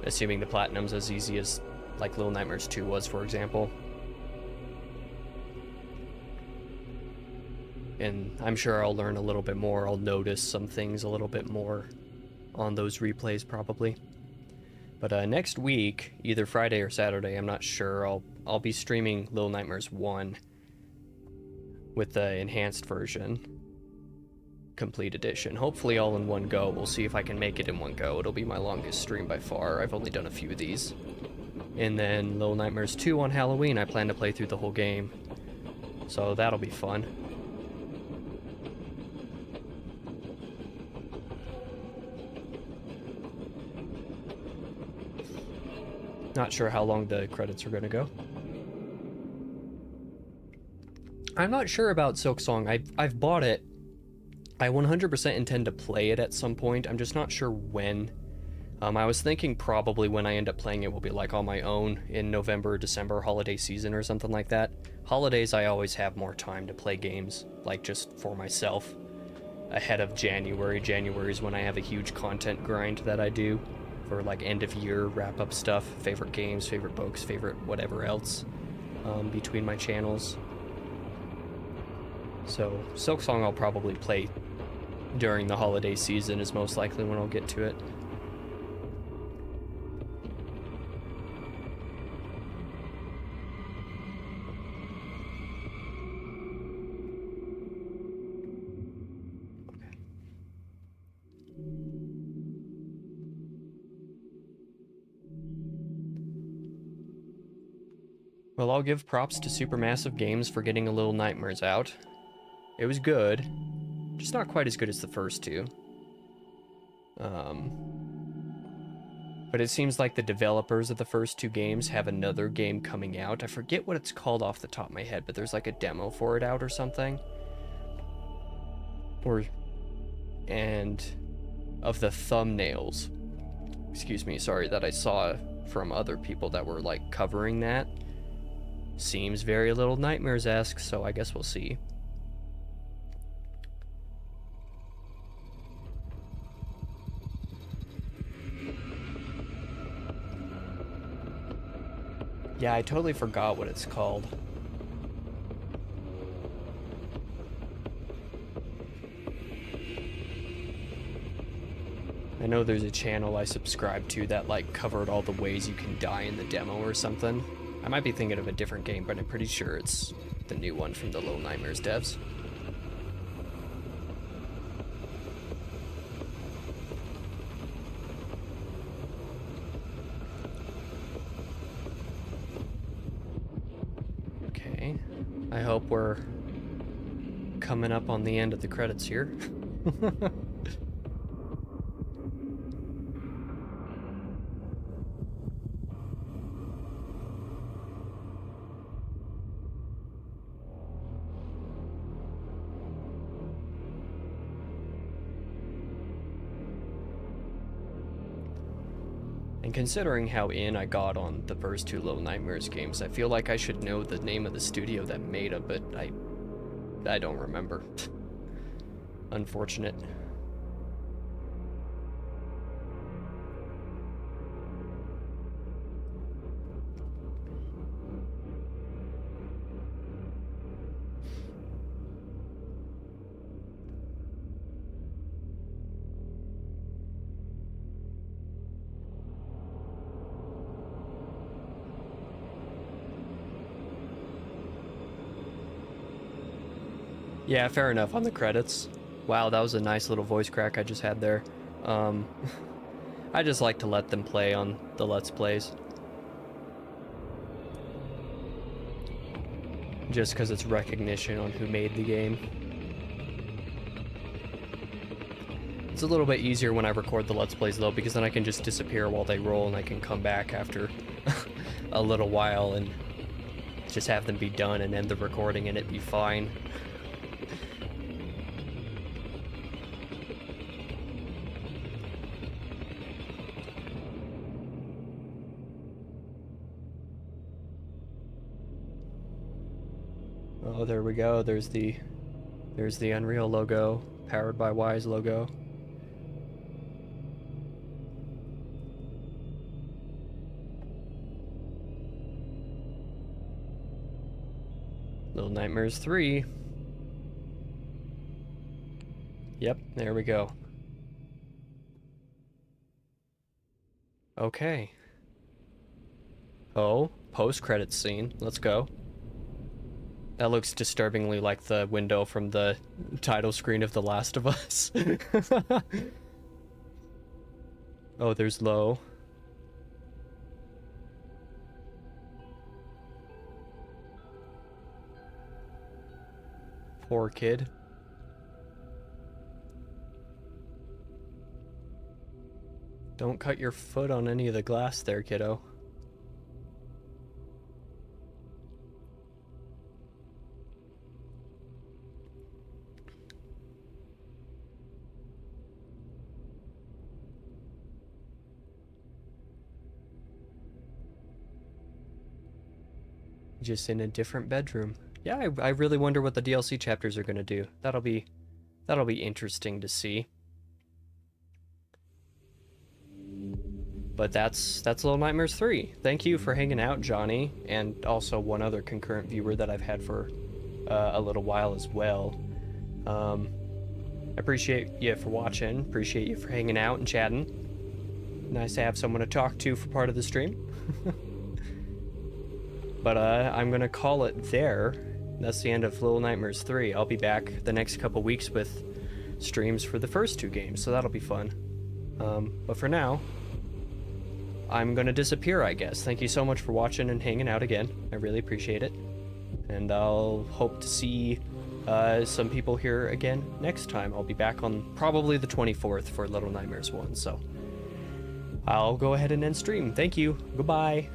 Assuming the platinum's as easy as like Little Nightmares 2 was, for example. And I'm sure I'll learn a little bit more, I'll notice some things a little bit more on those replays probably. But next week, either Friday or Saturday, I'm not sure, I'll be streaming Little Nightmares 1 with the enhanced version, complete edition. Hopefully all in one go. We'll see if I can make it in one go. It'll be my longest stream by far. I've only done a few of these. And then Little Nightmares 2 on Halloween, I plan to play through the whole game. So that'll be fun. Not sure how long the credits are gonna go. I'm not sure about Silksong. I've bought it. I 100% intend to play it at some point. I'm just not sure when. I was thinking probably when I end up playing it will be like on my own in November, December, holiday season or something like that. Holidays, I always have more time to play games, like just for myself. Ahead of January. January is when I have a huge content grind that I do for like end of year wrap up stuff, favorite games, favorite books, favorite whatever else between my channels. So Silksong I'll probably play during the holiday season is most likely when I'll get to it. Well, I'll give props to Supermassive Games for getting a Little Nightmares out. It was good, just not quite as good as the first two. But it seems like the developers of the first two games have another game coming out. I forget what it's called off the top of my head, but there's like a demo for it out or something. And of the thumbnails, excuse me, sorry, that I saw from other people that were like covering that, seems very Little Nightmares-esque, so I guess we'll see. Yeah, I totally forgot what it's called. I know there's a channel I subscribe to that like covered all the ways you can die in the demo or something. I might be thinking of a different game, but I'm pretty sure it's the new one from the Little Nightmares devs. Okay, I hope we're coming up on the end of the credits here. And considering how in I got on the first two Little Nightmares games, I feel like I should know the name of the studio that made them, but I don't remember. Unfortunate. Yeah, fair enough on the credits. Wow, that was a nice little voice crack I just had there. I just like to let them play on the Let's Plays. Just because it's recognition on who made the game. It's a little bit easier when I record the Let's Plays though, because then I can just disappear while they roll and I can come back after a little while and just have them be done and end the recording and it be fine. Oh, there we go. There's the Unreal logo, powered by Wise logo. Little Nightmares 3. Yep, there we go. Okay. Oh, post-credits scene. Let's go. That looks disturbingly like the window from the title screen of The Last of Us. Oh, there's Lo. Poor kid. Don't cut your foot on any of the glass there, kiddo. Just in a different bedroom. Yeah, I really wonder what the DLC chapters are gonna do. That'll be interesting to see. But that's Little Nightmares 3. Thank you for hanging out, Johnny, and also one other concurrent viewer that I've had for a little while as well. I appreciate you for watching. Appreciate you for hanging out and chatting. Nice to have someone to talk to for part of the stream. But I'm gonna call it there. That's the end of Little Nightmares 3. I'll be back the next couple weeks with streams for the first 2 games, so that'll be fun. But for now, I'm gonna disappear, I guess. Thank you so much for watching and hanging out again. I really appreciate it. And I'll hope to see some people here again next time. I'll be back on probably the 24th for Little Nightmares 1, so I'll go ahead and end stream. Thank you. Goodbye.